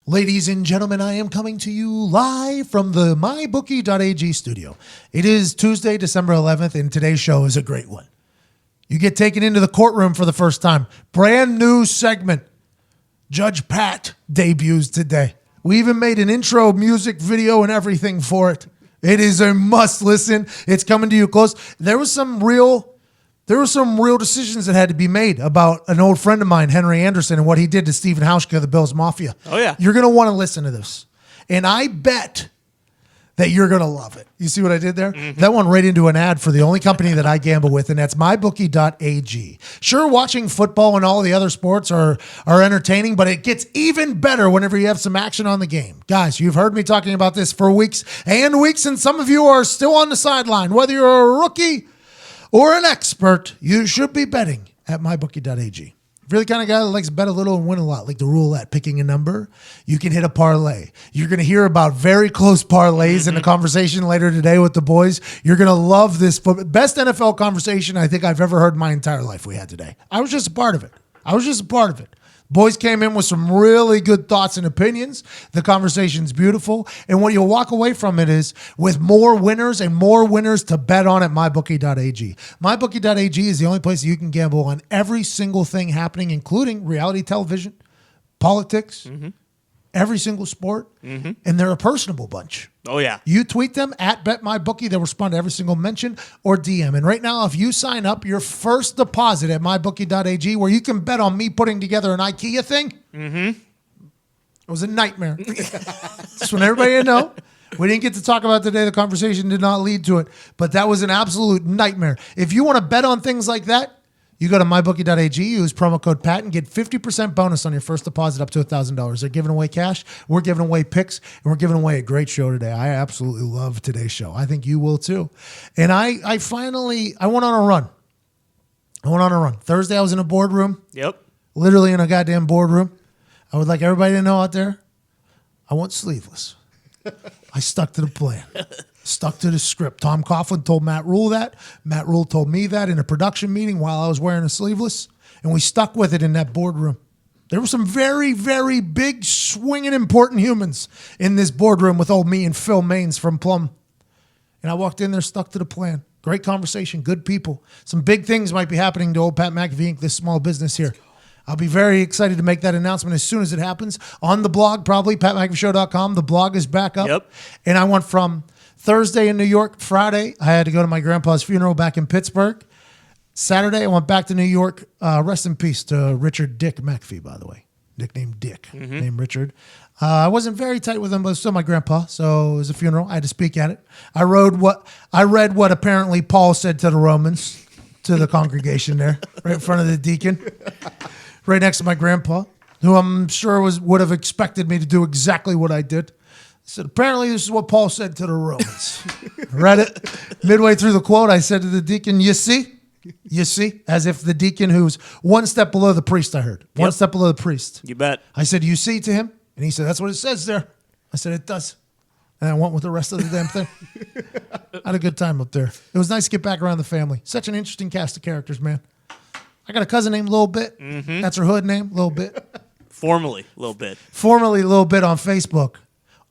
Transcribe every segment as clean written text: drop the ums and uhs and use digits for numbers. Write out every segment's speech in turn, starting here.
Ladies and gentlemen, I am coming to you live from the MyBookie.ag studio. It is Tuesday, December 11th, and today's show is a great one. You get taken into the courtroom for the first time. Brand new segment. Judge Pat debuts today. We even made an intro music video and everything for it. It is a must listen. It's coming to you close. There were some real decisions that had to be made about an old friend of mine, Henry Anderson, and what he did to Steven Hauschka, the Bills Mafia. Oh, yeah. You're going to want to listen to this. And I bet that you're going to love it. You see what I did there? Mm-hmm. That went right into an ad for the only company that I gamble with, and that's mybookie.ag. Sure, watching football and all the other sports are entertaining, but it gets even better whenever you have some action on the game. Guys, you've heard me talking about this for weeks and weeks, and some of you are still on the sideline. Whether you're a rookie or an expert, you should be betting at mybookie.ag. If you're the kind of guy that likes to bet a little and win a lot, like the roulette, picking a number, you can hit a parlay. You're going to hear about very close parlays in the conversation later today with the boys. You're going to love this. Best NFL conversation I think I've ever heard in my entire life we had today. I was just a part of it. Boys came in with some really good thoughts and opinions. The conversation's beautiful. And what you'll walk away from it is with more winners and more winners to bet on at mybookie.ag. Mybookie.ag is the only place you can gamble on every single thing happening, including reality television, politics, every single sport, and they're a personable bunch. Oh, yeah. You tweet them at BetMyBookie. They'll respond to every single mention or DM. And right now, if you sign up, your first deposit at mybookie.ag, where you can bet on me putting together an IKEA thing, it was a nightmare. Just want everybody to know. We didn't get to talk about it today. The conversation did not lead to it. But that was an absolute nightmare. If you want to bet on things like that, you go to mybookie.ag, use promo code PAT, and get 50% bonus on your first deposit up to $1,000. They're giving away cash. We're giving away picks, and we're giving away a great show today. I absolutely love today's show. I think you will too. And I went on a run. Thursday, I was in a boardroom. Yep. Literally in a goddamn boardroom. I would like everybody to know out there, I went sleeveless. I stuck to the plan. Stuck to the script. Tom Coughlin told Matt Rule that. Matt Rule told me that in a production meeting while I was wearing a sleeveless, and we stuck with it in that boardroom. There were some very, very big, swinging, important humans in this boardroom with old me and Phil Maines from Plum. And I walked in there, stuck to the plan. Great conversation, good people. Some big things might be happening to old Pat McAfee Inc., this small business here. I'll be very excited to make that announcement as soon as it happens. On the blog, probably, patmcafeeshow.com. The blog is back up. Yep. And I went from Thursday in New York, Friday, I had to go to my grandpa's funeral back in Pittsburgh. Saturday, I went back to New York. Rest in peace to Richard Dick McAfee, by the way. Nicknamed Dick, named Richard. I wasn't very tight with him, but it was still my grandpa, so it was a funeral. I had to speak at it. I read what apparently Paul said to the Romans, to the congregation there, right in front of the deacon, right next to my grandpa, who I'm sure would have expected me to do exactly what I did. I said, apparently this is what Paul said to the Romans. I read it. Midway through the quote, I said to the deacon, you see? As if the deacon who's one step below the priest, I heard. One step below the priest. You bet. I said, you see to him? And he said, that's what it says there. I said, it does. And I went with the rest of the damn thing. I had a good time up there. It was nice to get back around the family. Such an interesting cast of characters, man. I got a cousin named Lil Bit. That's her hood name, Lil Bit. Formerly Lil Bit on Facebook.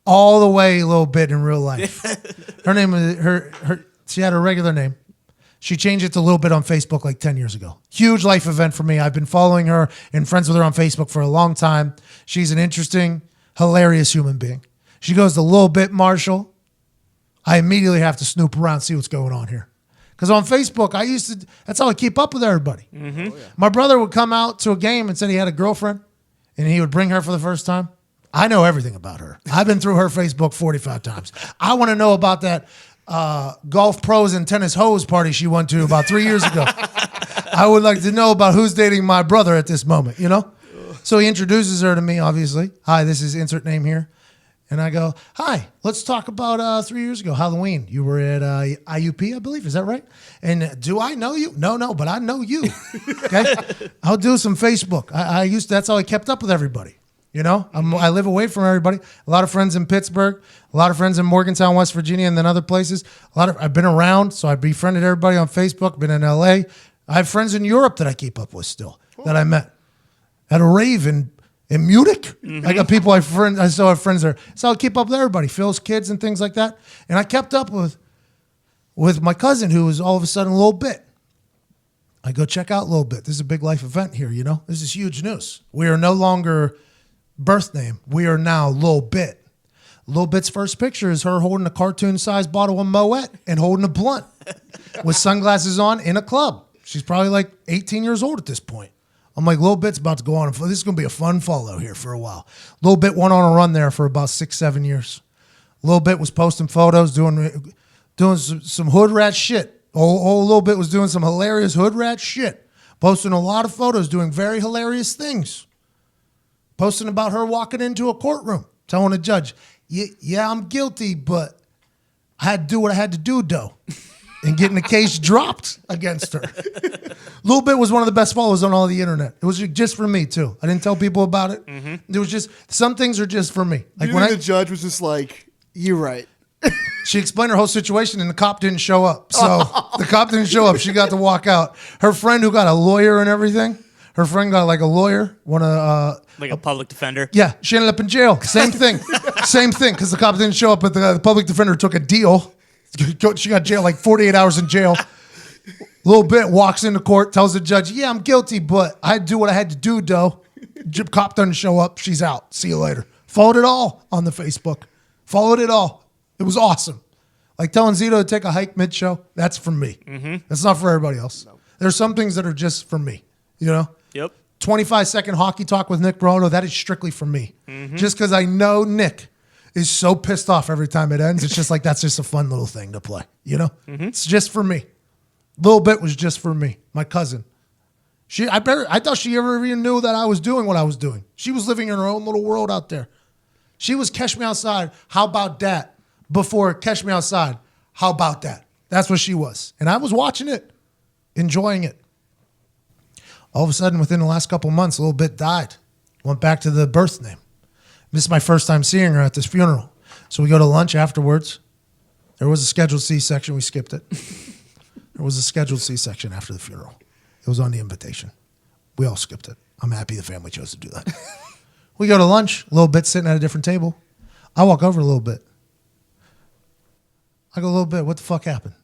All the way a little bit in real life. Her name is she had a regular name. She changed it to a little bit on Facebook like 10 years ago. Huge life event for me. I've been following her and friends with her on Facebook for a long time. She's an interesting, hilarious human being. She goes to Little Bit Marshall. I immediately have to snoop around, see what's going on here. Because on Facebook, that's how I keep up with everybody. Oh, yeah. My brother would come out to a game and said he had a girlfriend, and he would bring her for the first time. I know everything about her. I've been through her Facebook 45 times. I want to know about that golf pros and tennis hose party she went to about 3 years ago. I would like to know about who's dating my brother at this moment, you know? So he introduces her to me, obviously. Hi, this is insert name here. And I go, hi, let's talk about 3 years ago, Halloween. You were at IUP, I believe. Is that right? And do I know you? No, but I know you. Okay? I'll do some Facebook. That's how I kept up with everybody. You know, I live away from everybody. A lot of friends in Pittsburgh, a lot of friends in Morgantown, West Virginia, and then other places. I've been around, so I befriended everybody on Facebook. Been in LA. I have friends in Europe that I keep up with still that I met at a rave in in Munich. I got people I still have friends there. So I keep up with everybody, Phil's kids and things like that. And I kept up with my cousin who was all of a sudden a little bit. I go check out a little bit. This is a big life event here, you know? This is huge news. We are no longer birth name. We are now Lil Bit. Lil Bit's first picture is her holding a cartoon-sized bottle of Moet and holding a blunt with sunglasses on in a club. She's probably like 18 years old at this point. I'm like, Lil Bit's about to go on. This is going to be a fun follow here for a while. Lil Bit went on a run there for about 6-7 years. Lil Bit was posting photos, doing some hood rat shit. Old Lil Bit was doing some hilarious hood rat shit. Posting a lot of photos, doing very hilarious things. Posting about her walking into a courtroom, telling a judge, yeah, I'm guilty, but I had to do what I had to do, though. And getting the case dropped against her. Lil Bit was one of the best followers on all the internet. It was just for me, too. I didn't tell people about it. It was just, some things are just for me. Like when the judge was just like, you're right. She explained her whole situation, and the cop didn't show up. So the cop didn't show up. She got to walk out. Her friend, who got a lawyer and everything, her friend got like a lawyer, like a public defender. Yeah, she ended up in jail. Same thing, because the cop didn't show up, but the public defender took a deal. She got jail like 48 hours in jail. Lil Bit walks into court, tells the judge, "Yeah, I'm guilty, but I had to do what I had to do, though." Cop doesn't show up. She's out. See you later. Followed it all on the Facebook. Followed it all. It was awesome. Like telling Zito to take a hike mid-show, that's for me. That's not for everybody else. No. There's some things that are just for me, you know? Yep. 25-second hockey talk with Nick Brono, that is strictly for me. Just because I know Nick is so pissed off every time it ends. It's just like, that's just a fun little thing to play, you know? It's just for me. Little bit was just for me, my cousin. I thought she ever even knew that I was doing what I was doing. She was living in her own little world out there. She was Catch Me Outside, how about that? Before Catch Me Outside, how about that? That's what she was. And I was watching it, enjoying it. All of a sudden, within the last couple months, a little bit died. Went back to the birth name. This is my first time seeing her at this funeral. So we go to lunch afterwards. There was a scheduled C-section. We skipped it. There was a scheduled C-section after the funeral. It was on the invitation. We all skipped it. I'm happy the family chose to do that. We go to lunch, a little bit sitting at a different table. I walk over a little bit. I go, a little bit, what the fuck happened?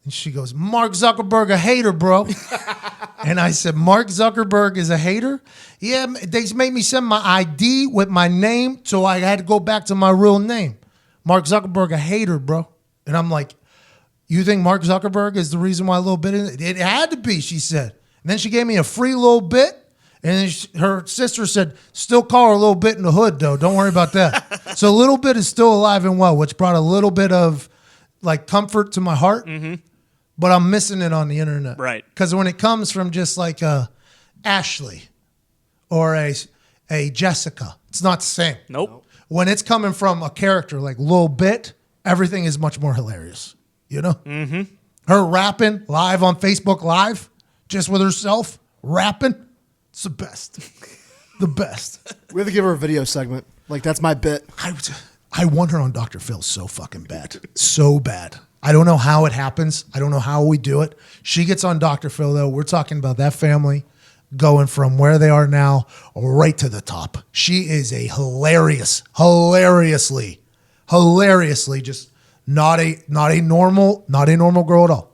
And she goes, Mark Zuckerberg, a hater, bro. And I said, Mark Zuckerberg is a hater? Yeah, they made me send my ID with my name, so I had to go back to my real name. Mark Zuckerberg, a hater, bro. And I'm like, you think Mark Zuckerberg is the reason why a little bit? It had to be, she said. And then she gave me a free little bit. And then her sister said, still call her a little bit in the hood, though. Don't worry about that. So a little bit is still alive and well, which brought a little bit of like comfort to my heart. But I'm missing it on the internet. Right. Because when it comes from just like a Ashley or a Jessica, it's not the same. Nope. When it's coming from a character like Lil Bit, everything is much more hilarious. You know? Her rapping live on Facebook Live, just with herself, rapping. It's the best. The best. We have to give her a video segment. Like, that's my bit. I want her on Dr. Phil so fucking bad. So bad. I don't know how it happens. I don't know how we do it. She gets on Dr. Phil, though. We're talking about that family going from where they are now right to the top. She is a hilariously just not a normal girl at all.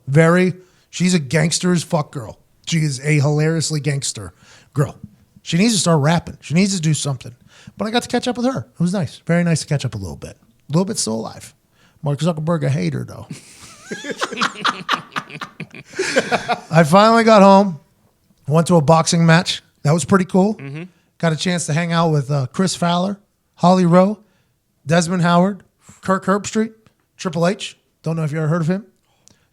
She's a gangster as fuck girl. She is a hilariously gangster girl. She needs to start rapping. She needs to do something. But I got to catch up with her. It was nice. Very nice to catch up a little bit. A little bit still alive. Mark Zuckerberg, a hater, though. I finally got home. Went to a boxing match. That was pretty cool. Got a chance to hang out with Chris Fowler, Holly Rowe, Desmond Howard, Kirk Herbstreit, Triple H. Don't know if you ever heard of him.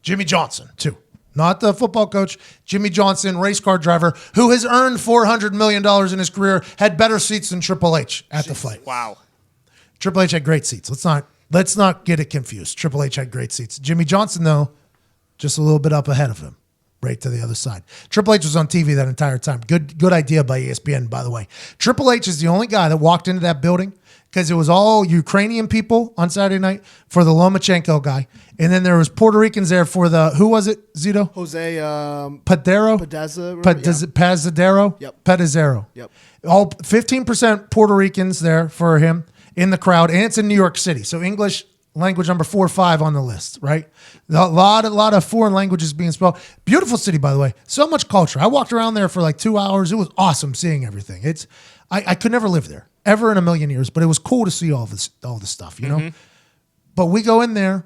Jimmy Johnson, too. Not the football coach, Jimmy Johnson, race car driver, who has earned $400 million in his career, had better seats than Triple H at the fight. Wow. Triple H had great seats. Let's not get it confused. Triple H had great seats. Jimmy Johnson, though, just a little bit up ahead of him, right to the other side. Triple H was on TV that entire time. Good idea by ESPN, by the way. Triple H is the only guy that walked into that building, because it was all Ukrainian people on Saturday night for the Lomachenko guy. And then there was Puerto Ricans there for who was it, Zito? Jose Padero? Pazadero. Yep. Pedazero. Yep. All 15% Puerto Ricans there for him in the crowd. And it's in New York City. So English language number 4 or 5 on the list, right? A lot of foreign languages being spoken. Beautiful city, by the way. So much culture. I walked around there for like 2 hours. It was awesome seeing everything. I could never live there, ever in a million years, but it was cool to see all this stuff, you know? But we go in there.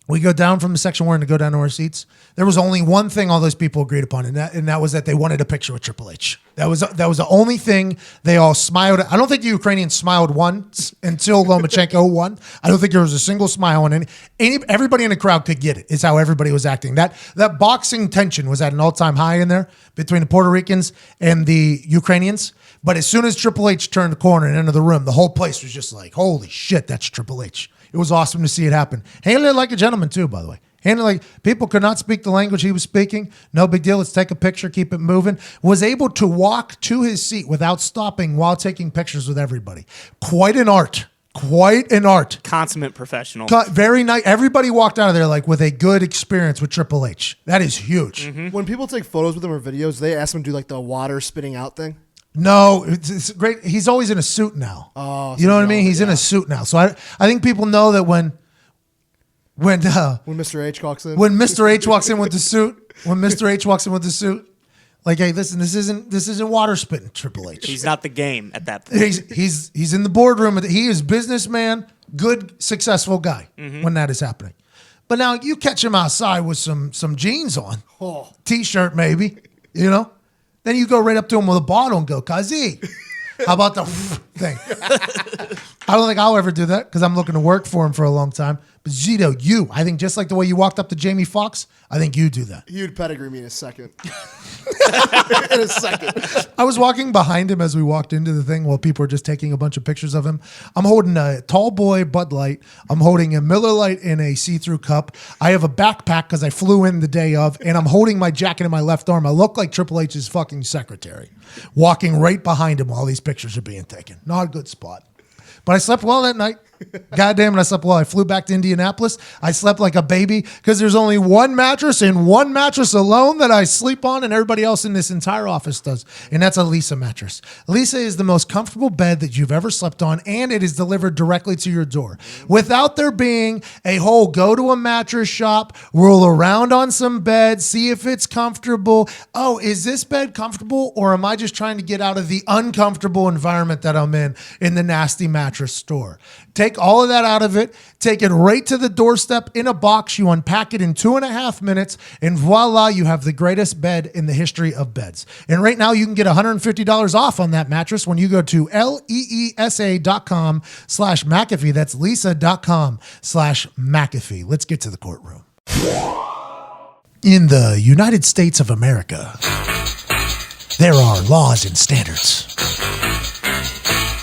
We go down from the section we're in to go down to our seats. There was only one thing all those people agreed upon, and that was that they wanted a picture with Triple H. That was the only thing. They all smiled. I don't think the Ukrainians smiled once until Lomachenko won. I don't think there was a single smile on everybody in the crowd could get it. Is how everybody was acting. That boxing tension was at an all-time high in there between the Puerto Ricans and the Ukrainians. But as soon as Triple H turned the corner and entered the room, the whole place was just like, holy shit, that's Triple H. It was awesome to see it happen. Handled it like a gentleman, too, by the way. Handled like people could not speak the language he was speaking. No big deal. Let's take a picture, keep it moving. Was able to walk to his seat without stopping while taking pictures with everybody. Quite an art. Quite an art. Consummate professional. Very nice. Everybody walked out of there like with a good experience with Triple H. That is huge. When people take photos with him or videos, they ask him to do like the water spitting out thing. No, it's great. He's always in a suit now. Oh, you know what I mean? He's in a suit now. So I think people know that when Mr. H walks in, when Mr. H walks in with the suit, like, hey, listen, this isn't water spitting Triple H. He's not the game at that point. He's in the boardroom. He is businessman, good, successful guy when that is happening. But now you catch him outside with some jeans on, t-shirt maybe, you know. Then you go right up to him with a bottle and go, Kazi, how about the thing? I don't think I'll ever do that because I'm looking to work for him for a long time. But Zito, I think just like the way you walked up to Jamie Foxx, I think you do that. You'd pedigree me in a second. I was walking behind him as we walked into the thing while people were just taking a bunch of pictures of him. I'm holding a Tall Boy Bud Light. I'm holding a Miller Lite in a see-through cup. I have a backpack because I flew in the day of, and I'm holding my jacket in my left arm. I look like Triple H's fucking secretary, walking right behind him while these pictures are being taken. Not a good spot. But I slept well that night. Goddamn it, I slept well. I flew back to Indianapolis. I slept like a baby because there's only one mattress and one mattress alone that I sleep on, and everybody else in this entire office does. And that's a Lisa mattress. Lisa is the most comfortable bed that you've ever slept on, and it is delivered directly to your door. Without there being a whole go to a mattress shop, roll around on some beds, see if it's comfortable. Oh, is this bed comfortable, or am I just trying to get out of the uncomfortable environment that I'm in the nasty mattress store? Take all of that out of it, take it right to the doorstep in a box. You unpack it in 2.5 minutes, and voila, you have the greatest bed in the history of beds. And right now, you can get $150 off on that mattress when you go to leesa.com/McAfee. That's lisa.com/McAfee. Let's get to the courtroom. In the United States of America, there are laws and standards.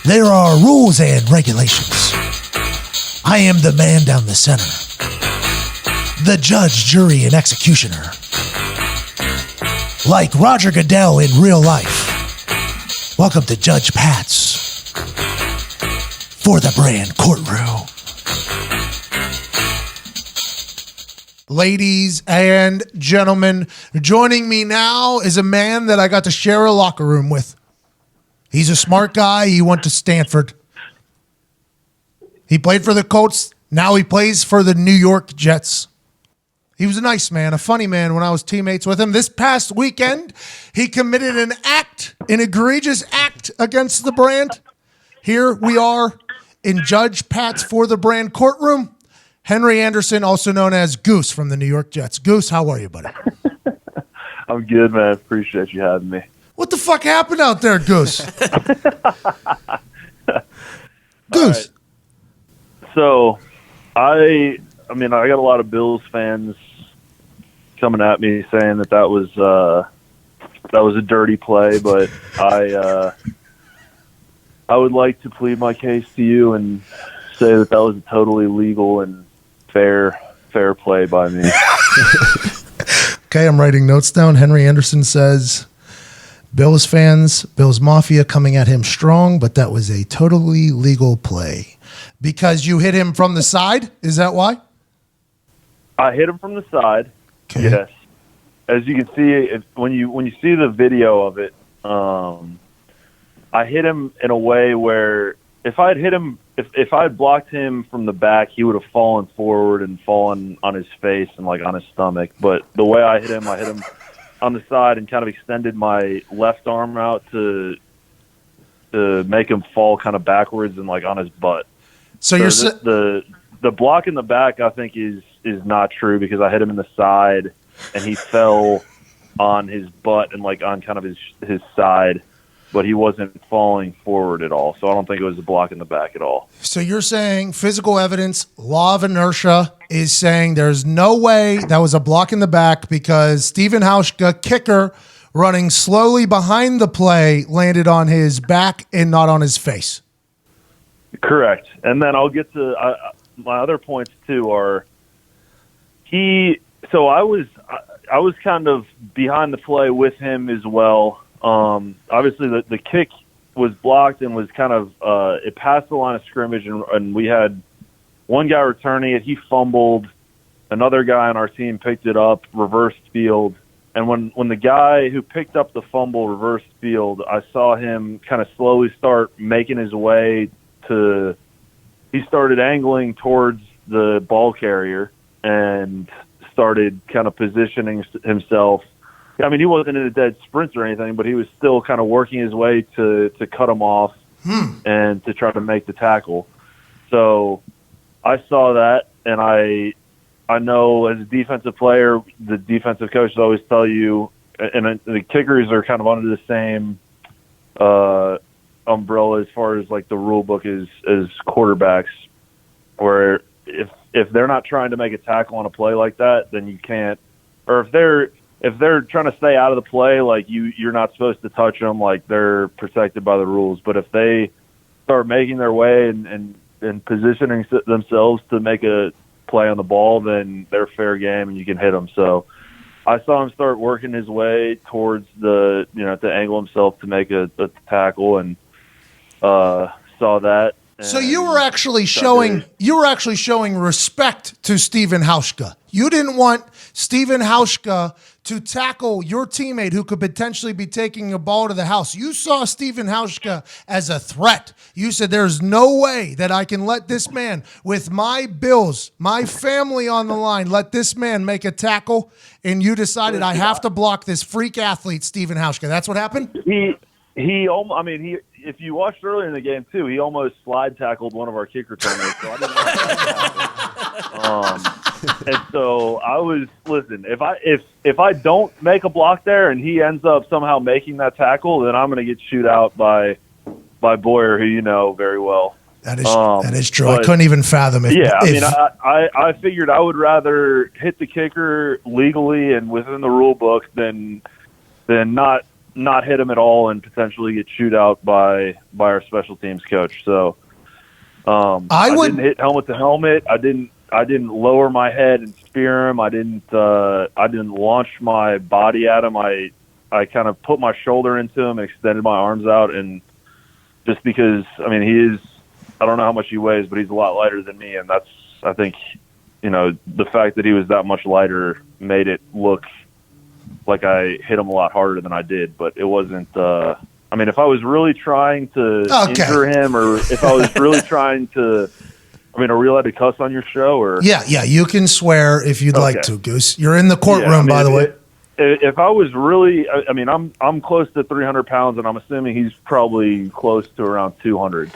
There are rules and regulations. I am the man down the center, the judge, jury, and executioner. Like Roger Goodell in real life. Welcome to Judge Pat's For the Brand Courtroom. Ladies and gentlemen, joining me now is a man that I got to share a locker room with. He's a smart guy. He went to Stanford. He played for the Colts. Now he plays for the New York Jets. He was a nice man, a funny man when I was teammates with him. This past weekend, he committed an egregious act against the brand. Here we are in Judge Pat's For the Brand Courtroom. Henry Anderson, also known as Goose from the New York Jets. Goose, how are you, buddy? I'm good, man. Appreciate you having me. What the fuck happened out there, Goose? Goose. Right. So, I got a lot of Bills fans coming at me saying that was a dirty play, but I would like to plead my case to you and say that was a totally legal and fair play by me. Okay, I'm writing notes down. Henry Anderson says Bills fans, Bills Mafia coming at him strong, but that was a totally legal play. Because you hit him from the side? Is that why? I hit him from the side. Okay. Yes. As you can see, when you see the video of it, I hit him in a way where if I had hit him, if I had blocked him from the back, he would have fallen forward and fallen on his face and like on his stomach. But the way I hit him on the side and kind of extended my left arm out to make him fall kind of backwards and like on his butt. So you're the block in the back, I think is not true because I hit him in the side and he fell on his butt and like on kind of his side, but he wasn't falling forward at all. So I don't think it was a block in the back at all. So you're saying physical evidence, law of inertia is saying there's no way that was a block in the back because Steven Hauschka, kicker, running slowly behind the play, landed on his back and not on his face. Correct. And then I'll get to my other points too are so I was kind of behind the play with him as well. Obviously the kick was blocked and was kind of it passed the line of scrimmage and we had one guy returning it. He fumbled. Another guy on our team picked it up, reversed field. And when the guy who picked up the fumble reversed field, I saw him kind of slowly start making his way he started angling towards the ball carrier and started kind of positioning himself. I mean, he wasn't in a dead sprint or anything, but he was still kind of working his way to cut him off and to try to make the tackle. So I saw that, and I know as a defensive player, the defensive coaches always tell you, and the kickers are kind of under the same umbrella as far as like the rule book is as quarterbacks, where if they're not trying to make a tackle on a play like that, then you can't. Or if they're trying to stay out of the play, like you're not supposed to touch them, like they're protected by the rules. But if they start making their way and positioning themselves to make a play on the ball, then they're fair game and you can hit them. So I saw him start working his way towards to angle himself to make a tackle and saw that. So you were actually showing respect to Steven Hauschka. You didn't want Steven Hauschka to tackle your teammate who could potentially be taking a ball to the house. You saw Steven Hauschka as a threat. You said, there's no way that I can let this man, with my bills, my family on the line, let this man make a tackle, and you decided I have to block this freak athlete, Steven Hauschka. That's what happened? If you watched earlier in the game too, he almost slide tackled one of our kick returners. So I didn't know that happened. And so I was if I don't make a block there and he ends up somehow making that tackle, then I'm going to get chewed out by Boyer, who you know very well. That is true. I couldn't even fathom it. I figured I would rather hit the kicker legally and within the rule book than not hit him at all and potentially get chewed out by our special teams coach. So I didn't hit helmet to helmet. I didn't lower my head and spear him. I didn't launch my body at him. I kind of put my shoulder into him and extended my arms out, and just because I don't know how much he weighs, but he's a lot lighter than me, and that's, I think, the fact that he was that much lighter made it look like I hit him a lot harder than I did, but it wasn't. If I was really trying to injure him, or if I was really trying to, are we allowed to cuss on your show? Or yeah, you can swear if you'd like to, Goose. You're in the courtroom, by the way. If I was really, I'm close to 300 pounds, and I'm assuming he's probably close to around 200.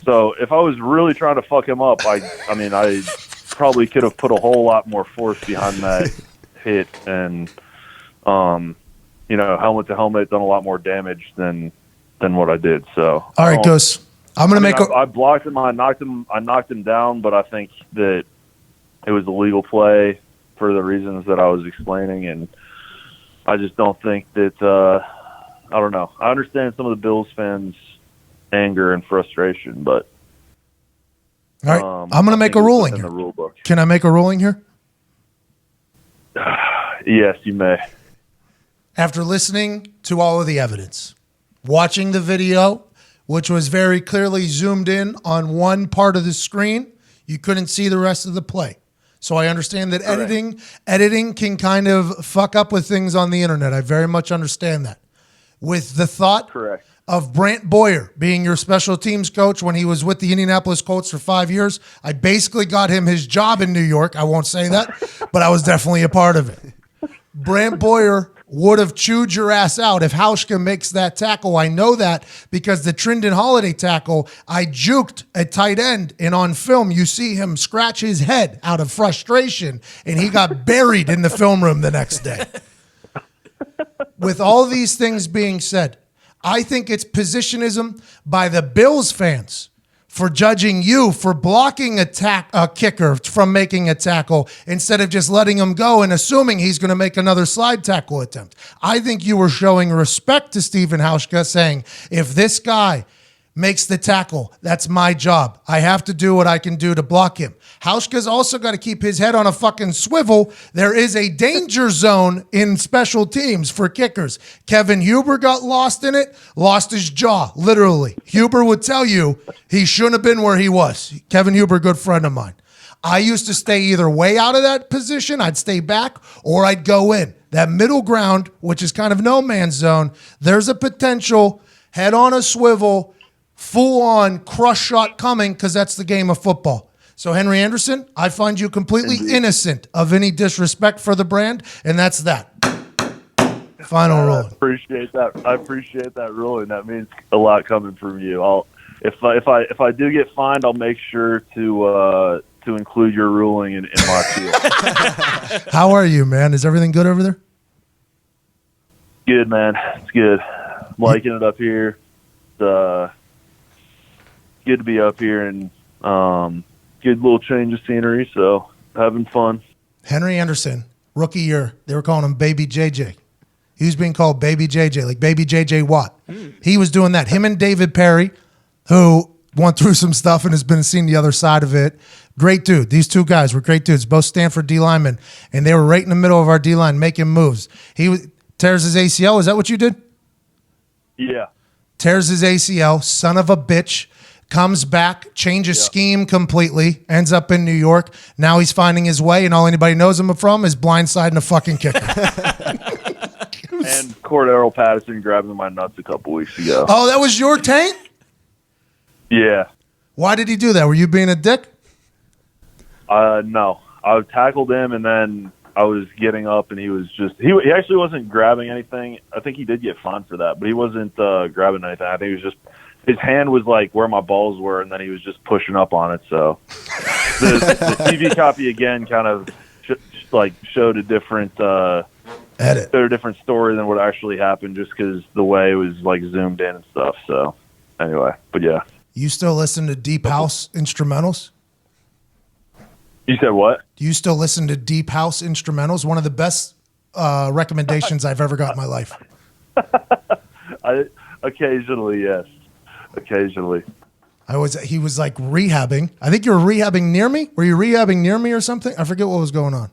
So if I was really trying to fuck him up, I probably could have put a whole lot more force behind that hit, and helmet to helmet done a lot more damage than what I did. So all right, Goose, I blocked him. I knocked him down, but I think that it was a legal play for the reasons that I was explaining, and I just don't think that. I don't know. I understand some of the Bills fans' anger and frustration, but all right, I'm going to make a ruling here. The rule book. Can I make a ruling here? Yes, you may. after listening to all of the evidence, watching the video, which was very clearly zoomed in on one part of the screen, you couldn't see the rest of the play. So I understand that editing can kind of fuck up with things on the internet. I very much understand that. With the thought of Brant Boyer being your special teams coach when he was with the Indianapolis Colts for 5 years, I basically got him his job in New York. I won't say that, but I was definitely a part of it. Brant Boyer would have chewed your ass out if Hauschka makes that tackle. I know that because the Trindon Holiday tackle, I juked at tight end, and on film, you see him scratch his head out of frustration, and he got buried in the film room the next day. With all these things being said, I think it's positionism by the Bills fans for judging you for blocking a kicker from making a tackle instead of just letting him go and assuming he's going to make another slide tackle attempt. I think you were showing respect to Steven Hauschka, saying, if this guy makes the tackle, that's my job. I have to do what I can do to block him. Hauschka's also got to keep his head on a fucking swivel. There is a danger zone in special teams for kickers. Kevin Huber got lost in it, lost his jaw, literally. Huber would tell you he shouldn't have been where he was. Kevin Huber, good friend of mine. I used to stay either way out of that position, I'd stay back, or I'd go in. That middle ground, which is kind of no man's zone, there's a potential head on a swivel, full-on crush shot coming, because that's the game of football. So, Henry Anderson, I find you completely innocent of any disrespect for the brand, and that's that. Final ruling. I appreciate that ruling. That means a lot coming from you. If I do get fined, I'll make sure to include your ruling in my field. How are you, man? Is everything good over there? Good, man. It's good. I'm liking it up here. It's good to be up here and good little change of scenery, so having fun. Henry Anderson, rookie year, they were calling him Baby JJ. He was being called Baby JJ, like Baby JJ Watt. He was doing that. Him and David Perry, who went through some stuff and has been seen the other side of it. Great dude. These two guys were great dudes, both Stanford D linemen, and they were right in the middle of our D line making moves. He tears his ACL. Is that what you did? Yeah. Tears his ACL, son of a bitch. Comes back, changes scheme completely, ends up in New York. Now he's finding his way, and all anybody knows him from is blindsiding a fucking kicker. And Cordero Patterson grabbing my nuts a couple weeks ago. Oh, that was your taint? Yeah. Why did he do that? Were you being a dick? No. I tackled him, and then I was getting up, and he was just he actually wasn't grabbing anything. I think he did get fined for that, but he wasn't grabbing anything. I think he was just his hand was like where my balls were, and then he was just pushing up on it. So the TV copy again kind of showed a different edit, showed a different story than what actually happened, just because the way it was like zoomed in and stuff. So anyway, but yeah. You still listen to Deep House instrumentals? You said what? Do you still listen to Deep House instrumentals? One of the best recommendations I've ever got in my life. Occasionally, yes. Occasionally. He was like rehabbing. I think you were rehabbing near me. Were you rehabbing near me or something? I forget what was going on.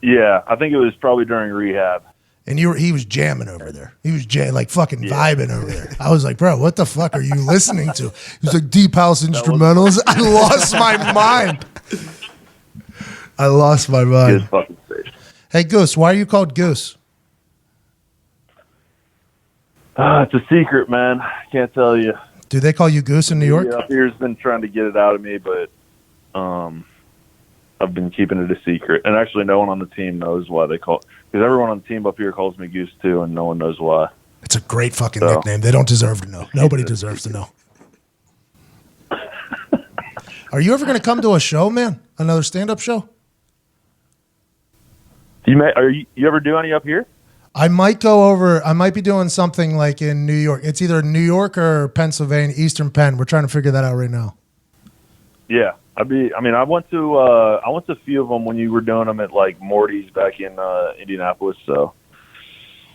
Yeah, I think it was probably during rehab. And he was jamming over there. He was fucking vibing over there. I was like, bro, what the fuck are you listening to? He was like, Deep House instrumentals. I lost my mind. I lost my mind. Good fucking station. Hey, Goose, why are you called Goose? It's a secret, man. Can't tell you. Do they call you Goose in New York? Yeah, up here's been trying to get it out of me, but I've been keeping it a secret. And actually, no one on the team knows why they call it. Because everyone on the team up here calls me Goose, too, and no one knows why. It's a great fucking nickname. They don't deserve to know. Nobody deserves to know. Are you ever going to come to a show, man? Another stand-up show? You ever do any up here? I might go over. I might be doing something like in New York. It's either New York or Pennsylvania, Eastern Penn. We're trying to figure that out right now. Yeah, I went to a few of them when you were doing them at like Morty's back in Indianapolis. So,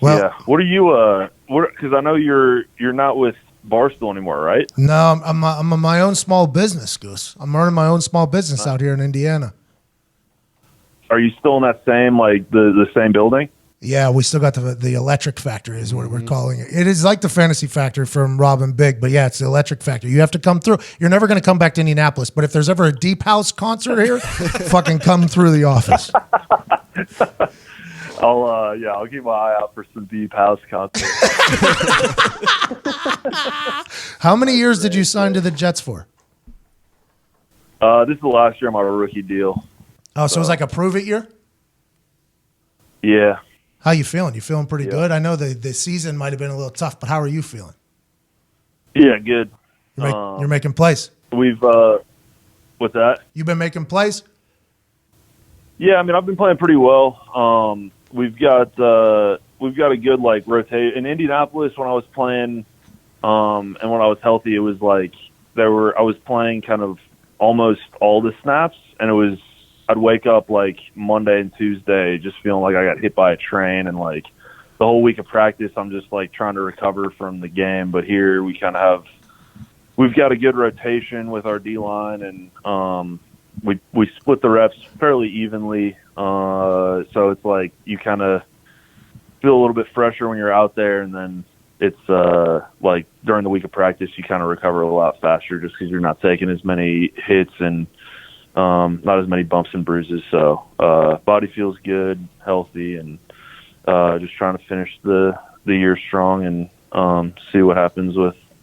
well, yeah. What are you? Because I know you're not with Barstool anymore, right? No, I'm on my own small business, Goose. I'm running my own small business out here in Indiana. Are you still in that same the same building? Yeah, we still got the electric factor is what we're calling it. It is like the fantasy factor from Rob and Big, but yeah, it's the electric factor. You have to come through. You're never going to come back to Indianapolis, but if there's ever a deep house concert here, fucking come through the office. I'll keep my eye out for some deep house concerts. How many years did you sign to the Jets for? This is the last year of my rookie deal. Oh, so it was like a prove it year? Yeah. How you feeling? You feeling pretty good? I know the season might have been a little tough, but how are you feeling? Yeah, good. You're making plays. We've what's that? You've been making plays? Yeah, I mean I've been playing pretty well. We've got a good like rotate in Indianapolis when I was playing, and when I was healthy, it was like I was playing kind of almost all the snaps, and I'd wake up like Monday and Tuesday just feeling like I got hit by a train, and like the whole week of practice I'm just like trying to recover from the game. But here we've got a good rotation with our D-line, and we split the reps fairly evenly. So it's like you kind of feel a little bit fresher when you're out there, and then it's like during the week of practice you kind of recover a lot faster just because you're not taking as many hits and not as many bumps and bruises. So body feels good, healthy, and just trying to finish the year strong and see what happens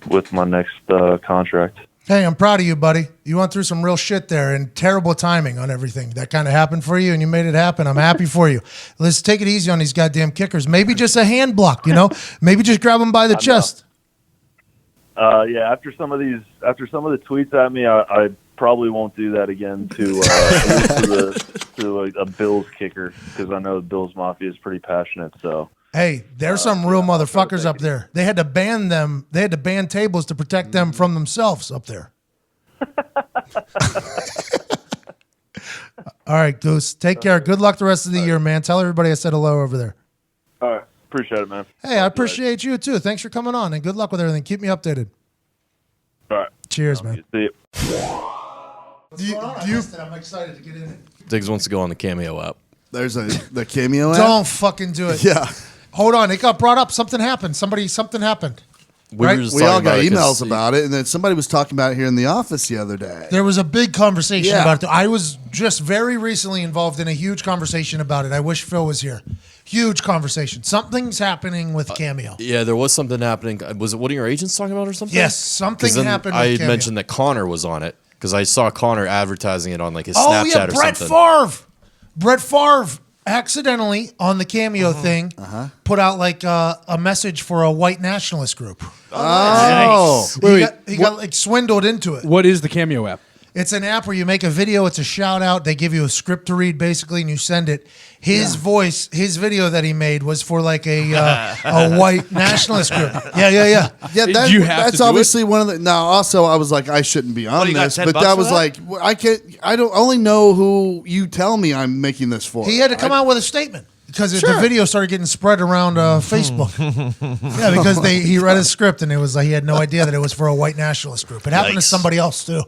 with my next contract. Hey, I'm proud of you, buddy. You went through some real shit there and terrible timing on everything. That kind of happened for you, and you made it happen. I'm happy for you. Let's take it easy on these goddamn kickers. Maybe just a hand block, Maybe just grab them by the chest. Yeah, after some of the tweets at me, I probably won't do that again to a Bills kicker, because I know the Bills Mafia is pretty passionate. So hey, there's some real motherfuckers up there. They had to ban them. They had to ban tables to protect them from themselves up there. All right, Goose. Take care. Good luck the rest of the year, man. Tell everybody I said hello over there. All right. Appreciate it, man. Hey, I appreciate you too. Thanks for coming on, and good luck with everything. Keep me updated. All right. Cheers, man. See you. I'm excited to get in it. Diggs wants to go on the Cameo app. There's the Cameo app? Don't fucking do it. Yeah. Hold on. It got brought up. Something happened. Something happened. Right? We all got emails about it, and then somebody was talking about it here in the office the other day. There was a big conversation about it. I was just very recently involved in a huge conversation about it. I wish Phil was here. Huge conversation. Something's happening with Cameo. Yeah, there was something happening. Was it one of your agents talking about or something? Yes, something happened with I Cameo. mentioned that Connor was on it because I saw Connor advertising it on like his Snapchat or Brett something. Brett Favre accidentally on the Cameo thing put out like a message for a white nationalist group. Oh. Nice. He got like swindled into it. What is the Cameo app? It's an app where you make a video. It's a shout out. They give you a script to read basically, and you send it. His voice, his video that he made was for like a white nationalist group. Yeah. Yeah, that's obviously one of the. Now, also, I was like, I shouldn't be on this, but that was like, I can't. I don't only know who you tell me I'm making this for. He had to come out with a statement because the video started getting spread around Facebook. Yeah, because he read his script and it was like he had no idea that it was for a white nationalist group. It happened to somebody else too.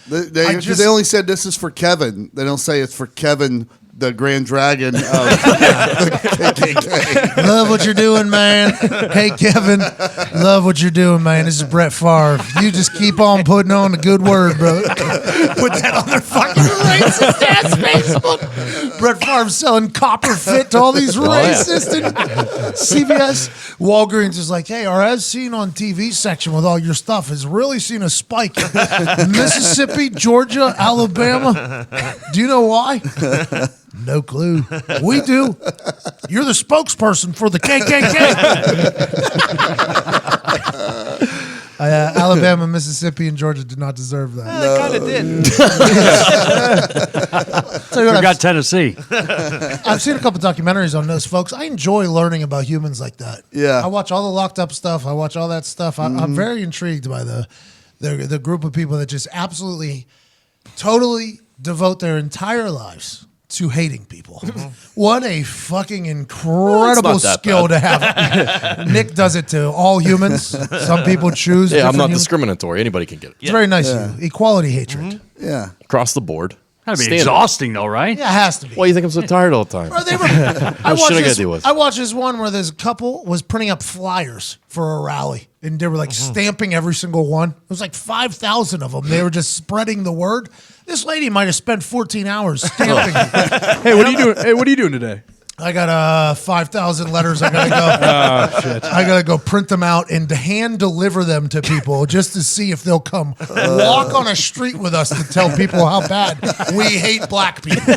They only said this is for Kevin. They don't say it's for Kevin, the Grand Dragon of the KKK. Love what you're doing, man. Hey, Kevin. Love what you're doing, man. This is Brett Favre. You just keep on putting on the good word, brother. Put that on their fucking racist ass Facebook. Brett Favre selling copper fit to all these racists and CVS. Walgreens is like, hey, our as seen on TV section with all your stuff has really seen a spike in Mississippi, Georgia, Alabama. Do you know why? No clue. We do. You're the spokesperson for the KKK. Alabama, Mississippi, and Georgia did not deserve that. They kind of did. Forgot Tennessee. I've seen a couple documentaries on those folks. I enjoy learning about humans like that. Yeah. I watch all the locked up stuff. I watch all that stuff. I'm very intrigued by the group of people that just absolutely, totally devote their entire lives to hating people. What a fucking incredible skill to have. Nick does it to all humans. Some people choose. Yeah, I'm not humans. discriminatory. Anybody can get it. It's very nice of you. Equality hatred. Yeah. Across the board. That'd be Stand up. exhausting, though, right? Yeah, it has to be. Why do you think I'm so tired all the time? Bro, What shit I gotta deal with? I watched this one where this couple was printing up flyers for a rally, and they were like stamping every single one. It was like 5,000 of them. They were just spreading the word. This lady might have spent 14 hours stamping. Hey, what are you doing? Hey, what are you doing today? I got 5,000 letters. I gotta go. Shit. I gotta go print them out and hand deliver them to people just to see if they'll come walk on a street with us to tell people how bad we hate black people.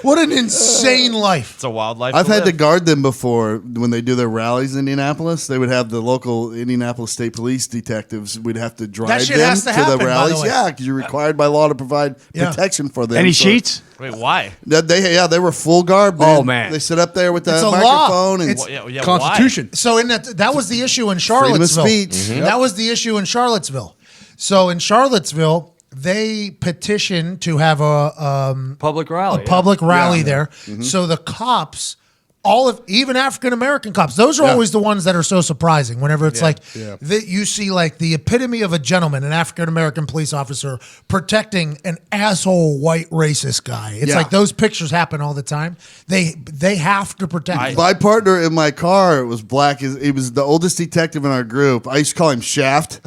What an insane life! It's a wild life. I've to had to live. guard them before when they do their rallies in Indianapolis. They would have the local Indianapolis State Police detectives. We'd have to drive shit them has to to happen, the by the rallies. way. Yeah, because you're required by law to provide Yeah. protection for them. Any So- sheets? Wait, why? They were full garb. Oh, man. They sit up there with the It's a law. microphone and It's- Well, yeah, Constitution. So in that was the issue in freedom of Charlottesville. speech. That was the issue in Charlottesville. So in Charlottesville, they petitioned to have a Public rally. public rally there. So the cops, even African American cops, those are always the ones that are so surprising. Whenever it's that you see like the epitome of a gentleman, an African American police officer protecting an asshole white racist guy. It's Yeah. like those pictures happen all the time. They have to protect. them. My partner in my car was black. He was the oldest detective in our group. I used to call him Shaft.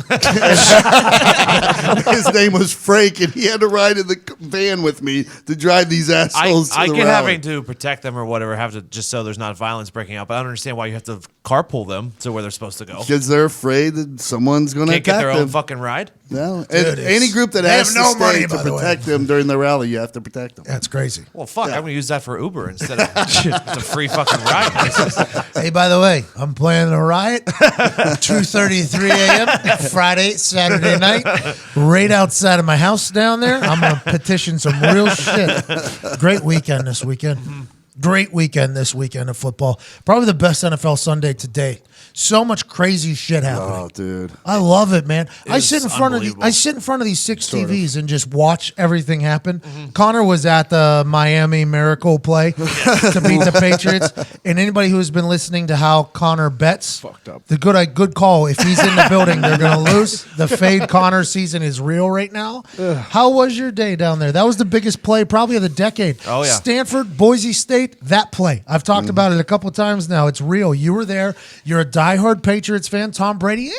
His name was Frank, and he had to ride in the van with me to drive these assholes I to the get rally. having to protect them or whatever, have to just so there's not violence breaking out. But I don't understand why you have to carpool them to where they're supposed to go. Because they're afraid that someone's going to Can't attack get their them. own fucking ride. No. Dude, And any group that they have asks no the money, state by to the way. protect them during the rally, you have to protect them. That's crazy. Well, fuck, I'm gonna use that for Uber instead of it's a free fucking ride. Hey, by the way, I'm planning a riot, 2:33 a.m. Friday, Saturday night, right outside of my house down there. I'm gonna petition some real shit. Great weekend this weekend. Great weekend this weekend of football. Probably the best NFL Sunday to date. So much crazy shit happening. Oh, dude. I love it, man. I is sit in front of unbelievable. these six TVs and just watch everything happen. Connor was at the Miami Miracle play to beat the Patriots, and anybody who's been listening to how Connor bets, Fucked up. the good call. If he's in the building, they're gonna lose. The fade Connor season is real right now. How was your day down there? That was the biggest play probably of the decade. Oh, yeah. Stanford, Boise State, that play. I've talked about it a couple times now. It's real. You were there. You're a diehard Patriots fan. Tom Brady he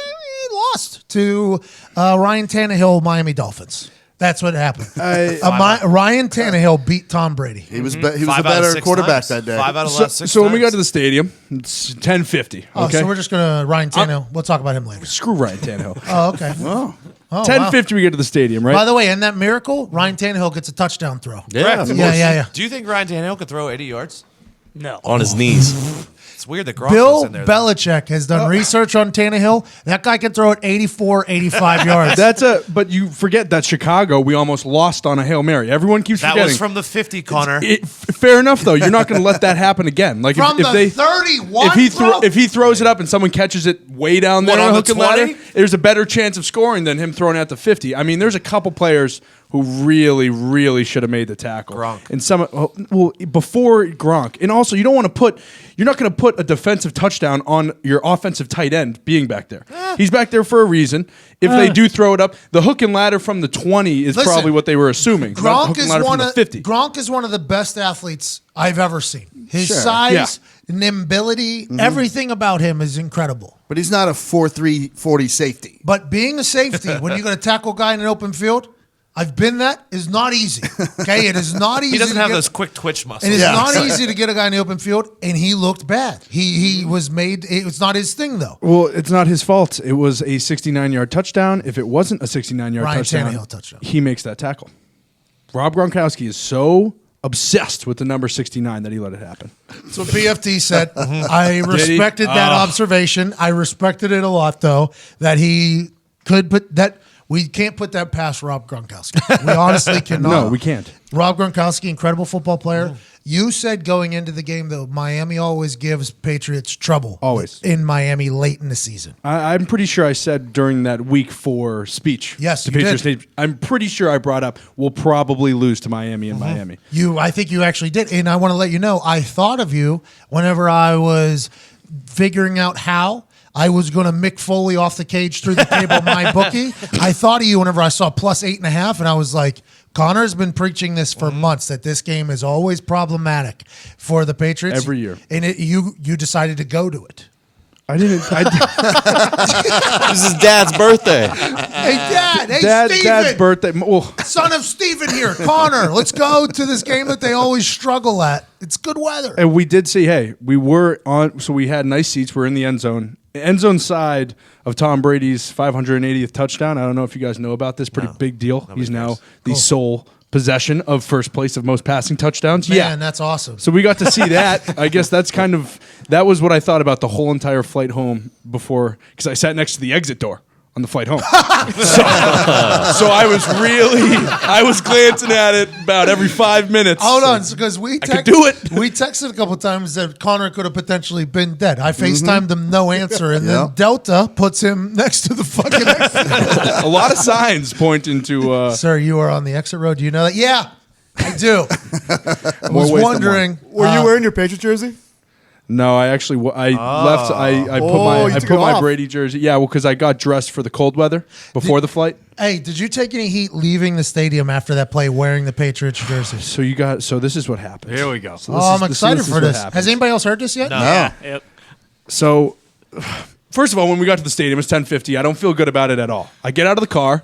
lost to Ryan Tannehill, Miami Dolphins. That's what happened. Ryan Tannehill beat Tom Brady. He was he was a 5 out of better 6 quarterback times. that day. 5 out of So, last 6 so when we got times. to the stadium, it's 10:50. Oh, Okay. so we're just going to Ryan Tannehill. We'll talk about him later. Screw Ryan Tannehill. Oh, okay. Oh. Oh, 10:50 we get to the stadium, right? By the way, in that miracle, Ryan Tannehill gets a touchdown throw. Yeah, of Yeah, course. yeah. Do you think Ryan Tannehill could throw 80 yards? No. On his knees. It's weird that Gronk Bill was in there. though. Belichick has done research on Tannehill. That guy can throw it 84, 85 yards. But you forget that Chicago, we almost lost on a Hail Mary. Everyone keeps That forgetting. was from the 50, Connor. Fair enough, though. You're not going to let that happen again. Like From if the they 31, if he throws it up and someone catches it way down there What, on on the the hook and ladder, 20? there's a better chance of scoring than him throwing at the 50. I mean, there's a couple players who really, really should have made the tackle. Gronk. And before Gronk. And also, you're not going to put a defensive touchdown on your offensive tight end being back there. He's back there for a reason. If they do throw it up, the hook and ladder from the 20 is Listen, probably what they were assuming. not the Gronk hook and is ladder one from of the 50. Gronk is one of the best athletes I've ever seen. His Sure. size, nimbility, everything about him is incredible. But he's not a 4.3 40 safety. But being a safety, when you're going to tackle a guy in an open field, I've been that, is not easy. Okay, it is not easy. He doesn't to have get- those quick twitch muscles. It is Yeah. not easy to get a guy in the open field, and he looked bad. He was made. It's not his thing though. Well, it's not his fault. It was a 69-yard touchdown. If it wasn't a 69-yard Ryan touchdown, Tannehill touchdown. he makes that tackle. Rob Gronkowski is so obsessed with the number 69 that he let it happen. That's what BFT said. I respected that observation. I respected it a lot, though, that he could put that. We can't put that past Rob Gronkowski. We honestly cannot. No, we can't. Rob Gronkowski, incredible football player. You said going into the game, though, Miami always gives Patriots trouble. Always. In Miami late in the season. I'm pretty sure I said during that week 4 speech. Yes, to you Patriots did. State, I'm pretty sure I brought up we'll probably lose to Miami in Miami. I think you actually did. And I want to let you know, I thought of you whenever I was figuring out how. I was going to Mick Foley off the cage through the table of my bookie. I thought of you whenever I saw plus 8.5, and I was like, Connor's been preaching this for months, that this game is always problematic for the Patriots. Every year. And you decided to go to it. I didn't. This is Dad's birthday. Hey, Dad. Hey, Steven. Dad's birthday. Well, Son of Steven here. Connor, let's go to this game that they always struggle at. It's good weather. and we did see. Hey, we were on. So we had nice seats. We're in the end zone. End zone side of Tom Brady's 580th touchdown. I don't know if you guys know about this. Pretty big deal. He's now the sole possession of first place of most passing touchdowns. Man, that's awesome. So we got to see that. I guess that was what I thought about the whole entire flight home before, because I sat next to the exit door on the flight home. so I was glancing at it about every 5 minutes. Hold on, because we could do it. We texted a couple times that Connor could have potentially been dead. I FaceTimed him, no answer, and then Delta puts him next to the fucking exit. A lot of signs pointing to. Sir, you are on the exit road. Do you know that? Yeah, I do. I was wondering. Were you wearing your Patriots jersey? No, I actually left. I put my Brady jersey. Yeah, well, because I got dressed for the cold weather before the flight. Hey, did you take any heat leaving the stadium after that play wearing the Patriots jersey? So this is what happens. Here we go. So I'm excited for this. Has anybody else heard this yet? No. Yeah. Yep. So, first of all, when we got to the stadium, it's 10:50. I don't feel good about it at all. I get out of the car,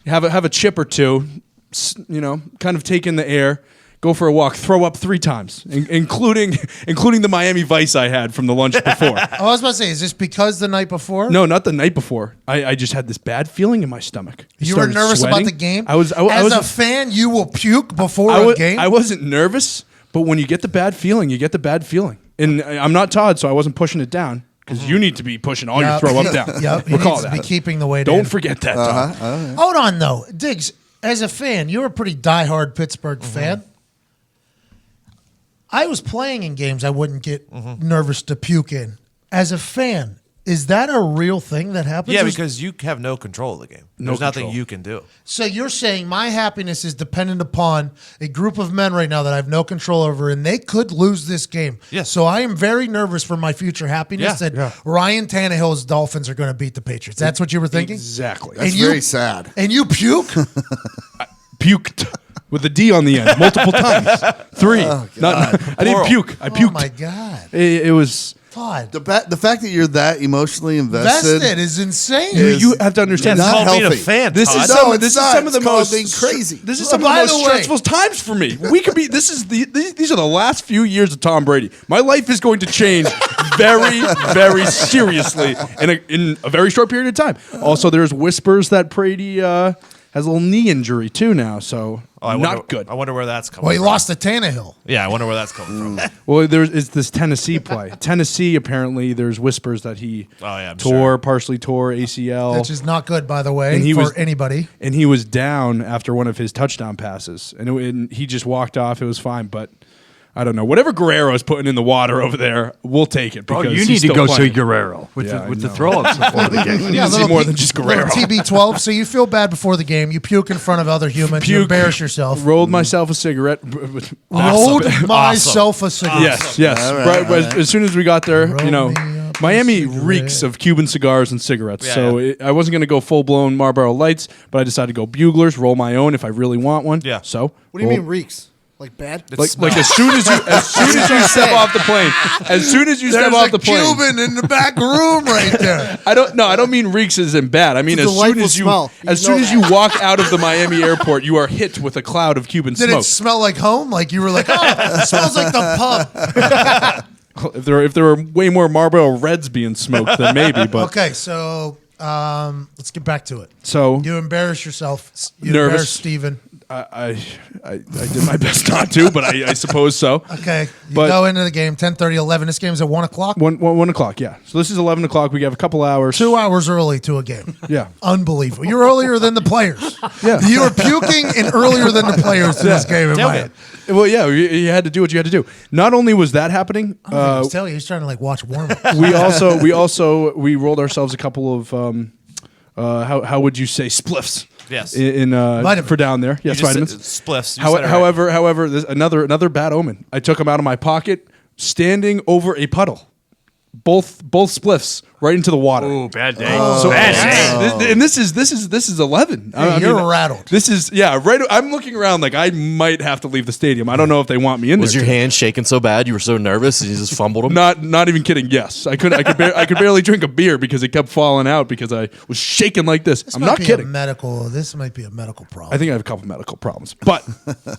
have a chip or two, kind of take in the air. Go for a walk, throw up 3 times, including the Miami Vice I had from the lunch before. I was about to say, is this because the night before? No, not the night before. I just had this bad feeling in my stomach. You were nervous about the game? As a fan, you will puke before a game? I wasn't nervous, but when you get the bad feeling, you get the bad feeling. And I'm not Todd, so I wasn't pushing it down. Because you need to be pushing all your throw up down. Yep, he needs to be keeping the weight Don't in. forget that, Todd. Hold on, though. Diggs, as a fan, you're a pretty diehard Pittsburgh fan. I was playing in games I wouldn't get nervous to puke in. As a fan, is that a real thing that happens? Yeah, because you have no control of the game. There's nothing you can do. So you're saying my happiness is dependent upon a group of men right now that I have no control over, and they could lose this game. Yes. So I am very nervous for my future happiness that Ryan Tannehill's Dolphins are going to beat the Patriots. That's what you were thinking? Exactly. That's very sad. And you puke? Puked. With a D on the end, multiple times. 3. I didn't puke. I puked. Oh, my God. It was... Todd. The fact that you're that emotionally invested is insane. You have to understand. It's not called being a healthy. fan, This is Todd. some of the most being crazy. This is some of the most stressful times for me. We could be. These are the last few years of Tom Brady. My life is going to change very, very seriously in a very short period of time. Also, there's whispers that Brady has a little knee injury too now, so not good. I wonder where that's coming from. Well, he lost to Tannehill. Yeah, I wonder where that's coming from. Well, it's this Tennessee play. Tennessee, apparently, there's whispers that he partially tore ACL. Which is not good, by the way, anybody. And he was down after one of his touchdown passes. And he just walked off. It was fine, but I don't know. Whatever Guerrero's putting in the water over there, we'll take it. Oh, you need to go see Guerrero with the throw-ups before the game. I need to see more than just Guerrero. TB12, so you feel bad before the game. You puke in front of other humans. You embarrass yourself. Rolled myself a cigarette. Rolled myself a cigarette. Yes. Right, as soon as we got there, Miami reeks of Cuban cigars and cigarettes. I wasn't going to go full-blown Marlboro Lights, but I decided to go Buglers, roll my own if I really want one. Yeah. So What do you mean reeks? Like bad? Like as soon as you step off the plane, There's a Cuban in the back room right there. I don't mean reeks as in bad. I mean as soon as you walk out of the Miami airport, you are hit with a cloud of Cuban smoke. Did it smell like home? Like you were like, it smells like the pub. If there were way more Marlboro Reds being smoked, then maybe. But okay, so let's get back to it. So you embarrass yourself. You nervous, embarrass Steven. I did my best not to, but I suppose so. Okay, you go into the game 10:30, 11. This game's at 1 o'clock. 1 o'clock, yeah. So this is 11 o'clock. We have a couple hours. 2 hours early to a game. Yeah, unbelievable. You're earlier than the players. Yeah, you were puking and earlier than the players in this game. In my head. Well, yeah, you had to do what you had to do. Not only was that happening, I was telling you, he's trying to watch warm-ups. we rolled ourselves a couple of how would you say spliffs? Yes. For down there. Yes, vitamins. Spliffs. However, there's another bad omen. I took them out of my pocket, standing over a puddle. both spliffs right into the water. Ooh, bad day. Bad day. And this is 11. You're rattled. This is right. I'm looking around like I might have to leave the stadium. I don't know if they want me in Was there. your hand shaking so bad you were so nervous and you just fumbled them? Not even kidding. Yes, I could barely drink a beer because it kept falling out because I was shaking like this. I'm not kidding. This might be a medical problem. I think I have a couple medical problems. But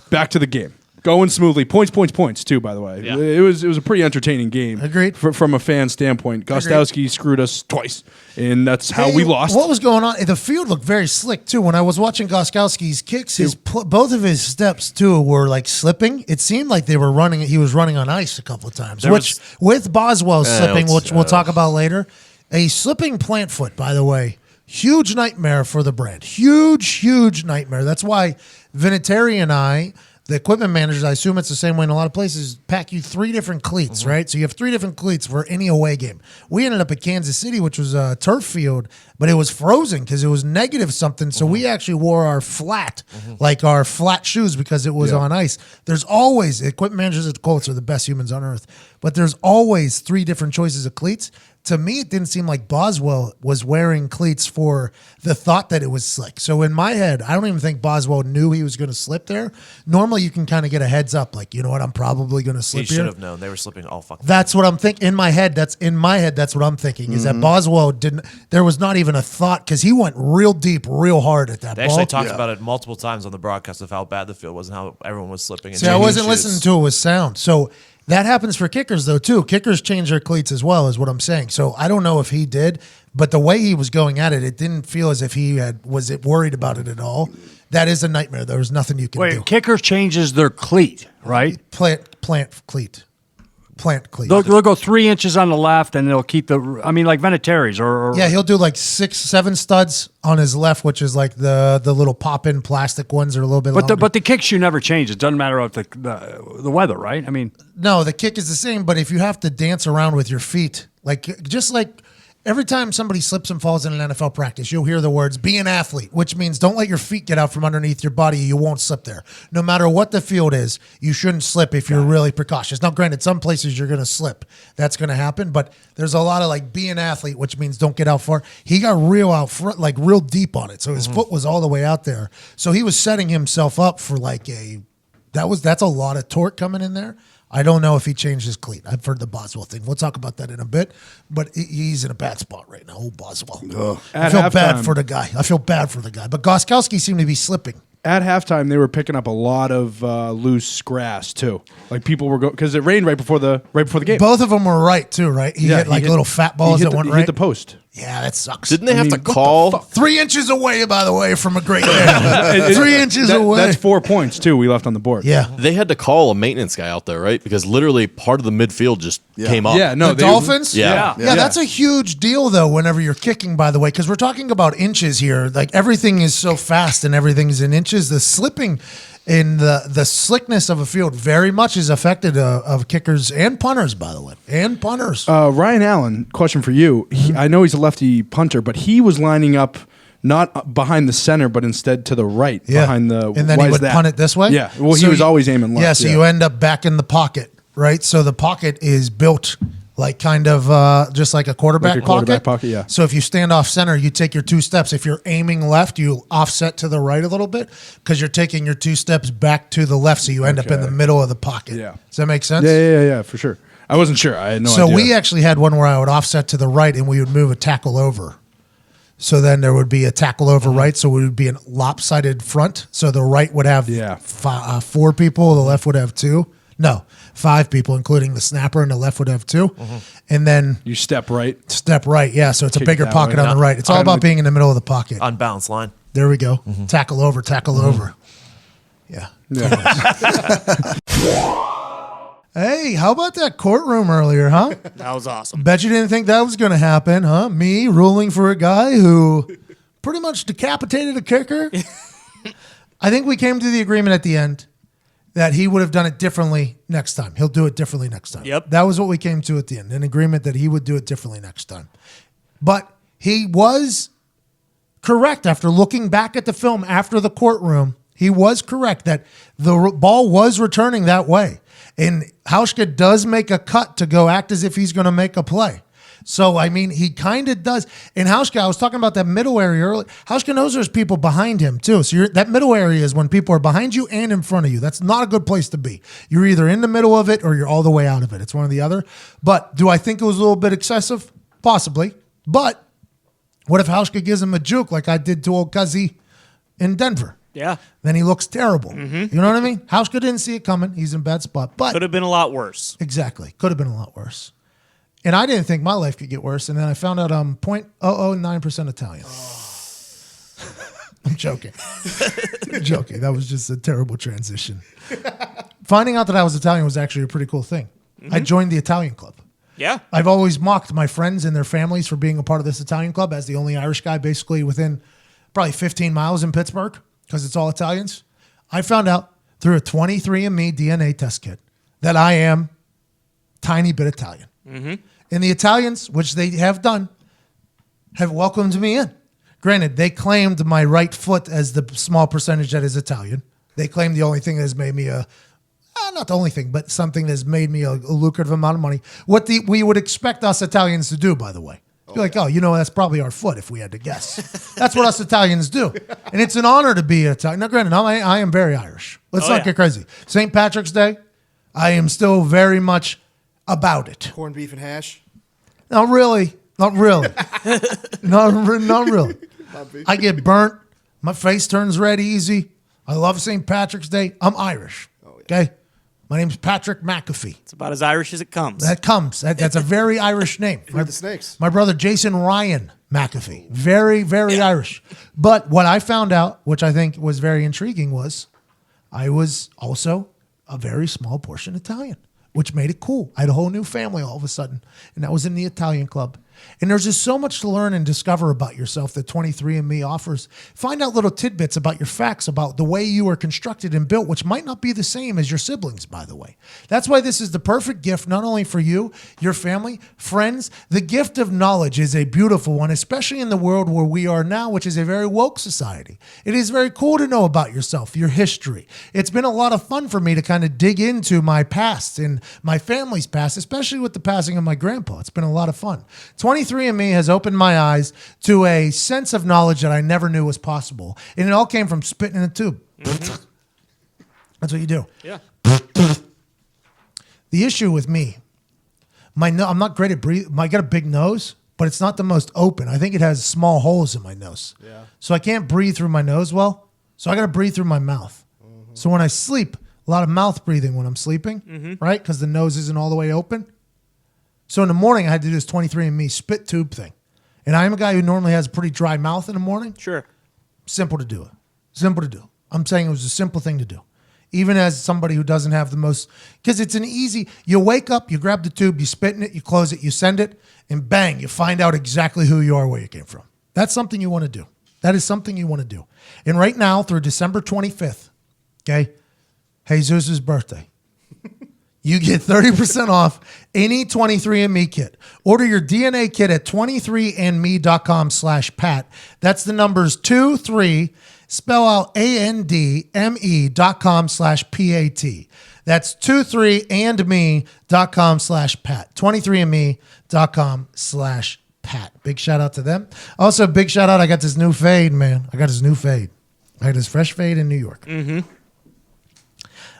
back to the game. Going smoothly. Points too, by the way. Yeah. It was a pretty entertaining game. Agreed. From a fan standpoint. Gostowski screwed us twice, and that's how we lost. What was going on? The field looked very slick, too. When I was watching Gostkowski's kicks, both of his steps, too, were like slipping. It seemed like he was running on ice a couple of times, with Boswell slipping, which we'll talk about later. A slipping plant foot, by the way. Huge nightmare for the brand. Huge nightmare. That's why Vinatieri and I, the equipment managers, I assume it's the same way in a lot of places, pack you 3 different cleats, right? So you have 3 different cleats for any away game. We ended up at Kansas City, which was a turf field, but it was frozen because it was negative something. So we actually wore our flat, like our flat shoes because it was on ice. There's always, equipment managers at the Colts are the best humans on earth, but there's always 3 different choices of cleats. To me, it didn't seem like Boswell was wearing cleats for the thought that it was slick. So in my head, I don't even think Boswell knew he was going to slip there. Normally, you can kind of get a heads up, like, you know what, I'm probably going to slip He here. should have known. They were slipping all fucking. That's what I'm thinking. In my head, that's what I'm thinking, is that Boswell didn't, there was not even a thought, because he went real deep, real hard at that They ball. actually talked about it multiple times on the broadcast of how bad the field was and how everyone was slipping. And See, I wasn't listening to it with sound. So that happens for kickers, though, too. Kickers change their cleats as well, is what I'm saying. So I don't know if he did, but the way he was going at it, it didn't feel as if he was worried about it at all. That is a nightmare. There was nothing you can do. Kicker changes their cleat, right? Plant cleat. Plant cleat. They'll go 3 inches on the left, and they'll keep like Vinatieri's or yeah, he'll do like 6, 7 studs on his left, which is like the little pop-in plastic ones are a little bit longer. But the kicks you never change. It doesn't matter if the weather, right? I mean, no, the kick is the same, but if you have to dance around with your feet, just like every time somebody slips and falls in an NFL practice, you'll hear the words, be an athlete, which means don't let your feet get out from underneath your body. You won't slip there. No matter what the field is, you shouldn't slip if you're really precautious. Now, granted, some places you're going to slip. That's going to happen, but there's a lot of like, be an athlete, which means don't get out far. He got real out front, like real deep on it. So his foot was all the way out there. So he was setting himself up for like that's a lot of torque coming in there. I don't know if he changed his cleat. I've heard the Boswell thing. We'll talk about that in a bit. But he's in a bad spot right now. Oh, Boswell. I feel bad for the guy. But Gostkowski seemed to be slipping. At halftime, they were picking up a lot of loose grass too. Like people were going because it rained right before the game. Both of them were right too, right? He hit little fat balls that went right. He hit the post. Yeah, that sucks. Didn't they have to call? 3 inches away, by the way, from a great game. 3 inches away. That's 4 points too. We left on the board. Yeah, They had to call a maintenance guy out there, right? Because literally part of the midfield just came up. Yeah, no, the Dolphins. Yeah. Yeah, that's a huge deal though. Whenever you're kicking, by the way, because we're talking about inches here. Like everything is so fast and everything's in inches. The slipping in the slickness of a field very much is affected of kickers and punters, by the way, and punters. Ryan Allen, question for you. I know he's a lefty punter, but he was lining up not behind the center, but instead to the right, behind the. And then he would punt it this way. Yeah, well, he was always aiming left. Yeah, so you end up back in the pocket, right? So the pocket is built like kind of just like a quarterback pocket, yeah. So if you stand off center, you take your 2 steps. If you're aiming left, you offset to the right a little bit because you're taking your 2 steps back to the left, so you end up in the middle of the pocket. Yeah. Does that make sense? Yeah, for sure. I wasn't sure. I had no idea. So we actually had one where I would offset to the right and we would move a tackle over. So then there would be a tackle over right, so it would be a lopsided front. So the right would have 4 people, the left would have 2. No, 5 people, including the snapper, and the left would have 2. And then you step right. Yeah. So it's a bigger pocket way. on the right. It's all about being in the middle of the pocket. Unbalanced line. There we go. Tackle over. Yeah. Hey, how about that courtroom earlier, huh? That was awesome. Bet you didn't think that was going to happen, huh? Me ruling for a guy who pretty much decapitated a kicker. I think we came to the agreement at the end that he would have done it differently next time. He'll do it differently next time. Yep. That was what we came to at the end, an agreement that he would do it differently next time. But he was correct after looking back at the film after the courtroom. He was correct that the ball was returning that way. And Hauschka does make a cut to go act as if he's going to make a play. So, I mean, he kind of does. And Hauschka, I was talking about that middle area earlier. Hauschka knows there's people behind him, too. So that middle area is when people are behind you and in front of you. That's not a good place to be. You're either in the middle of it or you're all the way out of it. It's one or the other. But do I think it was a little bit excessive? Possibly. But what if Hauschka gives him a juke like I did to old Cuzzy in Denver? Yeah. Then he looks terrible. You know what I mean? Hauschka didn't see it coming. He's in a bad spot. But could have been a lot worse. Exactly. Could have been a lot worse. And I didn't think my life could get worse. And then I found out I'm 0.009% Italian. I'm joking. I'm joking. That was just a terrible transition. Finding out that I was Italian was actually a pretty cool thing. I joined the Italian club. Yeah. I've always mocked my friends and their families for being a part of this Italian club as the only Irish guy basically within probably 15 miles in Pittsburgh because it's all Italians. I found out through a 23andMe DNA test kit that I am tiny bit Italian. And the Italians, which they have done, have welcomed me in. Granted, they claimed my right foot as the small percentage that is Italian. They claimed the only thing that has made me not the only thing, but something that's made me a lucrative amount of money. What we would expect us Italians to do, by the way. Be like, that's probably our foot if we had to guess. That's what us Italians do. And it's an honor to be Italian. Now, granted, I am very Irish. Let's not get crazy. St. Patrick's Day, I am still very much about it. Corned beef and hash? Not really. Not really. not really. I get burnt. My face turns red easy. I love St. Patrick's Day. I'm Irish. Okay? My name's Patrick McAfee. It's about as Irish as it comes. That's a very Irish name. Free the snakes. My brother Jason Ryan McAfee. Very, very Irish. But what I found out, which I think was very intriguing, was I was also a very small portion Italian, which made it cool. I had a whole new family all of a sudden, and that was in the Italian club. And there's just so much to learn and discover about yourself that 23andMe offers. Find out little tidbits about your facts, about the way you are constructed and built, which might not be the same as your siblings, by the way. That's why this is the perfect gift, not only for you, your family, friends. The gift of knowledge is a beautiful one, especially in the world where we are now, which is a very woke society. It is very cool to know about yourself, your history. It's been a lot of fun for me to kind of dig into my past and my family's past, especially with the passing of my grandpa. It's been a lot of fun. 23andMe has opened my eyes to a sense of knowledge that I never knew was possible. And it all came from spitting in a tube. That's what you do. Yeah. The issue with me, I'm not great at breathing. I got a big nose, but it's not the most open. I think it has small holes in my nose. Yeah. So I can't breathe through my nose well. So I got to breathe through my mouth. So when I sleep, a lot of mouth breathing when I'm sleeping, right? Because the nose isn't all the way open. So in the morning, I had to do this 23andMe spit tube thing. And I am a guy who normally has a pretty dry mouth in the morning. Sure. Simple to do it. Simple to do. I'm saying it was a simple thing to do. Even as somebody who doesn't have the most, because it's an easy, you wake up, you grab the tube, you spit in it, you close it, you send it, and bang, you find out exactly who you are, where you came from. That's something you want to do. That is something you want to do. And right now, through December 25th, okay, Jesus' birthday, you get 30% off any 23andMe kit. Order your DNA kit at 23andme.com/Pat. That's the numbers 23, spell out ANDME.com/PAT. That's 23andme.com/Pat. 23andme.com/Pat. Big shout out to them. Also, big shout out, I got this new fade, man. I got this fresh fade in New York.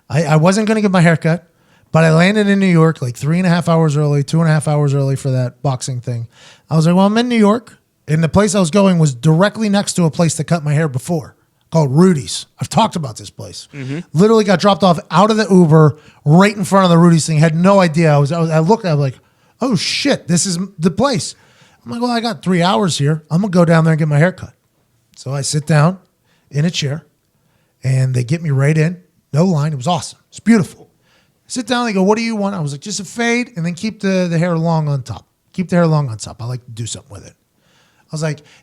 I wasn't going to get my hair cut. But I landed in New York like 3.5 hours early, 2.5 hours early for that boxing thing. I was like, well, I'm in New York. And the place I was going was directly next to a place to cut my hair before called Rudy's. I've talked about this place. Literally got dropped off out of the Uber right in front of the Rudy's thing. Had no idea. I looked at it, like, oh, shit, this is the place. I'm like, well, I got 3 hours here. I'm going to go down there and get my hair cut. So I sit down in a chair, and they get me right in. No line. It was awesome. It's beautiful. Sit down, they go, what do you want? I was like, just a fade, and then keep the hair long on top. Keep the hair long on top. I like to do something with it.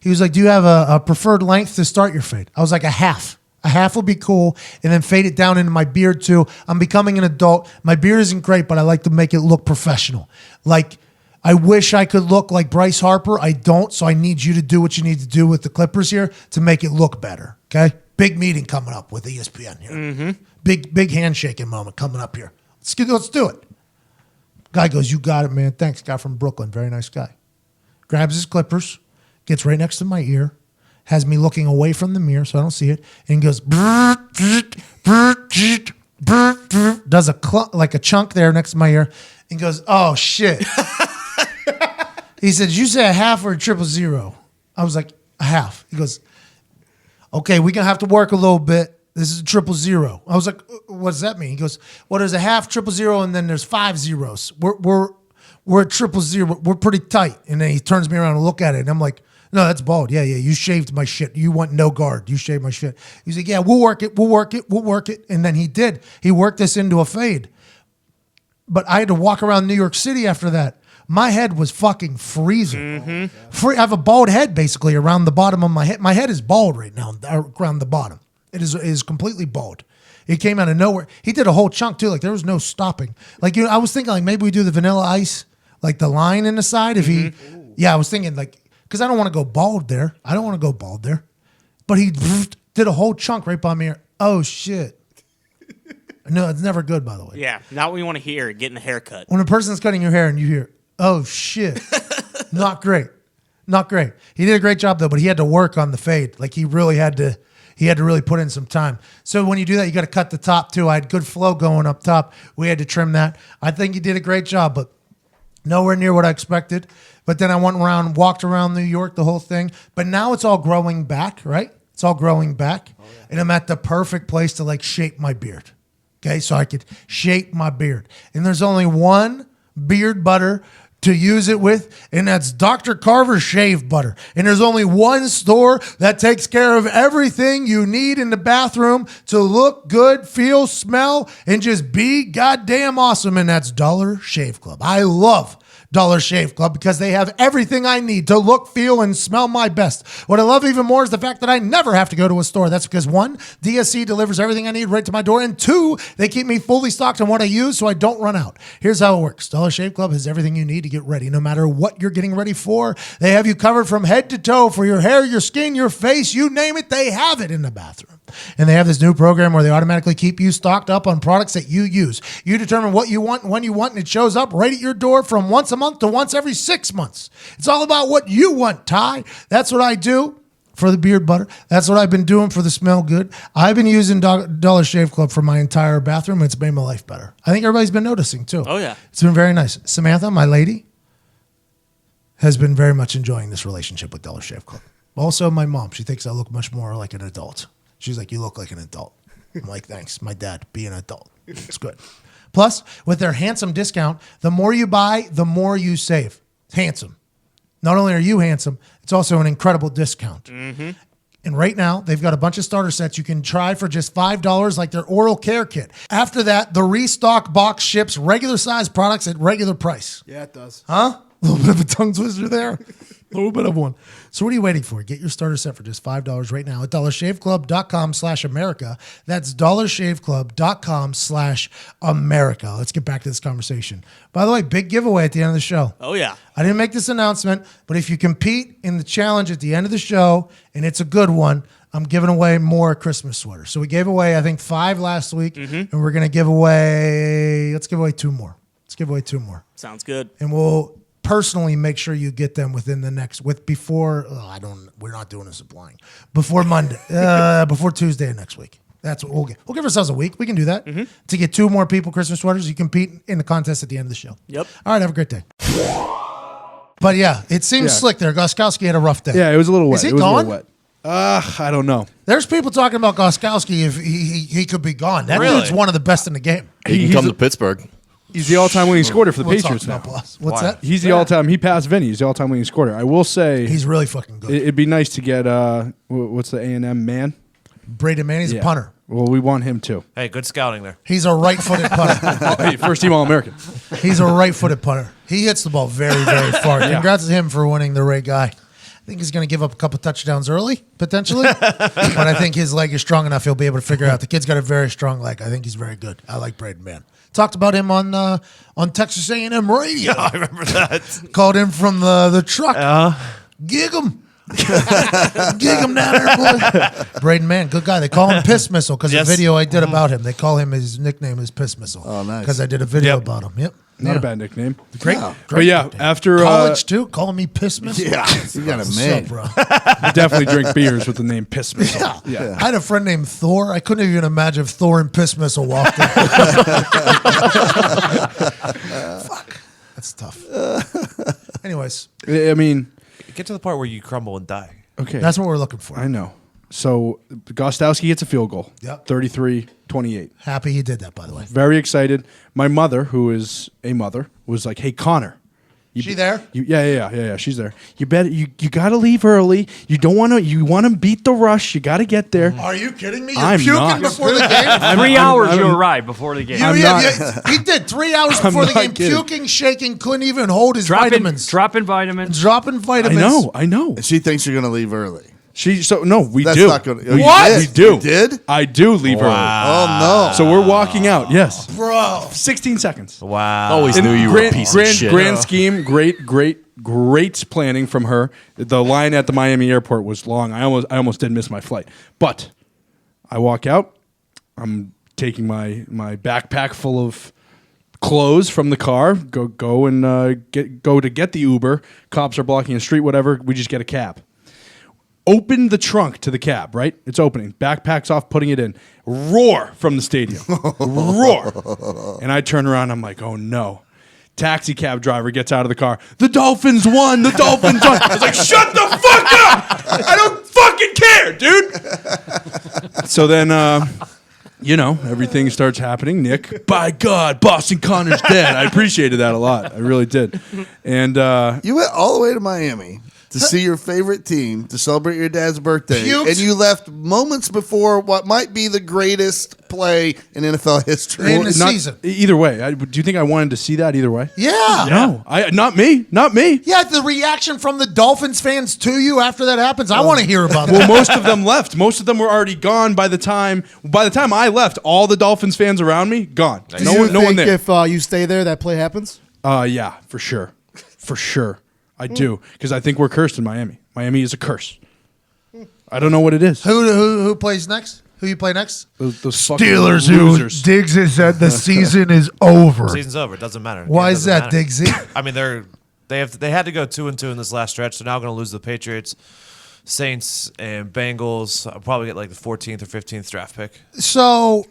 He was like, do you have a preferred length to start your fade? I was like, a half. A half will be cool, and then fade it down into my beard too. I'm becoming an adult. My beard isn't great, but I like to make it look professional. Like, I wish I could look like Bryce Harper. I don't, so I need you to do what you need to do with the Clippers here to make it look better, okay? Big meeting coming up with ESPN here. Big handshaking moment coming up here. Let's do it. Guy goes, you got it, man. Thanks. Guy from Brooklyn. Very nice guy. Grabs his clippers, gets right next to my ear, has me looking away from the mirror so I don't see it, and goes, does like a chunk there next to my ear, and goes, oh, shit. He said, did you say a half or a 000? I was like, a half. He goes, okay, we're going to have to work a little bit. This is a 000. I was like, what does that mean? He goes, well, there's a half 000 and then there's 5 zeros. We're at 000. We're pretty tight. And then he turns me around and look at it. And I'm like, no, that's bald. Yeah. You shaved my shit. You want no guard. You shaved my shit. He's like, yeah, we'll work it. And then he did. He worked this into a fade. But I had to walk around New York City after that. My head was fucking freezing. I have a bald head basically around the bottom of my head. My head is bald right now around the bottom. It is completely bald. It came out of nowhere. He did a whole chunk too. Like there was no stopping. Like I was thinking like maybe we do the Vanilla Ice, like the line in the side. I was thinking like because I don't want to go bald there. But he did a whole chunk right by me. Oh shit. No, it's never good by the way. Yeah, not what you want to hear. Getting a haircut. When a person's cutting your hair and you hear, oh shit, not great. He did a great job though, but he had to work on the fade. Like he had to really put in some time. So when you do that, you got to cut the top too. I had good flow going up top. We had to trim that. I think he did a great job, but nowhere near what I expected. But then I went around, walked around New York, the whole thing. But now it's all growing back, right? It's all growing back. Oh, yeah. And I'm at the perfect place to like shape my beard. Okay, so I could shape my beard. And there's only one beard butter to use it with, and that's Dr. Carver's Shave Butter. And there's only one store that takes care of everything you need in the bathroom to look good, feel, smell, and just be goddamn awesome, and that's Dollar Shave Club. I love Dollar Shave Club because they have everything I need to look, feel, and smell my best. What I love even more is the fact that I never have to go to a store. That's because 1, DSC delivers everything I need right to my door, and 2, they keep me fully stocked on what I use so I don't run out. Here's how it works. Dollar Shave Club has everything you need to get ready. No matter what you're getting ready for, they have you covered from head to toe for your hair, your skin, your face, you name it, they have it in the bathroom. And they have this new program where they automatically keep you stocked up on products that you use. You determine what you want, when you want, and it shows up right at your door from once a month to once every 6 months. It's all about what you want, Ty. That's what I do for the beard butter. That's what I've been doing for the smell good. I've been using Dollar Shave Club for my entire bathroom, and it's made my life better. I think everybody's been noticing, too. Oh, yeah. It's been very nice. Samantha, my lady, has been very much enjoying this relationship with Dollar Shave Club. Also, my mom. She thinks I look much more like an adult. She's like, you look like an adult. I'm like, thanks. My dad, be an adult. It's good. Plus, with their handsome discount, the more you buy, the more you save. It's handsome. Not only are you handsome, it's also an incredible discount. Mm-hmm. And right now, they've got a bunch of starter sets you can try for just $5, like their oral care kit. After that, the restock box ships regular size products at regular price. Yeah, it does. Huh? A little bit of a tongue twister there. A little bit of one. So what are you waiting for? Get your starter set for just $5 right now at dollarshaveclub.com/America. That's dollarshaveclub.com/America. Let's get back to this conversation. By the way, big giveaway at the end of the show. Oh, yeah. I didn't make this announcement, but if you compete in the challenge at the end of the show, and it's a good one, I'm giving away more Christmas sweaters. So we gave away, I think, 5 last week, and we're going to give away, let's give away 2 more. Sounds good. And we'll personally make sure you get them within the next we're not doing a supplying before Monday, before Tuesday of next week. That's what we'll get. We'll give ourselves a week. We can do that to get 2 more people Christmas sweaters. You compete in the contest at the end of the show. Yep. All right. Have a great day. But yeah, it seems slick there. Goskowski had a rough day. Yeah, it was a little wet. Is he it was gone? a little wet. I don't know. There's people talking about Goskowski if he could be gone. That Really? dude's one of the best in the game. He can come to Pittsburgh. He's the all-time winning scorer for the Patriots now. What's Why? that? He's the all-time. He passed Vinny. He's the all-time winning scorer. I will say He's really fucking good. it'd be nice to get what's the A&M man? Braden Mann, he's a punter. Well, we want him too. Hey, good scouting there. He's a right-footed punter. Hey, first team All-American. He's a right-footed punter. He hits the ball very, very far. Congrats to him for winning the Ray Guy. I think he's going to give up a couple touchdowns early, potentially. But I think his leg is strong enough he'll be able to figure out. The kid's got a very strong leg. I think he's very good. I like Braden Mann. Talked about him on Texas A&M radio. I remember that. Called him from the truck. Gig him. Gig him down there, boy. Braden Mann, good guy. They call him Piss Missile because the video I did about him. They call him, his nickname is Piss Missile. Oh, nice. Because I did a video about him. Yep. Not a bad nickname. Great. But yeah, after college too, calling me Piss Missile. Yeah, you got a man. Bro? I definitely drink beers with the name Piss Missile. Yeah. I had a friend named Thor. I couldn't even imagine if Thor and Piss Missile walked in. Fuck. That's tough. Anyways. I mean, get to the part where you crumble and die. Okay. That's what we're looking for. I know. So Gostowski gets a field goal. Yep. 33-28. Happy he did that, by the way. Very excited. My mother, who is a mother, was like, "Hey, Connor, she there? Yeah. She's there. You better you got to leave early. You don't want to. You want to beat the rush. You got to get there." Are you kidding me? You're I'm puking not. before the game. 3 hours you arrived before the game. He did 3 hours before the game, kidding. puking, shaking, couldn't even hold his vitamins. Dropping vitamins. Dropping vitamins. I know. She thinks you're going to leave early. We That's do. not gonna- We What? We do. You did? I do leave early. Oh, no. So we're walking out. Yes. Bro. 16 seconds. Wow. Always knew you were a piece of shit. Grand scheme, great planning from her. The line at the Miami airport was long. I almost did miss my flight. But I walk out. I'm taking my backpack full of clothes from the car. Go and get the Uber. Cops are blocking the street. Whatever. We just get a cab. Open the trunk to the cab, right? It's opening. Backpack's off, putting it in. Roar from the stadium. Roar. And I turn around. I'm like, oh, no. Taxi cab driver gets out of the car. The Dolphins won. The Dolphins won. I was like, shut the fuck up. I don't fucking care, dude. So then, everything starts happening. Nick, by God, Boston Connor's dead. I appreciated that a lot. I really did. And you went all the way to Miami to see your favorite team, to celebrate your dad's birthday, Puked. and you left moments before what might be the greatest play in NFL history. In the season. Either way. Do you think I wanted to see that either way? Yeah. No. Not me. Yeah, the reaction from the Dolphins fans to you after that happens, I want to hear about Well, that. most of them left. Most of them were already gone by the time I left. All the Dolphins fans around me gone. Do No you one think there. if you stay there, that play happens? Yeah, for sure. For sure. I do, because I think we're cursed in Miami. Miami is a curse. I don't know what it is. Who plays next? Who you play next? Those fucking Steelers, who losers. Diggs has said the season is over. Season's over. It doesn't matter. Why It is doesn't that, matter. Diggsy? I mean, they had to go 2-2 in this last stretch. They're now going to lose the Patriots, Saints, and Bengals. I'll probably get like the 14th or 15th draft pick. So,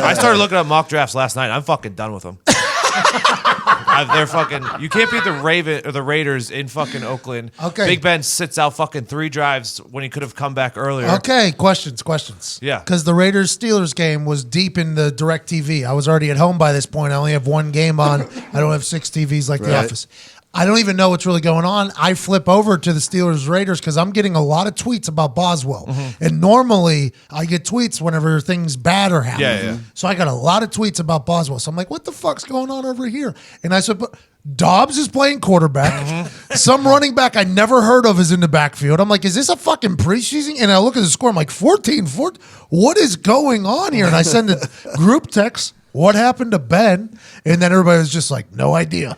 I started looking up mock drafts last night. I'm fucking done with them. They're fucking. You can't beat the Raiders in fucking Oakland. Okay. Big Ben sits out fucking 3 drives when he could have come back earlier. okay, questions. Yeah. Because the Raiders-Steelers game was deep in the DirecTV. I was already at home by this point. I only have one game on. I don't have 6 TVs like The Right. Office. I don't even know what's really going on. I flip over to the Steelers-Raiders because I'm getting a lot of tweets about Boswell. And normally I get tweets whenever things bad are happening. Yeah. So I got a lot of tweets about Boswell. So I'm like, what the fuck's going on over here? And I said, but Dobbs is playing quarterback. Some running back I never heard of is in the backfield. I'm like, is this a fucking preseason? And I look at the score. I'm like, 14. What is going on here? And I send a group text. What happened to Ben? And then everybody was just like, no idea.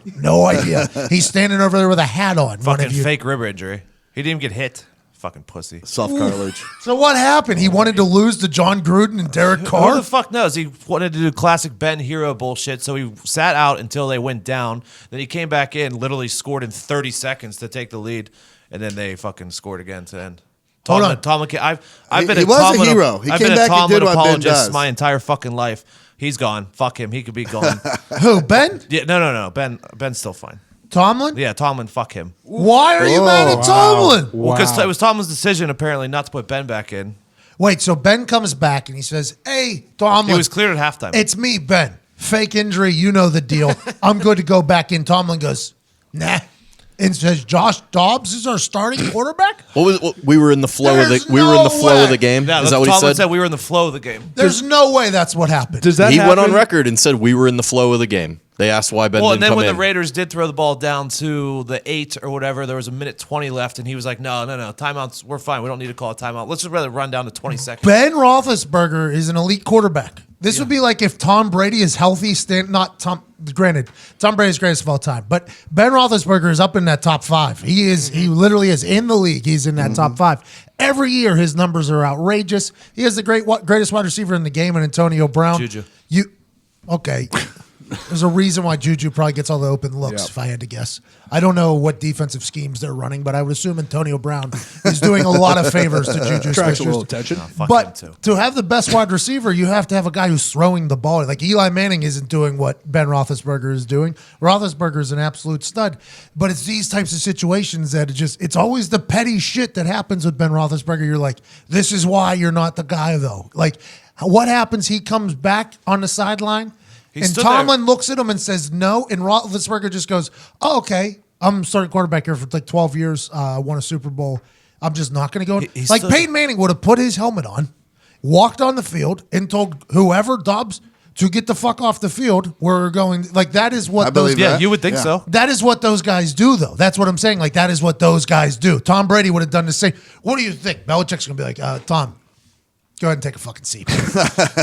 He's standing over there with a hat on. Fucking fake rib injury. He didn't even get hit. Fucking pussy. Soft cartilage. So what happened? He wanted to lose to John Gruden and Derek Who Carr? the fuck knows? He wanted to do classic Ben hero bullshit, so he sat out until they went down. Then he came back in, literally scored in 30 seconds to take the lead, and then they fucking scored again to end. Hold on. Tomlin, I've been He a was a Tomlin, hero. He I've came been a back and Tomlin did what Ben apologist does. my entire fucking life. He's gone. Fuck him. He could be gone. Who, Ben? Yeah, no. Ben's still fine. Tomlin? Yeah, Tomlin. Fuck him. Why are you mad at Tomlin? Well, because it was Tomlin's decision apparently not to put Ben back in. Wait, so Ben comes back and he says, hey, Tomlin. He was cleared at halftime. It's me, Ben. Fake injury. You know the deal. I'm good to go back in. Tomlin goes, nah. And says, Josh Dobbs is our starting quarterback? We were in the flow of There's the. We were in no the flow way. of the game. Yeah, Is that what he Tomlin said? we were in the flow of the game. There's no way that's what happened. Does that He happen? went on record and said we were in the flow of the game. They asked why Ben Well, didn't and then come when in. the Raiders did throw the ball down to the 8 or whatever, there was a minute 20 left, and he was like, no, timeouts, we're fine. We don't need to call a timeout. Let's just rather run down to 20 seconds. Ben Roethlisberger is an elite quarterback. This would be like if Tom Brady is healthy, granted, Tom Brady's greatest of all time, but Ben Roethlisberger is up in that top 5. He literally is in the league. He's in that top 5. Every year, his numbers are outrageous. He has the greatest wide receiver in the game, and Antonio Brown. Juju. Okay. There's a reason why Juju probably gets all the open looks, if I had to guess. I don't know what defensive schemes they're running, but I would assume Antonio Brown is doing a lot of favors to Juju Attracts a Smith-Schuster. little attention. But to have the best wide receiver, you have to have a guy who's throwing the ball. Like Eli Manning isn't doing what Ben Roethlisberger is doing. Roethlisberger is an absolute stud. But it's these types of situations that it's always the petty shit that happens with Ben Roethlisberger. You're like, this is why you're not the guy, though. Like, what happens? He comes back on the sideline. And Tomlin looks at him and says no, and Roethlisberger just goes, "Oh, okay. I'm starting quarterback here for like 12 years. Won a Super Bowl. I'm just not going to go." Like Peyton Manning would have put his helmet on, walked on the field, and told whoever Dobbs to get the fuck off the field. We're going like that is what those. Yeah, you would think so. That is what those guys do, though. That's what I'm saying. Like that is what those guys do. Tom Brady would have done the same. What do you think? Belichick's going to be like, Tom, go ahead and take a fucking seat.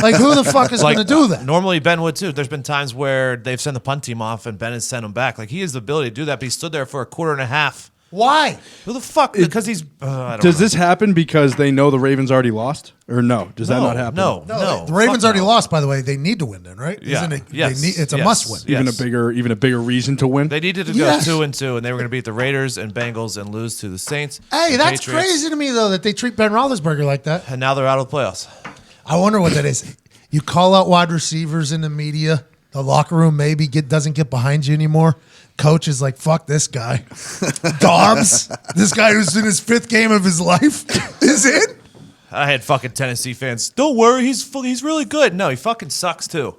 Like, who the fuck is going to do that? Normally, Ben would too. There's been times where they've sent the punt team off and Ben has sent him back. Like, he has the ability to do that, but he stood there for a quarter and a half. Why? Who the fuck? Because he's. I don't Does know. this happen because they know the Ravens already lost? Or no? Does that not happen? No. The Ravens already lost, by the way. They need to win then, right? Yeah. Isn't it? Yes. It's a must win. Yes. Even a bigger reason to win. They needed to go 2-2, and they were going to beat the Raiders and Bengals and lose to the Saints. Hey, the that's Patriots, crazy to me, though, that they treat Ben Roethlisberger like that. And now they're out of the playoffs. I wonder what that is. You call out wide receivers in the media. The locker room maybe doesn't get behind you anymore. Coach is like, fuck this guy. Dobbs, this guy who's in his 5th game of his life, is in. I had fucking Tennessee fans. Don't worry, he's really good. No, he fucking sucks too.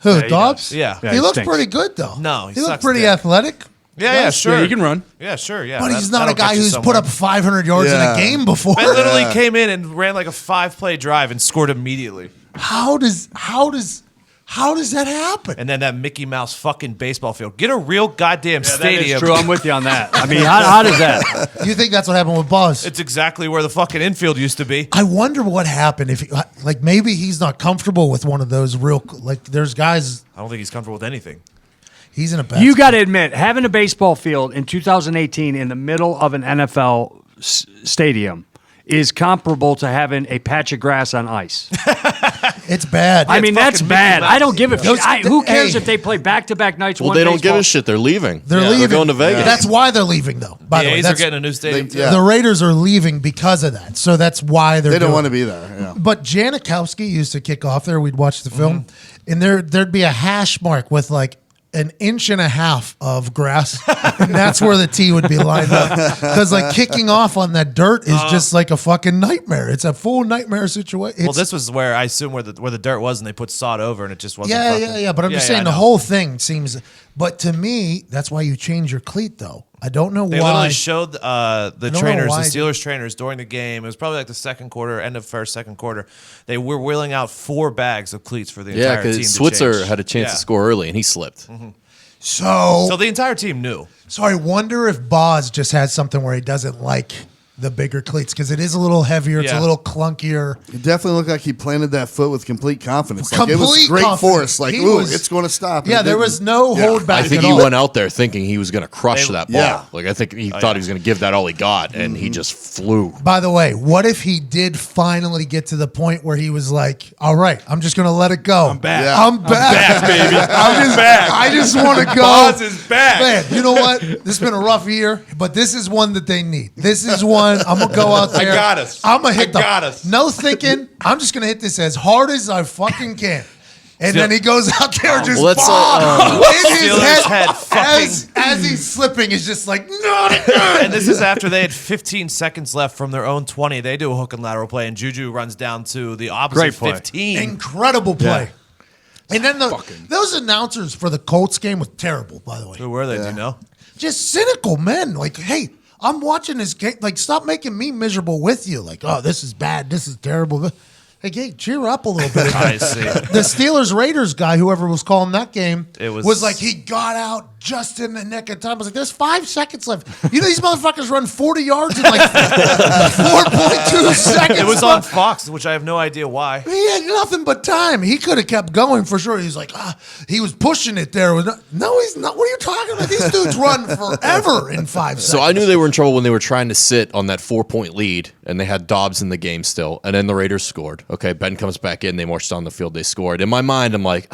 Who, Yeah, he Dobbs? does. Yeah. He looks pretty good, though. No, he he looks sucks pretty dick. athletic. Yeah, sure. Yeah, he can run. Yeah, sure, yeah. But he's not a that'll guy get you who's somewhere. put up 500 yards in a game before. Ben literally came in and ran like a 5-play drive and scored immediately. How does that happen? And then that Mickey Mouse fucking baseball field. Get a real goddamn stadium. That is true. I'm with you on that. I mean, how does that? You think that's what happened with Buzz? It's exactly where the fucking infield used to be. I wonder what happened if, like, maybe he's not comfortable with one of those real, like, there's guys. I don't think he's comfortable with anything. He's in a bad. You got to admit, having a baseball field in 2018 in the middle of an NFL stadium is comparable to having a patch of grass on ice. It's bad. I mean, that's bad. I don't give a Those- shit. Who cares hey. if they play back-to-back nights? Well, one they don't give baseball? a shit. They're leaving. They're leaving. They're going to Vegas. That's why they're leaving, though. By The the way, A's are getting a new stadium. The Raiders are leaving because of that. So that's why They don't doing want to it. be there. Yeah. But Janikowski used to kick off there. We'd watch the film, and there'd be a hash mark with like an inch and a half of grass, and that's where the tee would be lined up. Because like kicking off on that dirt is just like a fucking nightmare. It's a full nightmare situation. Well, this was where I assume where the dirt was, and they put sod over, and it just wasn't. Yeah. But I'm just saying I the know. whole thing seems. But to me, that's why you change your cleat, though. I don't know They why. literally showed the know trainers, why. the Steelers trainers, during the game. It was probably like the second quarter, end of first, second quarter. They were wheeling out 4 bags of cleats for the Yeah, entire team. because to Switzer change. had a chance Yeah. to score early, and he slipped. So the entire team knew. So I wonder if Boz just has something where he doesn't like the bigger cleats because it is a little heavier. It's a Yeah. little clunkier. It definitely looked like he planted that foot with complete confidence. Like, it was Complete great confidence. force. Like, He ooh, was- it's going to stop. Yeah, And it there didn't. was no hold back I think at he all. went out there thinking he was going to crush that ball. Yeah. Like I think he thought he was going to give that all he got, and he just flew. By the way, what if he did finally get to the point where he was like, all right, I'm just going to let it go. I'm back. Yeah. I'm back, baby. I'm back. I just want to go. Boz is back. Man, you know what? This has been a rough year, but this is one that they need. This is one. I'm going to go out there. got us. I'm going to hit I got us. No thinking. I'm just going to hit this as hard as I fucking can. And then he goes out there and just Well, that's in his Steelers head, had fucking- as he's slipping, is just like, not again. And this is after they had 15 seconds left from their own 20. They do a hook and lateral play, and Juju runs down to the opposite Great play. 15. Incredible play. And then those announcers for the Colts game was terrible, by the way. Who were they? Do you know? Just cynical men. Like, hey, I'm watching this game. Like, stop making me miserable with you. Like, oh, this is bad. This is terrible. Hey, cheer up a little bit. I see. The Steelers-Raiders guy, whoever was calling that game, was like, he got out just in the nick of time. I was like, there's 5 seconds left. You know these motherfuckers run 40 yards in like 4.2 seconds. It was on Fox, which I have no idea why. He had nothing but time. He could have kept going for sure. He's like, he was pushing it there. No, he's not. What are you talking about? These dudes run forever in 5 seconds. So I knew they were in trouble when they were trying to sit on that 4-point lead, and they had Dobbs in the game still, and then the Raiders scored. Okay, Ben comes back in, they marched on the field, they scored. In my mind, I'm like,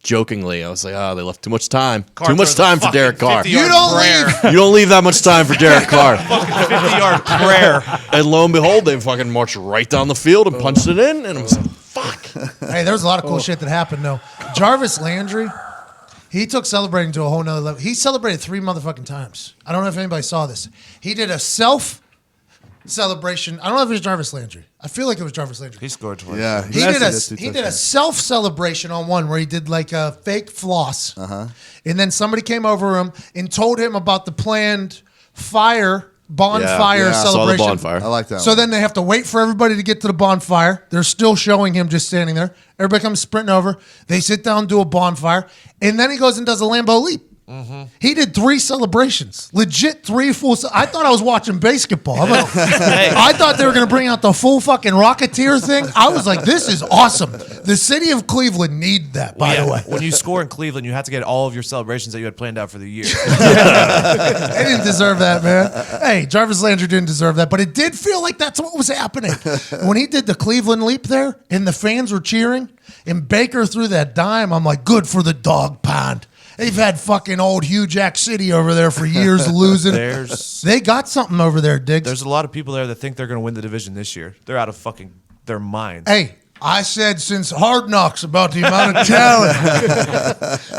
jokingly, I was like, they left too much time. Too much time for Derek Carr. You don't leave that much time for Derek Carr. 50-yard prayer. And lo and behold, they fucking marched right down the field and punched it in, and I was like, fuck. Hey, there was a lot of cool shit that happened, though. Jarvis Landry, he took celebrating to a whole nother level. He celebrated 3 motherfucking times. I don't know if anybody saw this. He did a celebration. I don't know if it was Jarvis Landry. I feel like it was Jarvis Landry. He scored twice. Yeah, He did a self-celebration on one where he did like a fake floss. And then somebody came over him and told him about the planned bonfire I saw the celebration. bonfire. I like that. So then they have to wait for everybody to get to the bonfire. They're still showing him just standing there. Everybody comes sprinting over. They sit down, do a bonfire. And then he goes and does a Lambeau leap. He did 3 celebrations, legit 3 full. I thought I was watching basketball. I'm like, I thought they were going to bring out the full fucking Rocketeer thing. I was like, this is awesome. The city of Cleveland need that, by the way. When you score in Cleveland, you have to get all of your celebrations that you had planned out for the year. They didn't deserve that, man. Hey, Jarvis Landry didn't deserve that, but it did feel like that's what was happening. When he did the Cleveland leap there and the fans were cheering and Baker threw that dime, I'm like, good for the dog pound. They've had fucking old Hugh Jack City over there for years losing. They got something over there, Diggs. There's a lot of people there that think they're going to win the division this year. They're out of fucking their minds. Hey, I said since Hard Knocks about the amount of talent.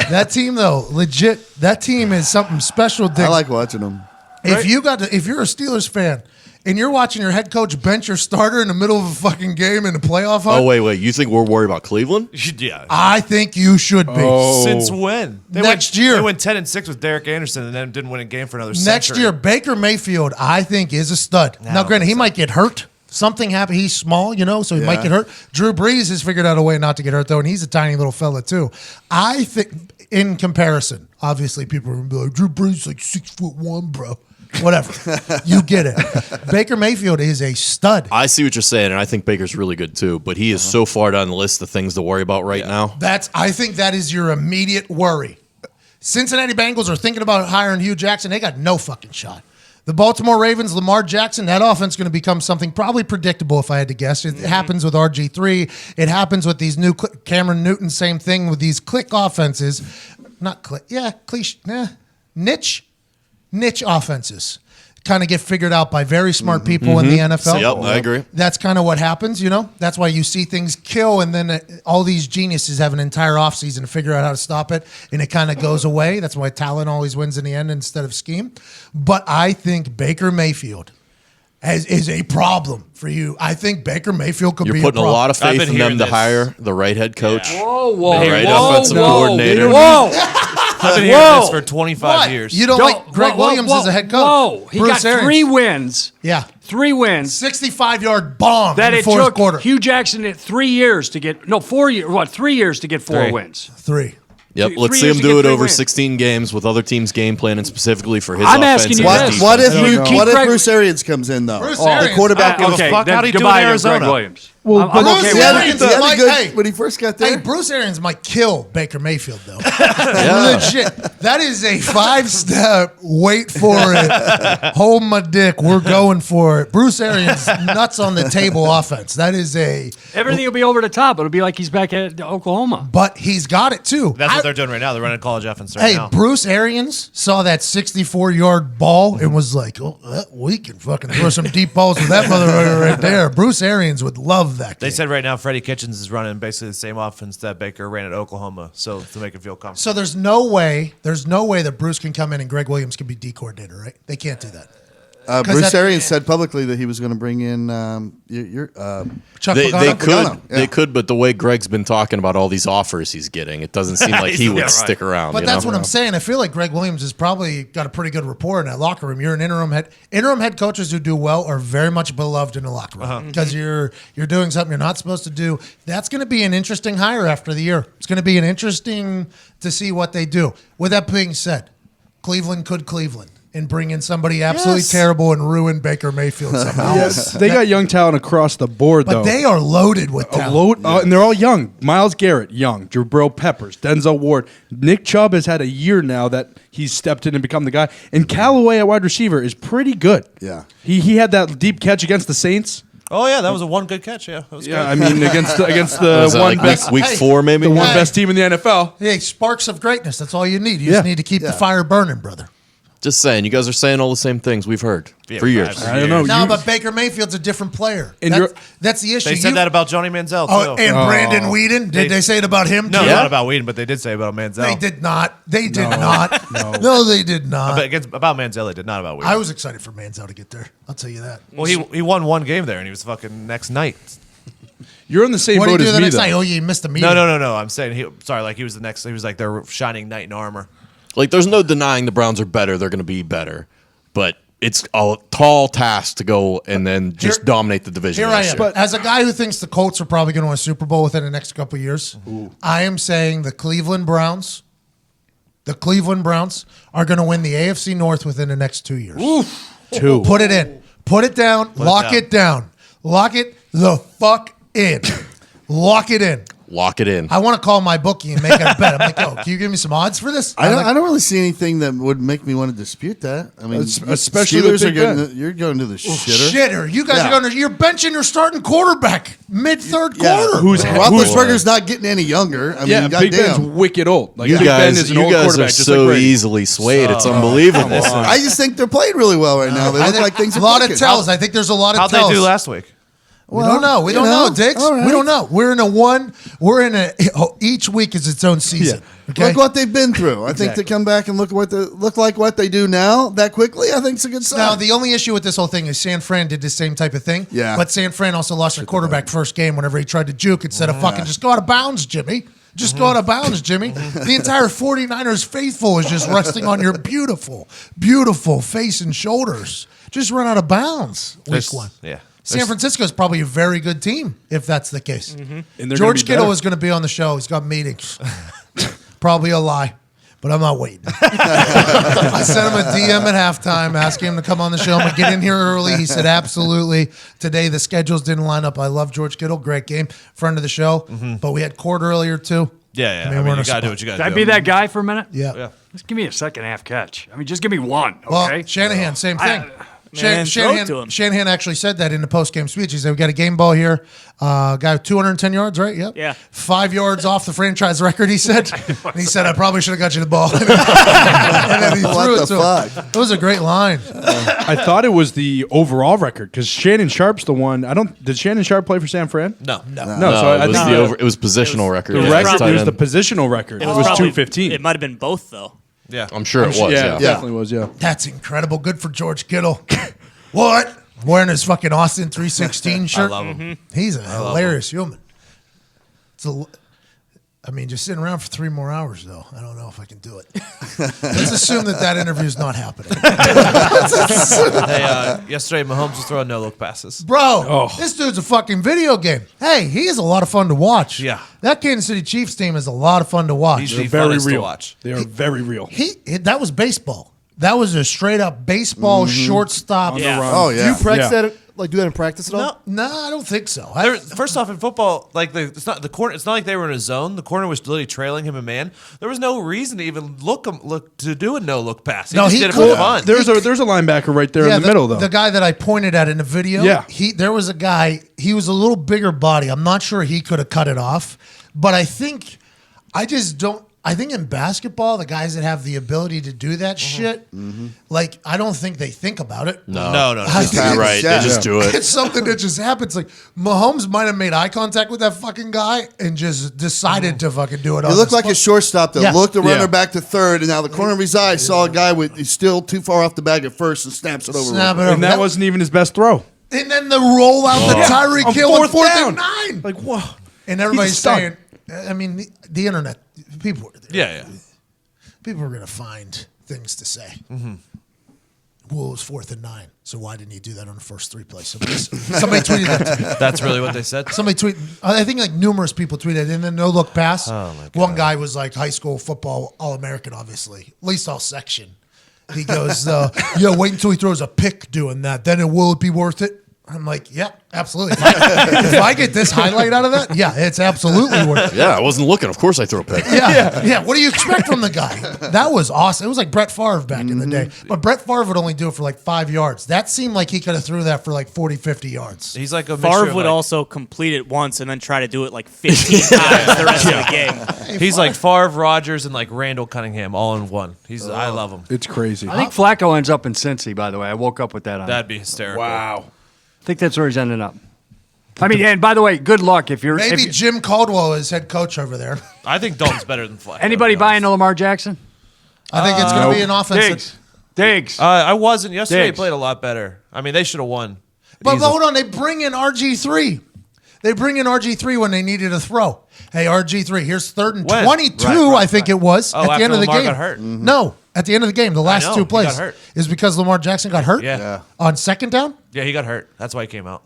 That team, though, legit, that team is something special, Diggs. I like watching them. If you're a Steelers fan and you're watching your head coach bench your starter in the middle of a fucking game in a playoff hunt. Oh, wait. You think we're worried about Cleveland? Yeah. I think you should be. Since when? Next year. They went 10-6 with Derek Anderson and then didn't win a game for another Next century. year, Baker Mayfield, I think, is a stud. Now, granted, he might get hurt. Something happened. He's small, so he might get hurt. Drew Brees has figured out a way not to get hurt, though, and he's a tiny little fella, too. I think, in comparison, obviously, people are going to be like, Drew Brees is like 6'1", bro. Whatever. You get it. Baker Mayfield is a stud. I see what you're saying, and I think Baker's really good too, but he is so far down the list of things to worry about right now. I think that is your immediate worry. Cincinnati Bengals are thinking about hiring Hugh Jackson. They got no fucking shot. The Baltimore Ravens, Lamar Jackson, that offense is going to become something probably predictable if I had to guess. It happens with RG3. It happens with these new Cameron Newton, same thing with these click offenses. Not click. Yeah, niche offenses kind of get figured out by very smart people in the NFL. Yep, I agree. That's kind of what happens, That's why you see things kill, and then all these geniuses have an entire offseason to figure out how to stop it, and it kind of goes away. That's why talent always wins in the end instead of scheme. But I think Baker Mayfield is a problem for you. I think Baker Mayfield could be a problem. You're putting a lot of faith in them to hire the right head coach. Yeah. Whoa, the right offensive coordinator. I've been hearing this for 25 years. You don't like Greg Williams as a head coach? Whoa, he got 3 wins. Yeah. 3 wins. 65-yard bomb that in the it fourth took quarter. Hugh Jackson 3 years to get 4 years. 3 years to get 4 wins. 3. Yep, let's see him do it over 16 games with other teams game planning specifically for his I'm offense. asking you and What defense. if Bruce Arians comes in though? Bruce The Arians. quarterback. Okay, fuck? How'd he do in goodbye to Arizona? Greg Williams. Well, I'm but okay He with had that. a good, Mike, hey. when he first got there. Hey, Bruce Arians might kill Baker Mayfield, though. Legit. That is a 5-step, wait for it, hold my dick, we're going for it. Bruce Arians, nuts on the table offense. That is Everything will be over the top. It'll be like he's back at Oklahoma. but he's got it, too. That's what they're doing right now. They're running college offense right Hey, now. Bruce Arians saw that 64-yard ball and was like, we can fucking throw some deep balls with that motherfucker right there. Bruce Arians would love that They game. said right now Freddie Kitchens is running basically the same offense that Baker ran at Oklahoma, so to make him feel comfortable. So there's no way that Bruce can come in and Greg Williams can be D coordinator, right? They can't do that. Bruce Arians said publicly that he was going to bring in Chuck They Pagano. could, but the way Greg's been talking about all these offers he's getting, it doesn't seem like he would stick around. But that's what I'm saying. I feel like Greg Williams has probably got a pretty good rapport in that locker room. You're an interim head coaches who do well are very much beloved in the locker room because you're doing something you're not supposed to do. That's going to be an interesting hire after the year. It's going to be an interesting to see what they do. With that being said, Cleveland and bring in somebody absolutely terrible and ruin Baker Mayfield somehow. Yes, they got young talent across the board, though. But they are loaded with talent. And they're all young. Myles Garrett, young. Jabril Peppers, Denzel Ward. Nick Chubb has had a year now that he's stepped in and become the guy. And Callaway at wide receiver is pretty good. Yeah. He had that deep catch against the Saints. Oh yeah, that was a one good catch. Yeah, that was good. I mean against the one best week 4 maybe the one best team in the NFL. Hey, sparks of greatness. That's all you need. You just need to keep the fire burning, brother. Just saying, you guys are saying all the same things we've heard for years. I don't know. No, but Baker Mayfield's a different player. And that's the issue. They said that about Johnny Manziel, too. And Brandon Whedon? Did they say it about him, too? No, not about Whedon, but they did say about Manziel. They did not. They did not. No, they did not. About Manziel, they did not about Whedon. I was excited for Manziel to get there. I'll tell you that. Well, he won one game there, and he was fucking next night. You're in the same What boat did he do as the me, next though. night? Oh, you missed the meeting. No. I'm saying he was the next. He was like their shining knight in armor. Like, there's no denying the Browns are better. They're going to be better. But it's a tall task to go and then just dominate the division. Here I am. But as a guy who thinks the Colts are probably going to win a Super Bowl within the next couple of years, I am saying the Cleveland Browns are going to win the AFC North within the next 2 years. Two. Put it in. Put it down. Lock it down. Lock it the fuck in. Lock it in. Lock it in. I want to call my bookie and make a bet. I'm like, yo, can you give me some odds for this? I don't really see anything that would make me want to dispute that. I mean, Especially Steelers the are Big getting you're going to the shitter. You guys are you're benching your starting quarterback mid-third quarter. Roethlisberger's not getting any younger. I mean, Big Ben's goddamn. wicked old. Like You Big Ben guys, is an you old guys quarterback, are just so like Brady. easily swayed. It's unbelievable. I just think they're playing really well right now. They look like things are a lot clicking. of tells. I think there's a lot of How'd tells. they do last week? We don't know. We don't know, Diggs. Right. We don't know. Each week is its own season. Okay? Look what they've been through. I think to come back and look like what they do now that quickly, I think it's a good sign. Now, the only issue with this whole thing is San Fran did the same type of thing. Yeah. But San Fran also lost their quarterback first game whenever he tried to juke instead of fucking just go out of bounds, Jimmy. Just go out of bounds, Jimmy. The entire 49ers faithful is just resting on your beautiful, beautiful face and shoulders. Just run out of bounds week one. Yeah. San Francisco is probably a very good team if that's the case. And they're George gonna be better. Kittle is going to be on the show. He's got meetings. Probably a lie, but I'm not waiting. I sent him a DM at halftime asking him to come on the show. I'm going to get in here early. He said, absolutely. Today, the schedules didn't line up. I love George Kittle. Great game. Friend of the show. But we had court earlier, too. Yeah. I mean, we're in you a got to do spot. what you got to do. Can I be that guy for a minute? Yeah. Just give me a second half catch. I mean, just give me one, okay? Well, Shanahan, same thing. Man, throw it to him. Shanahan actually said that in the post-game speech. He said, we got a game ball here. Guy with 210 yards, right? Yep. Yeah. 5 yards off the franchise record, he said. And he said, I probably should have got you the ball. And then he threw it to him. It was a great line. I thought it was the overall record because Shannon Sharp's the one. Did Shannon Sharp play for San Fran? No. No. No, So I it was think it was positional record. the Yeah, record. tight It was end. the positional record. It was probably- 215. It might have been both, though. Yeah. I'm sure it was. Yeah, Yeah. definitely was. Yeah. That's incredible. Good for George Kittle. What? Wearing his fucking Austin 316 shirt. I love him. He's a hilarious human. I mean, just sitting around for 3 more hours, though. I don't know if I can do it. Let's assume that interview is not happening. Yesterday, Mahomes was throwing no-look passes. Bro, this dude's a fucking video game. Hey, he is a lot of fun to watch. Yeah. That Kansas City Chiefs team is a lot of fun to watch. He's They're the very funnest real. to watch. They are very real. That was baseball. That was a straight up baseball shortstop. Yeah. Oh yeah. Do you practice Yeah. that? Like do that in practice at all? No, I don't think so. First off, in football, it's not the corner. It's not like they were in a zone. The corner was literally trailing him a man. There was no reason to even look to do a no-look pass. He No, just he did it could- for fun. There's a linebacker right there in the middle though. The guy that I pointed at in the video, Yeah. there was a guy, he was a little bigger body. I'm not sure he could have cut it off, but I just don't I think in basketball, the guys that have the ability to do that shit, like, I don't think they think about it. No. You're right. They just do it. It's something that just happens. Like, Mahomes might have made eye contact with that fucking guy and just decided to fucking do it. He looked like a shortstop that Yeah. looked the runner Yeah. back to third, and now the corner of his eye saw a guy he's still too far off the bag at first and snaps it over. Snap it over. And that wasn't even his best throw. And then the roll out the Tyreek On Hill on fourth fourth down. and 9. Like, whoa. And everybody's He's a stud. saying, I mean, the internet, people Yeah. people are going to find things to say. Well, it was 4th and 9, so why didn't he do that on the first 3 plays? Somebody tweeted that to me. That's really what they said. Somebody tweeted, I think like numerous people tweeted, and then no look pass. Oh, my God. One guy was like high school football All-American, obviously, at least all section. He goes, wait until he throws a pick doing that. Then will it be worth it? I'm like, yeah, absolutely. If I get this highlight out of that, yeah, it's absolutely worth it. Yeah, I wasn't looking. Of course I throw a pick. Yeah. What do you expect from the guy? That was awesome. It was like Brett Favre back in the day. But Brett Favre would only do it for like 5 yards. That seemed like he could have threw that for like 40, 50 yards. He's like a mixture Favre of, would like- also complete it once and then try to do it like 15 times the rest of the game. He's like Favre, Rodgers, and like Randall Cunningham all in one. I love him. It's crazy. I think Flacco ends up in Cincy, by the way. I woke up with that on. That'd be hysterical. Wow. I think that's where he's ending up. I mean, and by the way, good luck if you're. Maybe if Jim Caldwell is head coach over there. I think Dalton's better than Flacco. anybody to be buying honest. to Lamar Jackson? I think it's going to be an offense. Diggs. I wasn't. Yesterday Diggs. he played a lot better. I mean, they should have won. But Easily. hold on, they bring in RG3. They bring in RG3 when they needed a throw. Hey, RG3, here's 3rd and When? 22, Right, I think it was, Oh, at the after end of the Lamar game. got hurt. No, at the end of the game, the last know, 2 he plays. got hurt. Is because Lamar Jackson got hurt? Yeah. On 2nd down? Yeah, he got hurt. That's why he came out.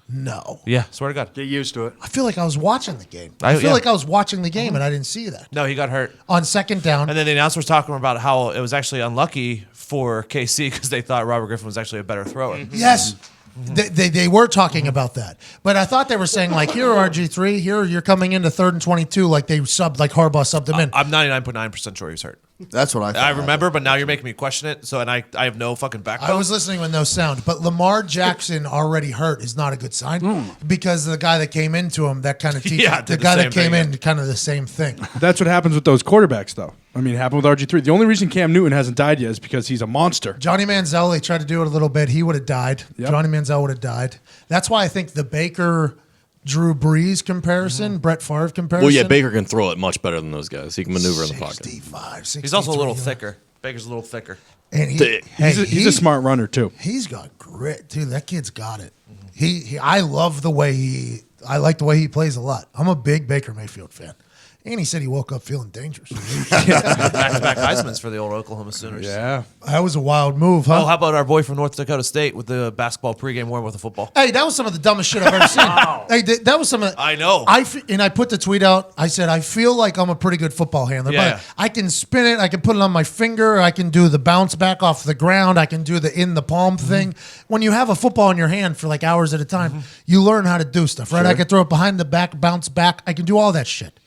No. Yeah, swear to God. Get used to it. I feel like I was watching the game. I feel yeah. like I was watching the game and I didn't see that. No, he got hurt. On 2nd down. And then the announcer was talking about how it was actually unlucky for KC because they thought Robert Griffin was actually a better thrower. Yes. They were talking about that. But I thought they were saying, like, here, RG3, here, you're coming into 3rd and 22, like they subbed, like Harbaugh subbed him in. I'm 99.9% sure he was hurt. That's what I thought. I remember, but now you're making me question it. So, and I have no fucking backbone. I was listening with no sound, but Lamar Jackson already hurt is not a good sign because the guy that came into him, that kind of teacher, Yeah, the did the guy that same came thing, in, kind of the same thing. That's what happens with those quarterbacks, though. I mean, it happened with RG3. The only reason Cam Newton hasn't died yet is because he's a monster. Johnny Manziel, they tried to do it a little bit. He would have died. Yep. Johnny Manziel would have died. That's why I think the Baker Drew Brees comparison, Brett Favre comparison. Well, yeah, Baker can throw it much better than those guys. He can maneuver in the pocket. 65, He's also a little 63. thicker. Baker's a little thicker. And Thick. He's a smart runner, too. He's got grit, dude. That kid's got it. I love the way I like the way he plays a lot. I'm a big Baker Mayfield fan. And he said he woke up feeling dangerous. Back-to-back Heisman's for the old Oklahoma Sooners. Yeah. That was a wild move, huh? Oh, how about our boy from North Dakota State with the basketball pregame warm with the football? Hey, that was some of the dumbest shit I've ever seen. Hey, that was some of. I know. And I put the tweet out. I said I feel like I'm a pretty good football handler. Yeah. But I can spin it. I can put it on my finger. I can do the bounce back off the ground. I can do the in the palm thing. When you have a football in your hand for like hours at a time, you learn how to do stuff, right? I can throw it behind the back, bounce back. I can do all that shit.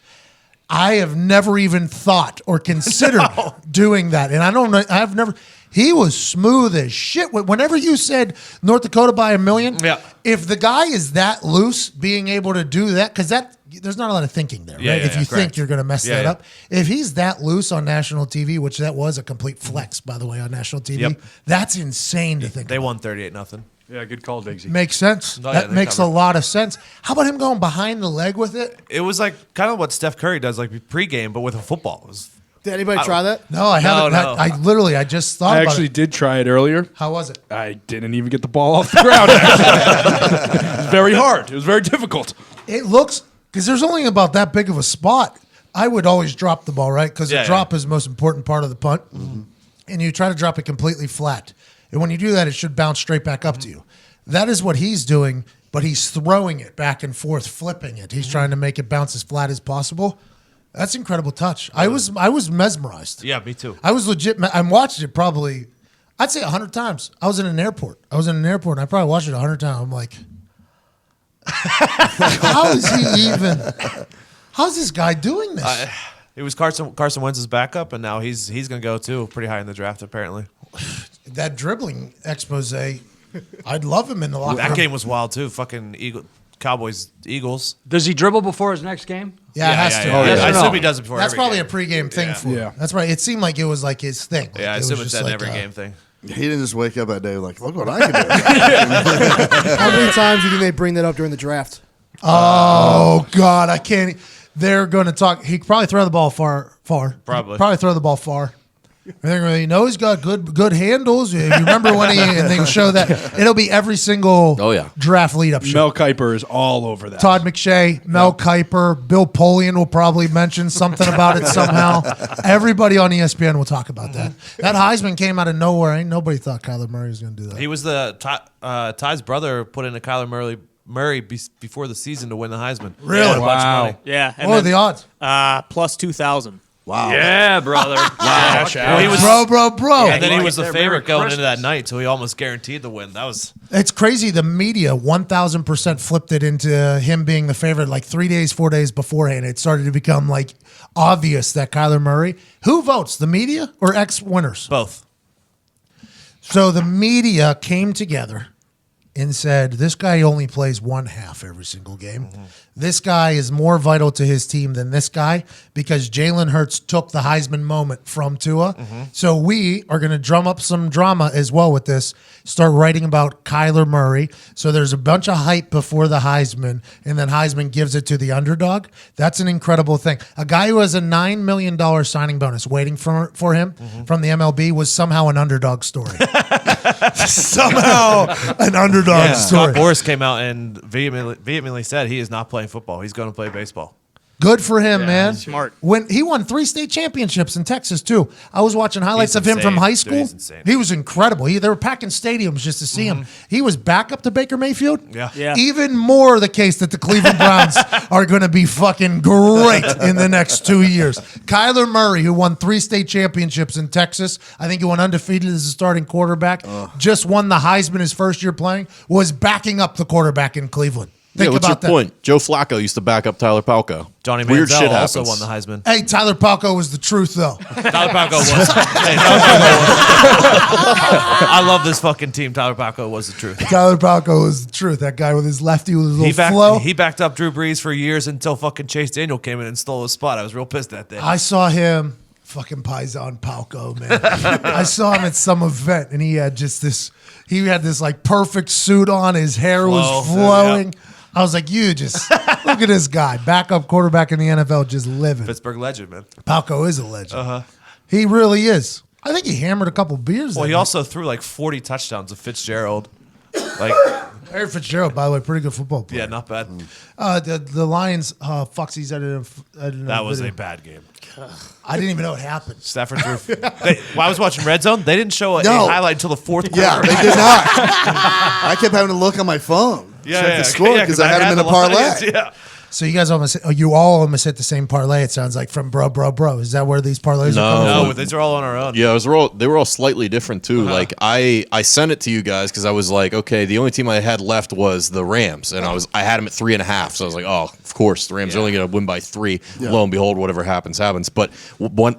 I have never even thought or considered doing that. And I don't know. I've never. He was smooth as shit. Whenever you said North Dakota by 1,000,000, Yeah. if the guy is that loose, being able to do that, because there's not a lot of thinking there, Yeah, right? yeah, If you yeah, think correct. you're going to mess Yeah, that yeah. up. If he's that loose on national TV, which that was a complete flex, by the way, on national TV, Yep. that's insane to think They about. won 38-0. Yeah, good call, Diggsy. Makes sense. Oh, yeah, That they makes a covered. lot of sense. How about him going behind the leg with it? It was like kind of what Steph Curry does, like pregame, but with a football. It was, Did anybody try that? No, I haven't. no. I just thought I about actually it. did try it earlier. How was it? I didn't even get the ball off the ground. Actually. It was very hard. It was very difficult. It looks, because there's only about that big of a spot. I would always drop the ball, right? Because Yeah, the yeah. drop is the most important part of the punt. And you try to drop it completely flat. And when you do that, it should bounce straight back up to you. That is what he's doing, but he's throwing it back and forth, flipping it. He's trying to make it bounce as flat as possible. That's incredible touch. I was mesmerized. yeah, me too. I was legit. I watched it probably, I'd say 100 times. I was in an airport. And I probably watched it 100 times. I'm like, how is he even? How's this guy doing this? It was Carson Wentz's backup, and now he's going to go too, pretty high in the draft apparently. That dribbling expose, I'd love him in the locker That room. game was wild too. Fucking Cowboys Eagles. Does he dribble before his next game? Yeah, it has to. Yeah. Yes or I no? assume he does it before. That's every probably game. a pregame thing for him. Yeah. That's right. It seemed like it was like his thing. Yeah, I Like, it assume was it's just an like, every game thing. He didn't just wake up that day like, look what I can do. How many times do you think they bring that up during the draft? Oh God, I can't. They're going to talk. He could probably throw the ball far. Probably throw the ball far. They're going to know he's got good handles. You remember when and they show that it'll be every single draft lead up show. Mel Kiper is all over that. Todd McShay, Mel Kiper, Bill Polian will probably mention something about it somehow. Everybody on ESPN will talk about that. That Heisman came out of nowhere. Ain't nobody thought Kyler Murray was going to do that. He was Ty's brother put in a Kyler Murray before the season to win the Heisman. Really? He won a bunch of money. Yeah. And What are the odds? plus 2,000. Wow. Yeah, brother. Wow. Well, he was, Bro. and then he was the Merry favorite going into Christmas. that night, so he almost guaranteed the win. That was It's crazy. The media 1,000% flipped it into him being the favorite like 3 days, 4 days beforehand. It started to become like obvious that Kyler Murray. Who votes, the media or ex-winners? both. So the media came together and said, this guy only plays one half every single game. Mm-hmm. This guy is more vital to his team than this guy because Jalen Hurts took the Heisman moment from Tua. Mm-hmm. So we are going to drum up some drama as well with this, start writing about Kyler Murray. So there's a bunch of hype before the Heisman, and then Heisman gives it to the underdog. That's an incredible thing. A guy who has a $9 million signing bonus waiting for him from the MLB was somehow an underdog story. Somehow an underdog story. Scott Boras came out and vehemently said he is not playing football. He's going to play baseball. Good for him, man. smart. When he won 3 state championships in Texas too. I was watching highlights He's of him from insane. high Dude, school. he's insane. He was incredible. They were packing stadiums just to see him. He was back up to Baker Mayfield. Yeah. Even more the case that the Cleveland Browns are going to be fucking great in the next 2 years. Kyler Murray, who won 3 state championships in Texas, I think he went undefeated as a starting quarterback, just won the Heisman his first year playing, was backing up the quarterback in Cleveland. Think what's your about that. point? Joe Flacco used to back up Tyler Palco. Johnny Weird Manziel shit also happens. won the Heisman. Hey, Tyler Palco was the truth, though. Tyler Palco was. Hey, Tyler Palco was. I love this fucking team. Tyler Palco was the truth. Tyler Palco was the truth. That guy with his lefty with his little flow. He backed up Drew Brees for years until fucking Chase Daniel came in and stole his spot. I was real pissed that day. I saw him, fucking Paisan Palco, man. I saw him at some event, and he had just this. He had this like perfect suit on. His hair was flowing. Yep. I was like, you just look at this guy, backup quarterback in the NFL, just living. Pittsburgh legend, man. Palco is a legend. He really is. I think he hammered a couple beers. Well, that he night. also threw like 40 touchdowns of Fitzgerald. Like, Eric Fitzgerald, by the way, pretty good football player. yeah, not bad. The Lions, Foxy's edited. That was a bad game. I didn't even know it happened. Stafford threw. While I was watching Red Zone, they didn't show a highlight until the fourth quarter. Yeah, they did not. I kept having to look on my phone, check the score because I had him in a parlay. Yeah. So you guys you all almost hit the same parlay. It sounds like from bro. Is that where these parlays are coming No, from? these are all on our own. Yeah, they were all slightly different too. Like I sent it to you guys because I was like, okay, the only team I had left was the Rams, and I had them at 3.5. So I was like, oh, of course, the Rams are only going to win by 3. Lo and behold, whatever happens. But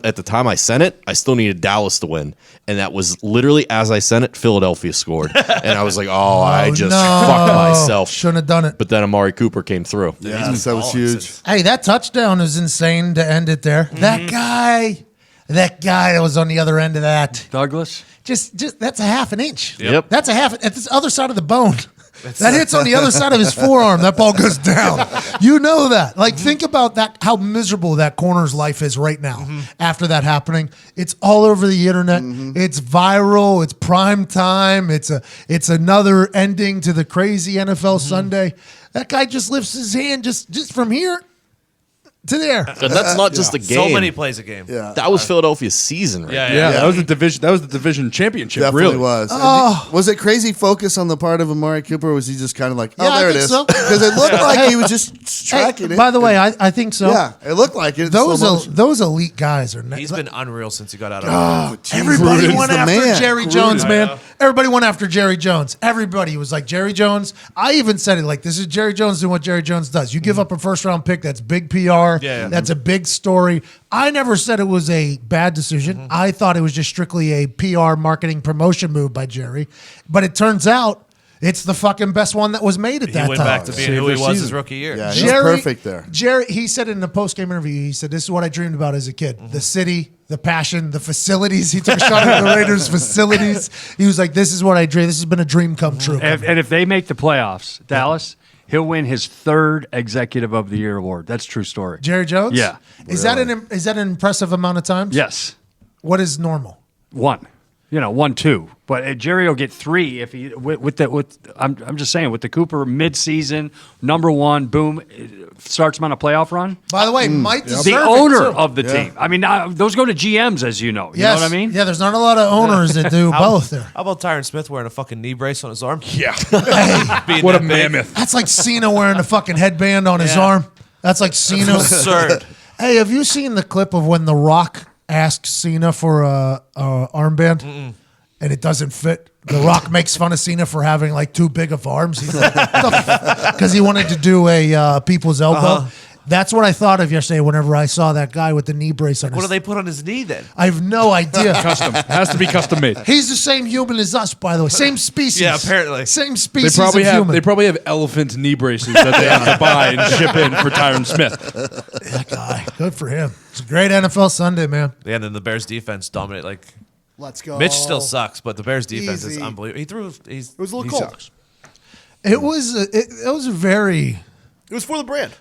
at the time I sent it, I still needed Dallas to win, and that was literally as I sent it, Philadelphia scored, and I was like, I just fucked myself. Shouldn't have done it. But then Amari Cooper came through. Yeah, that was huge. Hey, that touchdown was insane to end it there. That guy that was on the other end of that. Douglas? Just that's a half an inch. Yep. That's a half at the other side of the bone. That hits on the other side of his forearm. That ball goes down. You know that. Like, think about that. How miserable that corner's life is right now after that happening. It's all over the internet. It's viral. It's prime time. It's another ending to the crazy NFL Sunday. That guy just lifts his hand just from here to there. And that's not just a game. So many plays a game. Yeah, That was Philadelphia's season, right? Yeah, that was the division. That was the division championship. definitely really was. Oh. Was it crazy focus on the part of Amari Cooper? Or was he just kind of like, oh, Yeah, I there it think is? so. Because it looked like he was just tracking it. By the way, I think so. Yeah, it looked like it. Those elite guys are. He's been unreal since he got out of Everybody Gruden's went the after man. Jerry Jones, man. Everybody went after Jerry Jones. Everybody was like, Jerry Jones. I even said it like, this is Jerry Jones doing what Jerry Jones does. You give up a first-round pick, that's big PR. Yeah. That's a big story. I never said it was a bad decision. I thought it was just strictly a PR marketing promotion move by Jerry. But it turns out It's the fucking best one that was made at He that went time. back to being who he was his rookie year. Yeah, he was perfect there. Jerry, he said in the post-game interview, he said, "This is what I dreamed about as a kid: the city, the passion, the facilities." He took a shot at the Raiders' facilities. He was like, "This is what I dreamed. This has been a dream come true." And if they make the playoffs, Dallas, he'll win his 3rd Executive of the Year award. That's a true story. Jerry Jones, Yeah. is that an impressive amount of times? Yes. What is normal? 1. 1, 2. But Jerry will get 3 if he I'm just saying with the Cooper mid-season number 1, boom, starts him on a playoff run. By the way, Mike deserve The it, owner too. of the team. I mean, those go to GMs, as you know. You Yes. know what I mean? Yeah, there's not a lot of owners that do both there. How about Tyron Smith wearing a fucking knee brace on his arm? Yeah. Being What a that big. mammoth. That's like Cena wearing a fucking headband on his Yeah. arm. That's like Cena. Absurd. Hey, have you seen the clip of when The Rock asked Cena for a armband and it doesn't fit? The Rock makes fun of Cena for having like too big of arms. He's like, because he wanted to do a people's elbow. That's what I thought of yesterday whenever I saw that guy with the knee brace on What do his. they put on his knee then? I have no idea. Custom. Has to be custom made. He's the same human as us, by the way. Same species. Yeah, apparently. Same They species probably of have human. they probably have elephant knee braces that they have to buy and ship in for Tyron Smith. That guy. Good for him. It's a great NFL Sunday, man. Yeah, and then the Bears defense dominate. Like Let's go. Mitch still sucks, but the Bears defense is Easy. unbelievable. It was a little cold. sucks. It was very It was for the brand.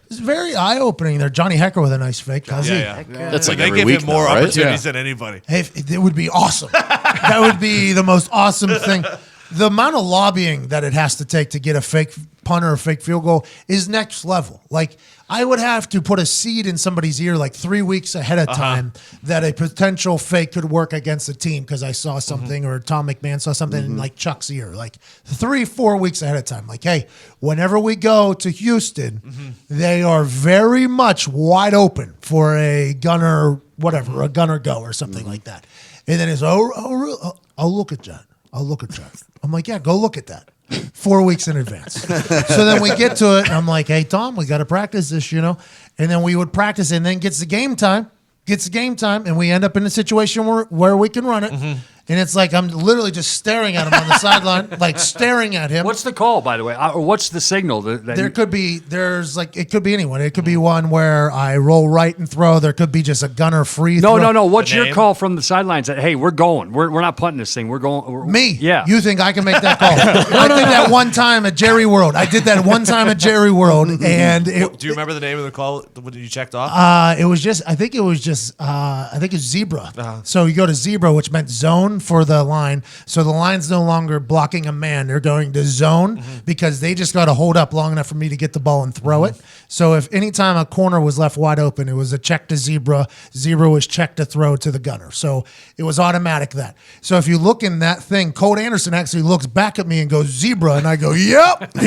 eye opening there. Johnny Hecker with a nice fake. Yeah. That's like They every give week him more now, right? opportunities than anybody. Hey, it would be awesome. That would be the most awesome thing. The amount of lobbying that it has to take to get a fake punt or a fake field goal is next level. Like, I would have to put a seed in somebody's ear like 3 weeks ahead of time that a potential fake could work against the team because I saw something or Tom McMahon saw something in like Chuck's ear, like 3-4 weeks ahead of time. Like, hey, whenever we go to Houston, they are very much wide open for a gunner, whatever, a gunner go or something like that. And then it's, I'll look at that. I'll look at that. I'm like, yeah, go look at that. 4 weeks in advance. So then we get to it, and I'm like, hey, Tom, we got to practice this, And then we would practice, and then gets the game time, and we end up in a situation where we can run it. And it's like I'm literally just staring at him on the sideline, like staring at him. What's the call, by the way? Or what's the signal? It could be anyone. It could be one where I roll right and throw. There could be just a gunner free throw. No. What's The your name? call from the sidelines that, hey, we're going. We're not punting this thing. We're going. Me? Yeah. You think I can make that call? I did that one time at Jerry World. And Do you remember the name of the call when you checked off? I think it's zebra. So you go to zebra, which meant zone for the line. So the line's no longer blocking a man. They're going to zone because they just got to hold up long enough for me to get the ball and throw it. So if anytime a corner was left wide open, it was a check to zebra. Zebra was check to throw to the gunner. So it was automatic that. So if you look in that thing, Colt Anderson actually looks back at me and goes, zebra. And I go, yep. Wait, do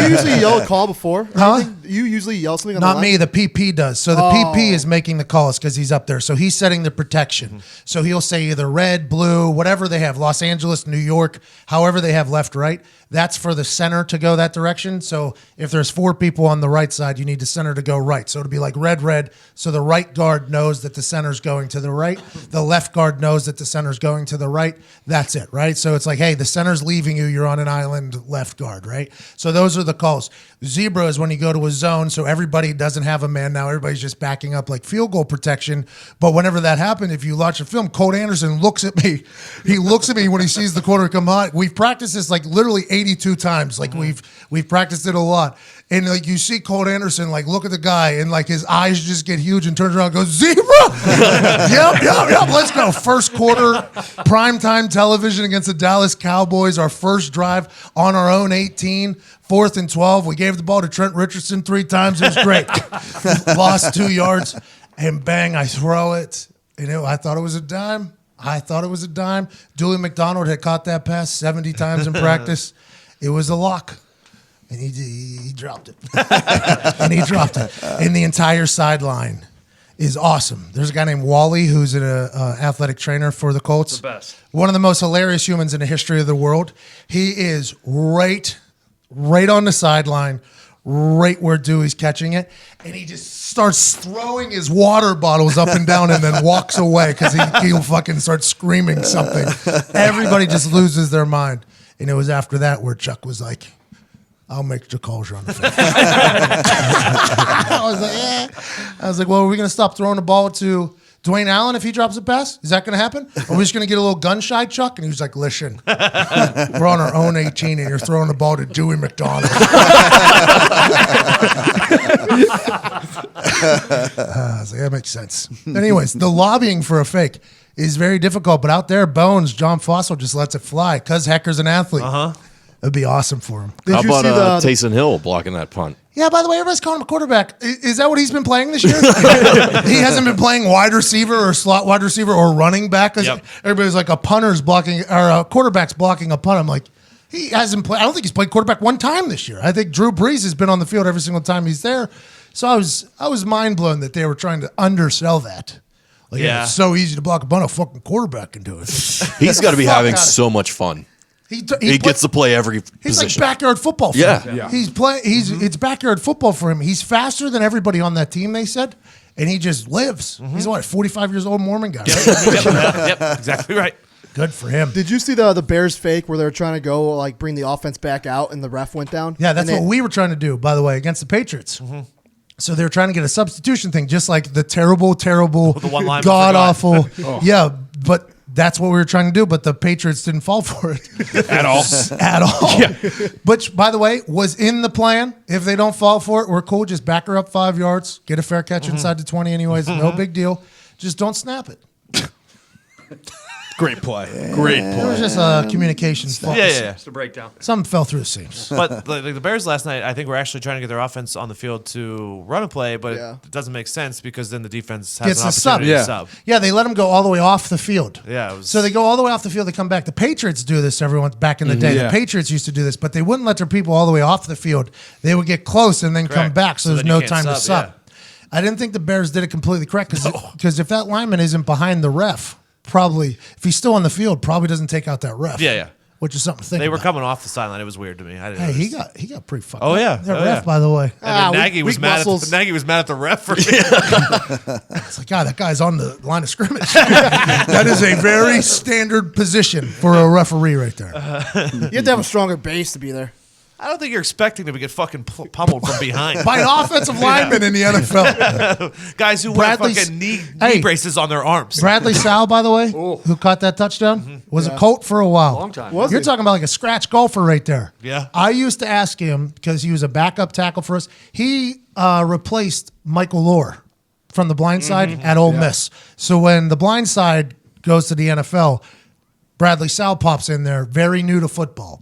you usually yell a call before? Huh? You usually yell something on Not the me, line? the PP does. So the PP is making the calls because he's up there. So he's setting the protection. So he'll say either red, blue, whatever they have, Los Angeles, New York, however they have left, right. That's for the center to go that direction. So if there's 4 people on the right side, you need the center to go right. So it'll be like red, red. So the right guard knows that the center's going to the right. The left guard knows that the center's going to the right. That's it, right? So it's like, hey, the center's leaving you. You're on an island, left guard, right? So those are the calls. Zebra is when you go to a zone. So everybody doesn't have a man now. Everybody's just backing up like field goal protection. But whenever that happened, if you watch a film, Colt Anderson looks at me. He looks at me when he sees the corner come on. We've practiced this like literally 82 times. Like we've practiced it a lot. And like you see Colt Anderson like look at the guy and like his eyes just get huge and turns around and goes, zebra! Yep, let's go. First quarter, primetime television against the Dallas Cowboys. Our first drive on our own 18, 4th and 12. We gave the ball to Trent Richardson 3 times. It was great. Lost 2 yards and bang, I throw it. And I thought it was a dime. Dewey McDonald had caught that pass 70 times in practice. It was a lock. And he dropped it. And the entire sideline is awesome. There's a guy named Wally who's an athletic trainer for the Colts. The best. One of the most hilarious humans in the history of the world. He is right on the sideline, right where Dewey's catching it. And he just starts throwing his water bottles up and down and then walks away because he'll fucking start screaming something. Everybody just loses their mind. And it was after that where Chuck was like, I'll make the calls on the fake. I was like, yeah. I was like, well, are we going to stop throwing the ball to Dwayne Allen if he drops a pass? Is that going to happen? Or are we just going to get a little gun shy, Chuck? And he was like, listen, we're on our own 18 and you're throwing the ball to Dewey McDonald. I was like, that makes sense. Anyways, the lobbying for a fake is very difficult, but out there, Bones, John Fossil just lets it fly because Hecker's an athlete. It'd be awesome for him. How about Taysom Hill blocking that punt? Yeah, by the way, everybody's calling him a quarterback. Is that what he's been playing this year? He hasn't been playing wide receiver or slot wide receiver or running back. Everybody's like a punter's blocking or a quarterback's blocking a punt. I'm like, he hasn't played. I don't think he's played quarterback one time this year. I think Drew Brees has been on the field every single time he's there. So I was mind blown that they were trying to undersell that. Like, it's so easy to block a punt. A fucking quarterback can do it. He's got to be having so much fun. He gets to play every position. He's like backyard football for him. Yeah. It's backyard football for him. He's faster than everybody on that team, they said, and he just lives. He's 45 years old Mormon guy. Yep, exactly right. Good for him. Did you see the Bears fake where they were trying to go like bring the offense back out and the ref went down? Yeah, that's what we were trying to do, by the way, against the Patriots. So they were trying to get a substitution thing, just like the terrible, god-awful. Yeah, but that's what we were trying to do, but the Patriots didn't fall for it. At all. At all. Yeah. Which, by the way, was in the plan. If they don't fall for it, we're cool. Just back her up 5 yards, get a fair catch inside the 20 anyways. No big deal. Just don't snap it. Great play. Great play. It was just a communications fault. Yeah. It's the breakdown. Something fell through the seams. But like the Bears last night, I think we're actually trying to get their offense on the field to run a play, but it doesn't make sense because then the defense has an opportunity to sub. Yeah, they let them go all the way off the field. Yeah. So they go all the way off the field, they come back. The Patriots do this back in the day. The Patriots used to do this, but they wouldn't let their people all the way off the field. They would get close and then come back, so there's no time to sub. I didn't think the Bears did it completely correct because if that lineman isn't behind the ref, probably, if he's still on the field, probably doesn't take out that ref. Yeah. Which is something to think They were about. coming off the sideline. It was weird to me. I didn't Hey, notice. he got pretty fucked Oh, up. yeah. That Oh, ref, yeah. by the way. And then Nagy was mad at the ref for It's like, God, that guy's on the line of scrimmage. That is a very standard position for a referee right there. You have to have a stronger base to be there. I don't think you're expecting them to get fucking pummeled from behind. By an offensive lineman in the NFL. Guys who wear fucking knee braces on their arms. Bradley Sowell, by the way, who caught that touchdown, was a Colt for a while. Long time. You're talking about like a scratch golfer right there. Yeah. I used to ask him, because he was a backup tackle for us, he replaced Michael Lohr from the blind side at Ole Miss. So when the blind side goes to the NFL, Bradley Sowell pops in there, very new to football.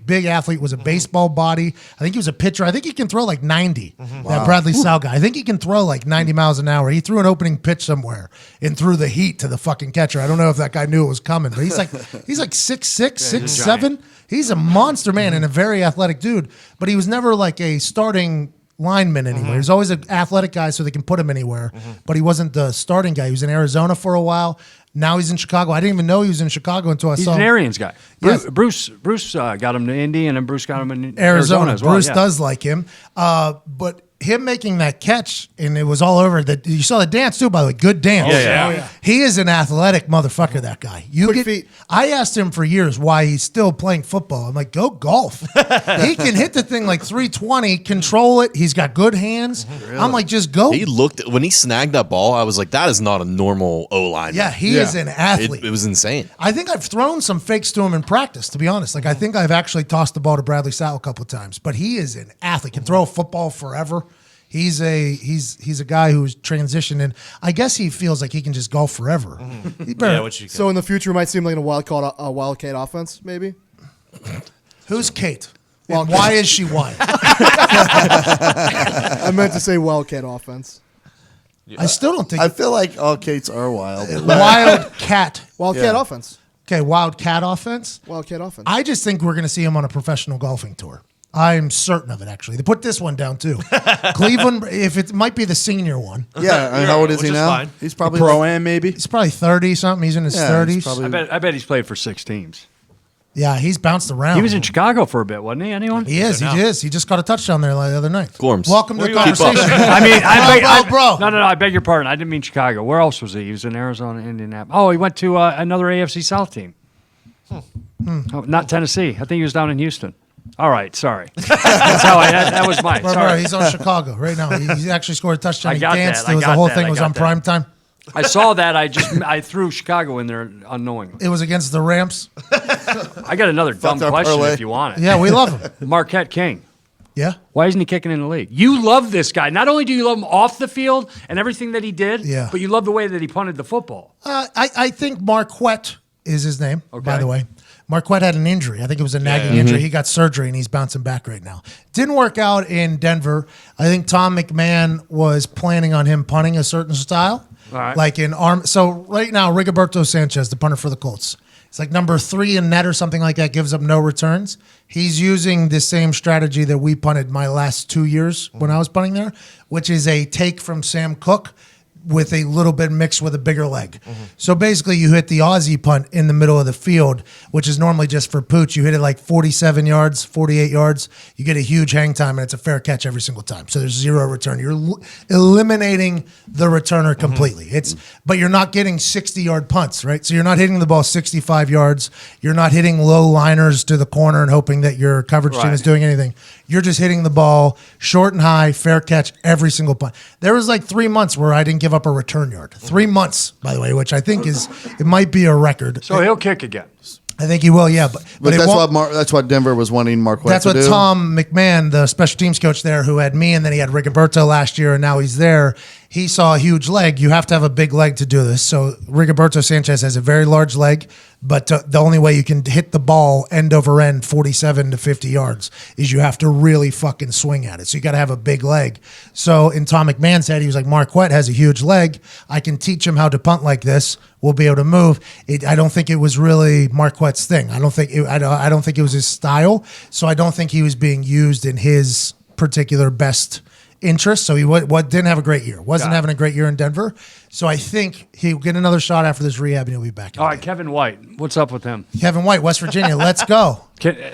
Big athlete, was a baseball body. I think he was a pitcher. I think he can throw like 90. That Bradley Sowell guy. I think he can throw like 90 miles an hour. He threw an opening pitch somewhere and threw the heat to the fucking catcher. I don't know if that guy knew it was coming, but he's like 6'6", 6'7". He's a monster man and a very athletic dude, but he was never like a starting lineman anywhere. He was always an athletic guy so they can put him anywhere, but he wasn't the starting guy. He was in Arizona for a while. Now he's in Chicago. I didn't even know he was in Chicago until I saw him. He's an Arians guy. Yes. Bruce got him to Indy, and then Bruce got him in Arizona as well. Bruce does like him. But him making that catch, and it was all over. You saw the dance too, by the way. Good dance. Yeah. He is an athletic motherfucker, that guy. Quick feet. I asked him for years why he's still playing football. I'm like, go golf. He can hit the thing like 320, control it. He's got good hands. Really? I'm like, just go. When he snagged that ball, I was like, that is not a normal O-line. Yeah, he is an athlete. It was insane. I think I've thrown some fakes to him in practice, to be honest. Like, I think I've actually tossed the ball to Bradley Sowell a couple of times, but he is an athlete. Can throw a football forever. He's a guy who's transitioned, and I guess he feels like he can just golf forever. So in the future, we might see him like in a wildcat offense, maybe. Who's Kate? And why is she white? I meant to say wildcat offense. I still don't think. I feel like all Kates are wild. Wildcat offense. Okay, wildcat offense. Wildcat offense. I just think we're going to see him on a professional golfing tour. I'm certain of it, actually. They put this one down, too. Cleveland, if it might be the senior one. Yeah, and how old is he now? Fine. He's probably Pro-Am, maybe? He's probably 30-something. He's in his 30s. I bet he's played for 6 teams. Yeah, he's bounced around. He was in Chicago for a bit, wasn't he? Anyone? He is. He just got a touchdown there the other night. Gorms. Welcome to the conversation. bro. No, I beg your pardon. I didn't mean Chicago. Where else was he? He was in Arizona, Indianapolis. Oh, he went to another AFC South team. Oh, not Tennessee. I think he was down in Houston. All right, sorry. That's how that was mine. Sorry. He's on Chicago right now. He actually scored a touchdown. I got he danced. that. The whole thing was on prime time. I saw that. I threw Chicago in there unknowingly. It was against the Rams. I got another dumb our question parlay. if you want it. Yeah, we love him. Marquette King. Yeah. Why isn't he kicking in the league? You love this guy. Not only do you love him off the field and everything that he did, Yeah. but you love the way that he punted the football. I think Marquette is his name, by Okay. the way. Marquette had an injury. I think it was a nagging injury. He got surgery, and he's bouncing back right now. Didn't work out in Denver. I think Tom McMahon was planning on him punting a certain style. All right. Like in arm. So right now, Rigoberto Sanchez, the punter for the Colts, it's like number 3 in net or something like that, gives up no returns. He's using the same strategy that we punted my last 2 years when I was punting there, which is a take from Sam Cooke with a little bit mixed with a bigger leg. So basically you hit the Aussie punt in the middle of the field, which is normally just for pooch. You hit it like 47 yards, 48 yards. You get a huge hang time, and it's a fair catch every single time. So there's 0 return. You're eliminating the returner completely. But you're not getting 60-yard punts, right? So you're not hitting the ball 65 yards. You're not hitting low liners to the corner and hoping that your coverage team is doing anything. You're just hitting the ball short and high, fair catch every single punt. There was like 3 months where I didn't give up a return yard. 3 months, by the way, which I think it might be a record. So he'll kick again. I think he will, yeah. But it that's won't- that's what Denver was wanting Marquette That's to what do. Tom McMahon, the special teams coach there, who had me, and then he had Rigoberto last year, and now he's there. He saw a huge leg. You have to have a big leg to do this. So Rigoberto Sanchez has a very large leg, but the only way you can hit the ball end over end 47 to 50 yards is you have to really fucking swing at it. So you got to have a big leg. So in Tom McMahon's head, he was like, Marquette has a huge leg. I can teach him how to punt like this. We'll be able to move. I don't think it was really Marquette's thing. I don't think it was his style. So I don't think he was being used in his particular best interest. So he didn't have a great year. Wasn't having a great year in Denver. So I think he'll get another shot after this rehab, and he'll be back. All right, Kevin White. What's up with him? Kevin White, West Virginia. Let's go.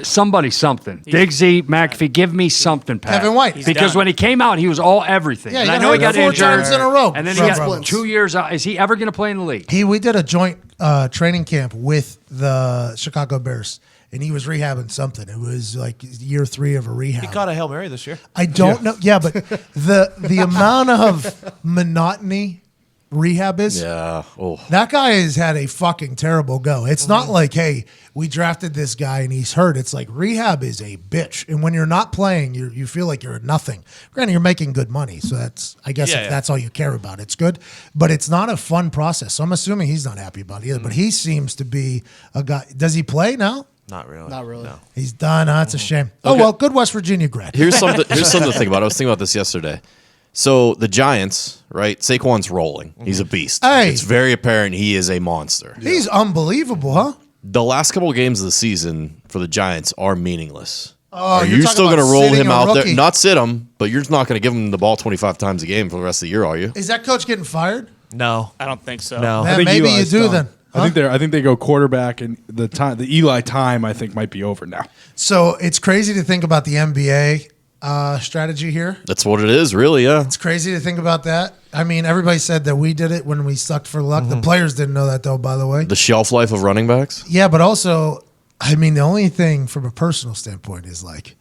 Somebody something. Diggsy, McAfee, give me something, Pat. Kevin White. Because when he came out, he was all everything. Yeah, and he I know he got 4 injured. times in a row. And then he got 2 years out. Is he ever going to play in the league? We did a joint training camp with the Chicago Bears, and he was rehabbing something. It was like year 3 of a rehab. He caught a Hail Mary this year. I don't know. Yeah, but the amount of monotony rehab is. Yeah. Oh. That guy has had a fucking terrible go. It's not like, hey, we drafted this guy and he's hurt. It's like rehab is a bitch. And when you're not playing, you feel like you're nothing. Granted, you're making good money. So that's, I guess, if that's all you care about, it's good. But it's not a fun process. So I'm assuming he's not happy about it either. But he seems to be a guy. Does he play now? Not really. Not really. No. He's done. Huh? It's a shame. Oh, well, good West Virginia grad. Here's something to think about. I was thinking about this yesterday. So the Giants, right? Saquon's rolling. He's a beast. Hey. It's very apparent he is a monster. He's unbelievable, huh? The last couple of games of the season for the Giants are meaningless. Oh, are you're you talking still going to about roll sitting him a out rookie. there? Not sit him, but you're not going to give him the ball 25 times a game for the rest of the year, are you? Is that coach getting fired? No. I don't think so. No. Man, think maybe you Eli's do done. then. Huh? I think they go quarterback, and the Eli time I think might be over now. So it's crazy to think about the NBA strategy here. That's what it is, really, yeah. It's crazy to think about that. I mean, everybody said that we did it when we sucked for luck. The players didn't know that, though, by the way. The shelf life of running backs? Yeah, but also, I mean, the only thing from a personal standpoint is like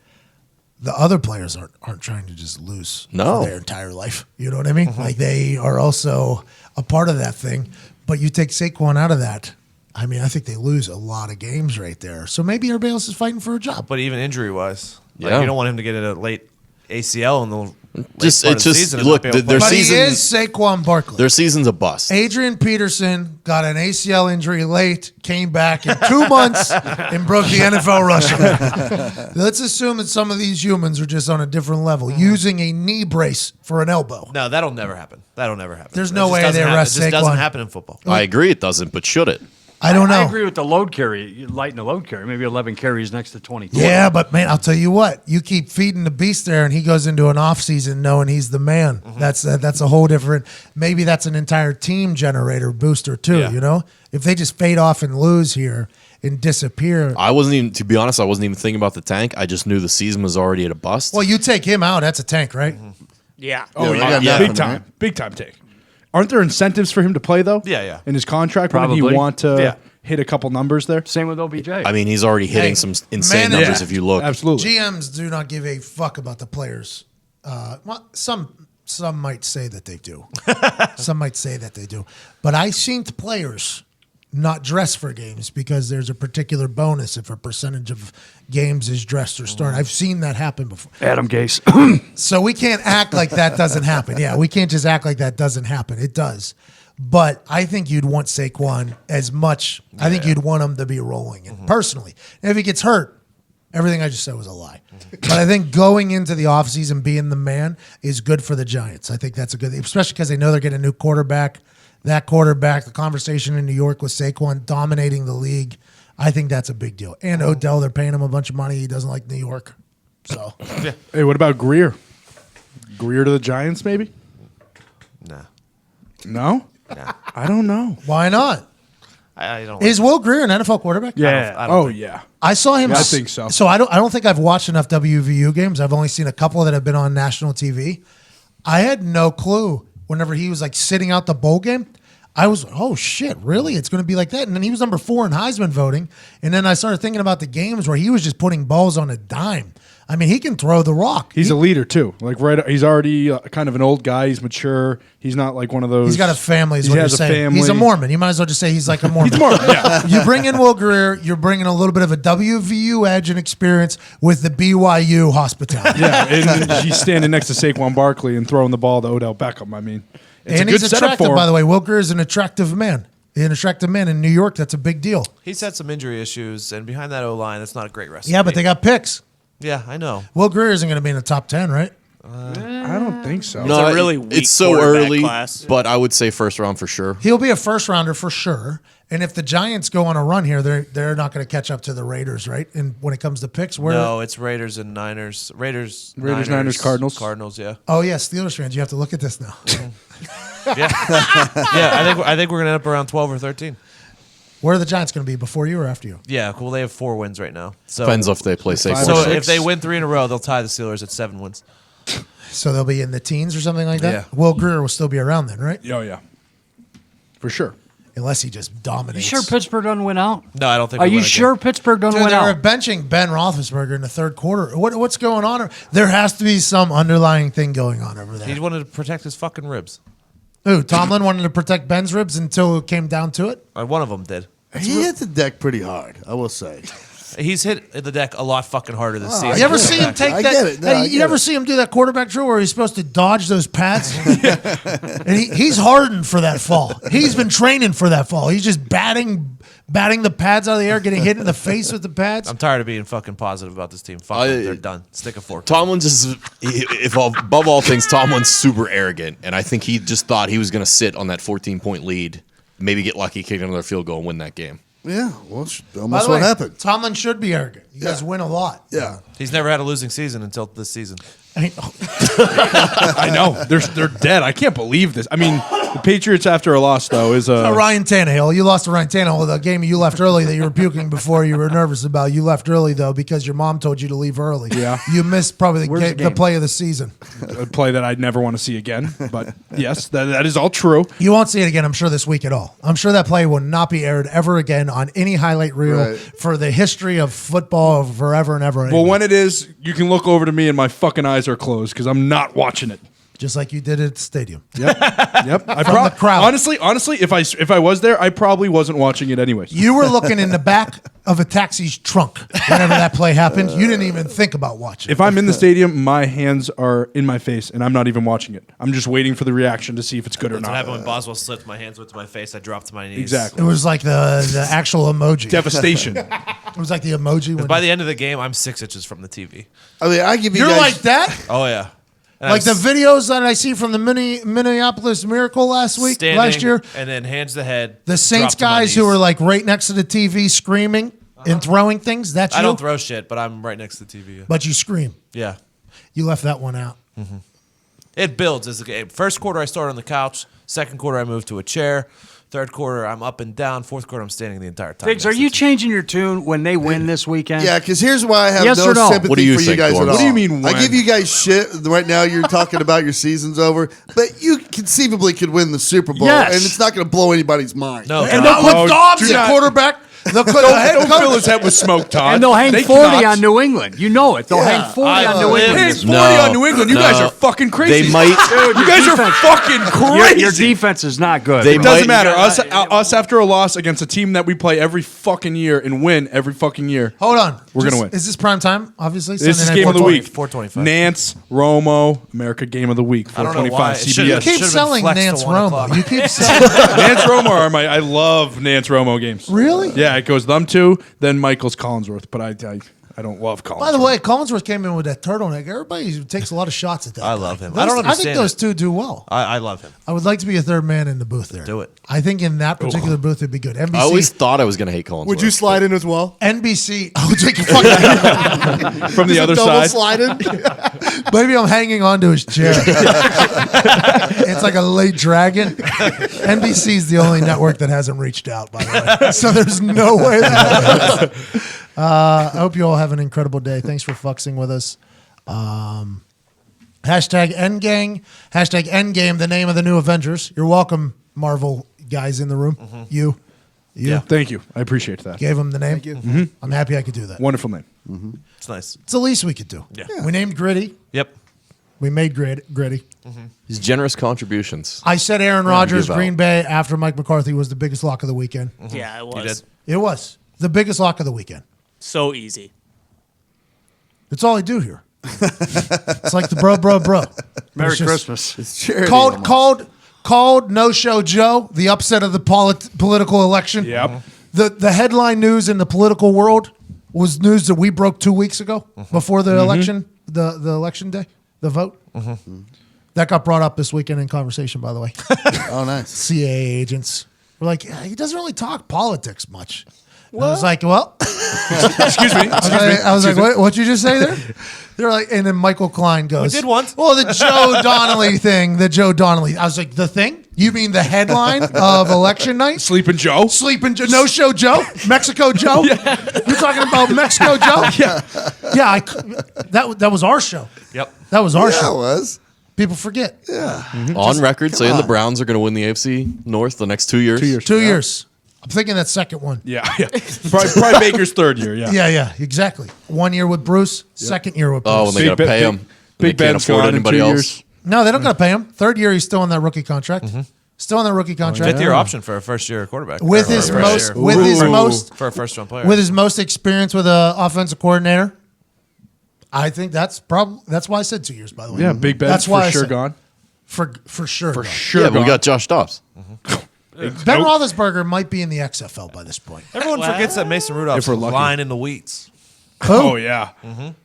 the other players aren't trying to just lose for their entire life. You know what I mean? Like they are also a part of that thing. But you take Saquon out of that, I mean, I think they lose a lot of games right there. So maybe everybody else is fighting for a job. But even injury-wise, you Yeah. don't want him to get a late ACL in the late Just- part it's of the just- season and look, not be able to their play. But season- he is Saquon Barkley. Their season's a bust. Adrian Peterson got an ACL injury late, came back in 2 months, and broke the NFL rushing record. Let's assume that some of these humans are just on a different level, using a knee brace for an elbow. No, that'll never happen. That'll never happen. There's That no just way doesn't they happen. arrest It just Saquon. doesn't happen in football. I agree it doesn't, but should it? I don't know. I agree with the load carry, lighten the load carry. Maybe 11 carries next to 22. Yeah, but man, I'll tell you what. You keep feeding the beast there, and he goes into an off season knowing he's the man. That's a whole different. Maybe that's an entire team generator booster too. Yeah. You know, if they just fade off and lose here and disappear. I wasn't even, to be honest, I wasn't even thinking about the tank. I just knew the season was already at a bust. Well, you take him out, that's a tank, right? Yeah. Oh, Yeah, yeah. big time take. Aren't there incentives for him to play though? Yeah, yeah. In his contract, Probably. wouldn't he want to? Yeah. hit a couple numbers there. Same with OBJ. I mean, he's already hitting some insane man, numbers if you look. Absolutely. GMs do not give a fuck about the players. Well, some might say that they do. Some might say that they do. But I've seen players not dress for games because there's a particular bonus if a percentage of games is dressed or started. I've seen that happen before. Adam Gase. So we can't act like that doesn't happen. Yeah, we can't just act like that doesn't happen. It does. But I think you'd want Saquon as much. I think you'd want him to be rolling. And personally, and if he gets hurt, everything I just said was a lie. But I think going into the offseason being the man is good for the Giants. I think that's a good thing, especially because they know they're getting a new quarterback. That quarterback, the conversation in New York with Saquon dominating the league, I think that's a big deal. And Odell, they're paying him a bunch of money. He doesn't like New York. So, Hey, what about Greer? Greer to the Giants, maybe? Nah. No? Nah. I don't know. why not? I don't. Is Will Greer an NFL quarterback? Yeah. I don't think. Yeah. I saw him. Yeah, I think so. So I don't think I've watched enough WVU games. I've only seen a couple that have been on national TV. I had no clue whenever he was like sitting out the bowl game. I was, oh shit, really? It's going to be like that? And then he was number 4 in Heisman voting. And then I started thinking about the games where he was just putting balls on a dime. I mean, he can throw the rock. He's a leader too. Like he's already kind of an old guy. He's mature. He's not like one of those. He's got a family. Is He what has you're a saying. family. He's a Mormon. You might as well just say he's like a Mormon. He's Mormon. Yeah. You bring in Will Greer, you're bringing a little bit of a WVU edge and experience with the BYU hospitality. Yeah, and he's standing next to Saquon Barkley and throwing the ball to Odell Beckham. I mean, it's And a good he's setup attractive, for him. by the way. Will Greer is an attractive man. An attractive man in New York. That's a big deal. He's had some injury issues, and behind that O-line, that's not a great recipe. Yeah, but they got picks. Yeah, I know. Will Greer isn't going to be in the top 10, right? I don't think so. No, a really weak it's so quarterback early, class. but I would say first round for sure. He'll be a first rounder for sure. And if the Giants go on a run here, they're not going to catch up to the Raiders, right? And when it comes to picks, No, it's Raiders and Niners. Raiders, Niners, Cardinals. Cardinals, yeah. Oh yeah, Steelers fans, you have to look at this now. Yeah, I think we're going to end up around 12 or 13. Where are the Giants going to be, before you or after you? Yeah, cool. They have 4 wins right now. So, Depends if they play safe. so or if six. they win 3 in a row, they'll tie the Steelers at 7 wins. So they'll be in the teens or something like that? Yeah. Will Greer will still be around then, right? Oh yeah, for sure. Unless he just You dominates. sure Pittsburgh doesn't win out? No, I don't think Are we you win sure again. Pittsburgh doesn't Dude, win they were out? benching Ben Roethlisberger in the third quarter. What's going on? There has to be some underlying thing going on over He there. wanted to protect his fucking ribs. Ooh, Tomlin wanted to protect Ben's ribs until it came down to it? One of them did. He hit the deck pretty hard, I will say. He's hit the deck a lot fucking harder this season. You ever see him take I that? get it. No, Hey, I you get never it. see him do that quarterback drill where he's supposed to dodge those pads? And he's hardened for that fall. He's been training for that fall. He's just batting the pads out of the air, getting hit in the face with the pads. I'm tired of being fucking positive about this team. Fuck them. They're done. Stick a fork. Tomlin's just, above all things, Tomlin's super arrogant, and I think he just thought he was going to sit on that 14-point lead, maybe get lucky, kick another field goal, and win that game. Yeah, well, it's By almost the what way, happened. Tomlin should be arrogant. You guys win a lot. Yeah. He's never had a losing season until this season. I mean, I know they're dead. I can't believe this. I mean, the Patriots after a loss though is Ryan Tannehill. You lost to Ryan Tannehill. The game you left early that you were puking before you were nervous about. You left early, though, because your mom told you to leave early. Yeah. You missed probably Where's the the game? play of the season. a play that I'd never want to see again. But yes, that is all true. You won't see it again, I'm sure, this week at all. I'm sure that play will not be aired ever again on any highlight reel Right. for the history of football forever and ever. Well, when it is, you can look over to me and my fucking eyes are closed because I'm not watching it. Just like you did at the stadium. Yep. I From the crowd. Honestly, if I was there, I probably wasn't watching it anyways. You were looking in the back of a taxi's trunk whenever that play happened. You didn't even think about watching. If I'm in the stadium, my hands are in my face and I'm not even watching it. I'm just waiting for the reaction to see if it's good or That's what not. happened when Boswell slipped. My hands went to my face. I dropped to my knees. It Exactly. was like the actual emoji. Devastation. It was like the emoji. When By the end of the game, I'm 6 inches from the TV. I mean, I give you you're guys. like that? Oh, yeah. And Like the I'm videos that I see from the Minneapolis Miracle last standing, year? and then hands to head. The Saints drop to my guys who knees. were like right next to the TV screaming and throwing things. That's you. I don't throw shit, but I'm right next to the TV. But you scream. Yeah. You left that one out. It builds as the game. First quarter, I started on the couch. Second quarter, I moved to a chair. Third quarter, I'm up and down. Fourth quarter, I'm standing the entire time. Biggs, are you changing your tune when they win this weekend? Yeah, because here's why I have Yes no or no? sympathy What do you for you think, guys Gordon? at all. What do you mean, I when? give you guys shit. Right now you're talking about your season's over, but you conceivably could win the Super Bowl, Yes. and it's not going to blow anybody's mind. No, And no. they'll put Dobbs do at not- quarterback. They'll put Don't fill his head with smoke, Todd. And they'll hang They 40 cannot- on New England. You know it. They'll Yeah. hang 40 on New England. Hey, this 40 week. on New England. You guys No. are fucking crazy. They might. Dude, You your guys are defense- fucking crazy. Your defense is not good. They It doesn't might- matter. Us after a loss against a team that we play every fucking year and win every fucking year. Hold on. We're gonna win. Is this prime time? Obviously. This is Sunday night game of the 4:20. week. 425. Nance, Romo, America game of the week. I don't know why. 425 It should've- You CBS. keep Should've been selling flexed to Nance 1 Romo. o'clock. You keep selling. Nance Romo are I love Nance Romo games. Really? Yeah, it goes them two, then Michael's Collinsworth, but I don't love Collinsworth. By the way, Collinsworth came in with that turtleneck. Everybody takes a lot of shots at that. I guy. love him. Those- I don't I think understand those it. two do well. I love him. I would like to be a third man in the booth there. Do it. I think in that particular booth it'd be good. NBC. I always thought I was going to hate Collinsworth. Would you slide in as well? NBC. I would take a fucking. From the other Double side. sliding? Maybe I'm hanging onto his chair. It's like a late dragon. NBC's the only network that hasn't reached out, by the way. So there's no way that happens. I hope you all have an incredible day. Thanks for fucksing with us. Hashtag Endgang. Hashtag Endgame, the name of the new Avengers. You're welcome, Marvel guys in the room. You. Yeah. Thank you. I appreciate that. Gave him the name. Thank you. I'm happy I could do that. Wonderful name. It's nice. It's the least we could do. Yeah. We named Gritty. Yep. We made Gritty. His generous contributions. I said Aaron Rodgers, give out. Green Bay, after Mike McCarthy was the biggest lock of the weekend. Yeah, it You was. did. It was the biggest lock of the weekend. So easy. That's all I do here. It's like the bro. Merry It's just Christmas. It's charity Called No Show Joe, the upset of the political election. Yep. The headline news in the political world was news that we broke 2 weeks ago before the election, the election day, the vote. That got brought up this weekend in conversation, by the way. Oh, nice. CAA agents were like, yeah, he doesn't really talk politics much. And I was like, well, Excuse me. I was like, what'd you just say there? They're like, and then Michael Klein goes, We did once. Well, the Joe Donnelly thing, the Joe Donnelly. I was like, the thing? You mean the headline of election night? Sleeping Joe. Sleeping Joe, No Show Joe, Mexico Joe. You're talking about Mexico Joe? Yeah. That was our show. Yep. That was our Yeah, it show. was. People forget. On record saying the Browns are going to win the AFC North the next 2 years. 2 years. 2 years. I'm thinking that second one. Yeah. Probably Baker's third year. Yeah. Yeah, exactly. 1 year with Bruce, second year with Bruce. Oh, when they Big got to Ben- pay Big- him. Big They can't Ben's afford gone in anybody 2 else. years. No, they don't got to pay him. Third year, he's still on that rookie contract. Still on that rookie contract. 5th year option for a first year quarterback. With Or his first most, year. with his most, For a first round player. with his most experience with an offensive coordinator. I think that's why I said 2 years. By the way, Yeah. Big Ben's That's why for I sure said- gone. for sure. For gone. sure Yeah, but we gone. got Josh Dobbs. Ben Roethlisberger might be in the XFL by this point. Everyone forgets that Mason Rudolph's If we're lucky. lying in the weeds. Oh, yeah.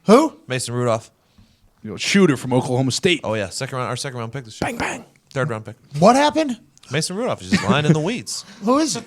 Who? Mason Rudolph. You know, shooter from Oklahoma State. Oh yeah, our second round pick this year. Bang bang. Third round pick. What happened? Mason Rudolph is just lying in the weeds. Who is it?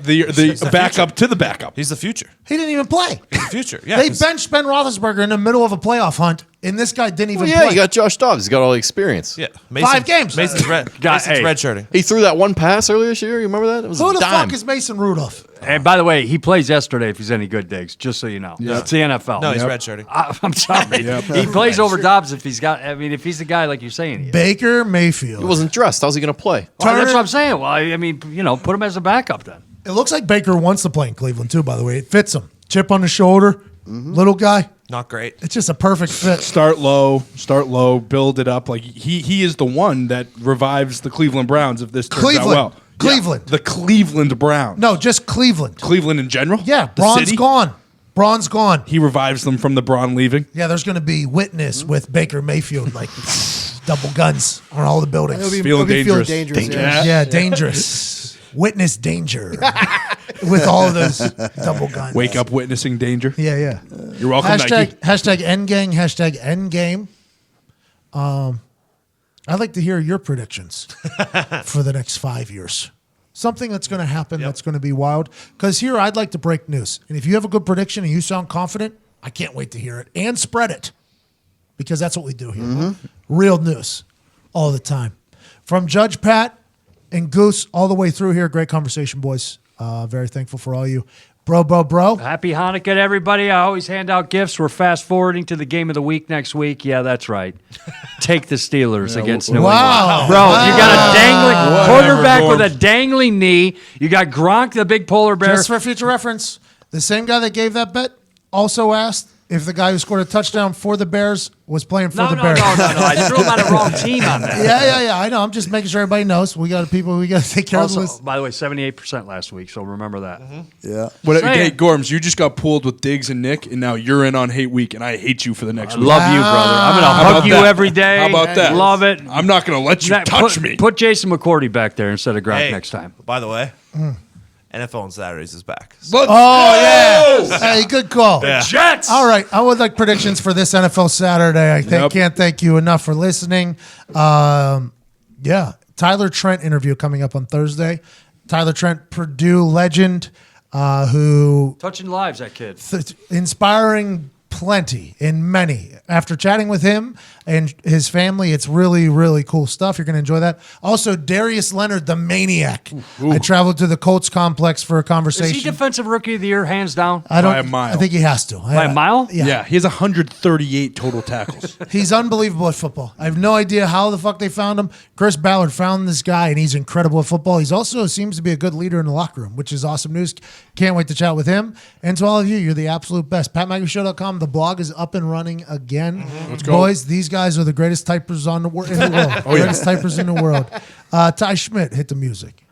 The backup to the backup. He's the future. He didn't even play. He's the future. Yeah. They 'cause- benched Ben Roethlisberger in the middle of a playoff hunt, and this guy didn't even Yeah, play. you got Josh Dobbs. He's got all the experience. Yeah. 5 games. Mason's hey. redshirting. He threw that one pass earlier this year. You remember that? It was Who a the dime. fuck is Mason Rudolph? And by the way, he plays yesterday if he's any good, Diggs, just so you know. Yeah. It's the NFL. No, he's redshirting. I'm sorry. He plays over Dobbs if he's got, if he's the guy like you're saying he is. Baker Mayfield. He wasn't dressed. How's he going to play? Well, that's what I'm saying. Well, I mean, put him as a backup then. It looks like Baker wants to play in Cleveland too. By the way, it fits him. Chip on the shoulder, little guy. Not great. It's just a perfect fit. Start low, build it up. Like he is the one that revives the Cleveland Browns if this turns out Cleveland. well. Cleveland. Yeah, the Cleveland Browns. No, just Cleveland. Cleveland in general. Yeah, The Braun's city? gone. Braun's gone. He revives them from the Braun leaving. Yeah, there's going to be witness with Baker Mayfield, like double guns on all the buildings. It'll be Feeling feeling dangerous. dangerous. Yeah, dangerous. Witness danger with all of those double guns. Wake up witnessing danger. Yeah. You're welcome, Nike. Hashtag endgang, hashtag endgame. I'd like to hear your predictions for the next 5 years. Something that's going to happen that's going to be wild. Because here, I'd like to break news. And if you have a good prediction and you sound confident, I can't wait to hear it. And spread it. Because that's what we do here. Real news all the time. From Judge Pat and Goose all the way through here. Great conversation, boys. Very thankful for all you. Bro. Happy Hanukkah to everybody. I always hand out gifts. We're fast forwarding to the game of the week next week. Yeah, that's right. Take the Steelers against New Wow. England. Bro, you got a dangling quarterback Gorms. with a dangling knee. You got Gronk, the big polar bear. Just for future reference, the same guy that gave that bet also asked if the guy who scored a touchdown for the Bears was playing for the Bears. No. I threw him on the wrong team on that. Yeah. I know. I'm just making sure everybody knows. We got people. We got to take care of Also, this. by the way, 78% last week, so remember that. Yeah. Hey, Gorms, you just got pulled with Diggs and Nick, and now you're in on hate week, and I hate you for the next I week. love you, brother. I'm going to How hug about you that? every day. How about that? Love it. I'm not going to let you touch me. Put Jason McCourty back there instead of Gronk Hey, next time. By the way, NFL on Saturdays is back. Yeah. Hey, good call. Jets! All right. I would like predictions for this NFL Saturday. I can't thank you enough for listening. Tyler Trent interview coming up on Thursday. Tyler Trent, Purdue legend, who Touching lives, that kid. inspiring plenty in many. After chatting with him and his family, it's really, really cool stuff. You're going to enjoy that. Also, Darius Leonard, the maniac. I traveled to the Colts complex for a conversation. Is he defensive rookie of the year, hands down? I don't. By a mile. I think he has to. By a mile? Yeah. He has 138 total tackles. He's unbelievable at football. I have no idea how the fuck they found him. Chris Ballard found this guy, and he's incredible at football. He's also seems to be a good leader in the locker room, which is awesome news. Can't wait to chat with him. And to all of you, you're the absolute best. PatMcAfeeShow.com. The blog is up and running again. Let's go. Boys, these guys are the greatest typers in the world. Greatest typers in the world. Ty Schmidt, hit the music.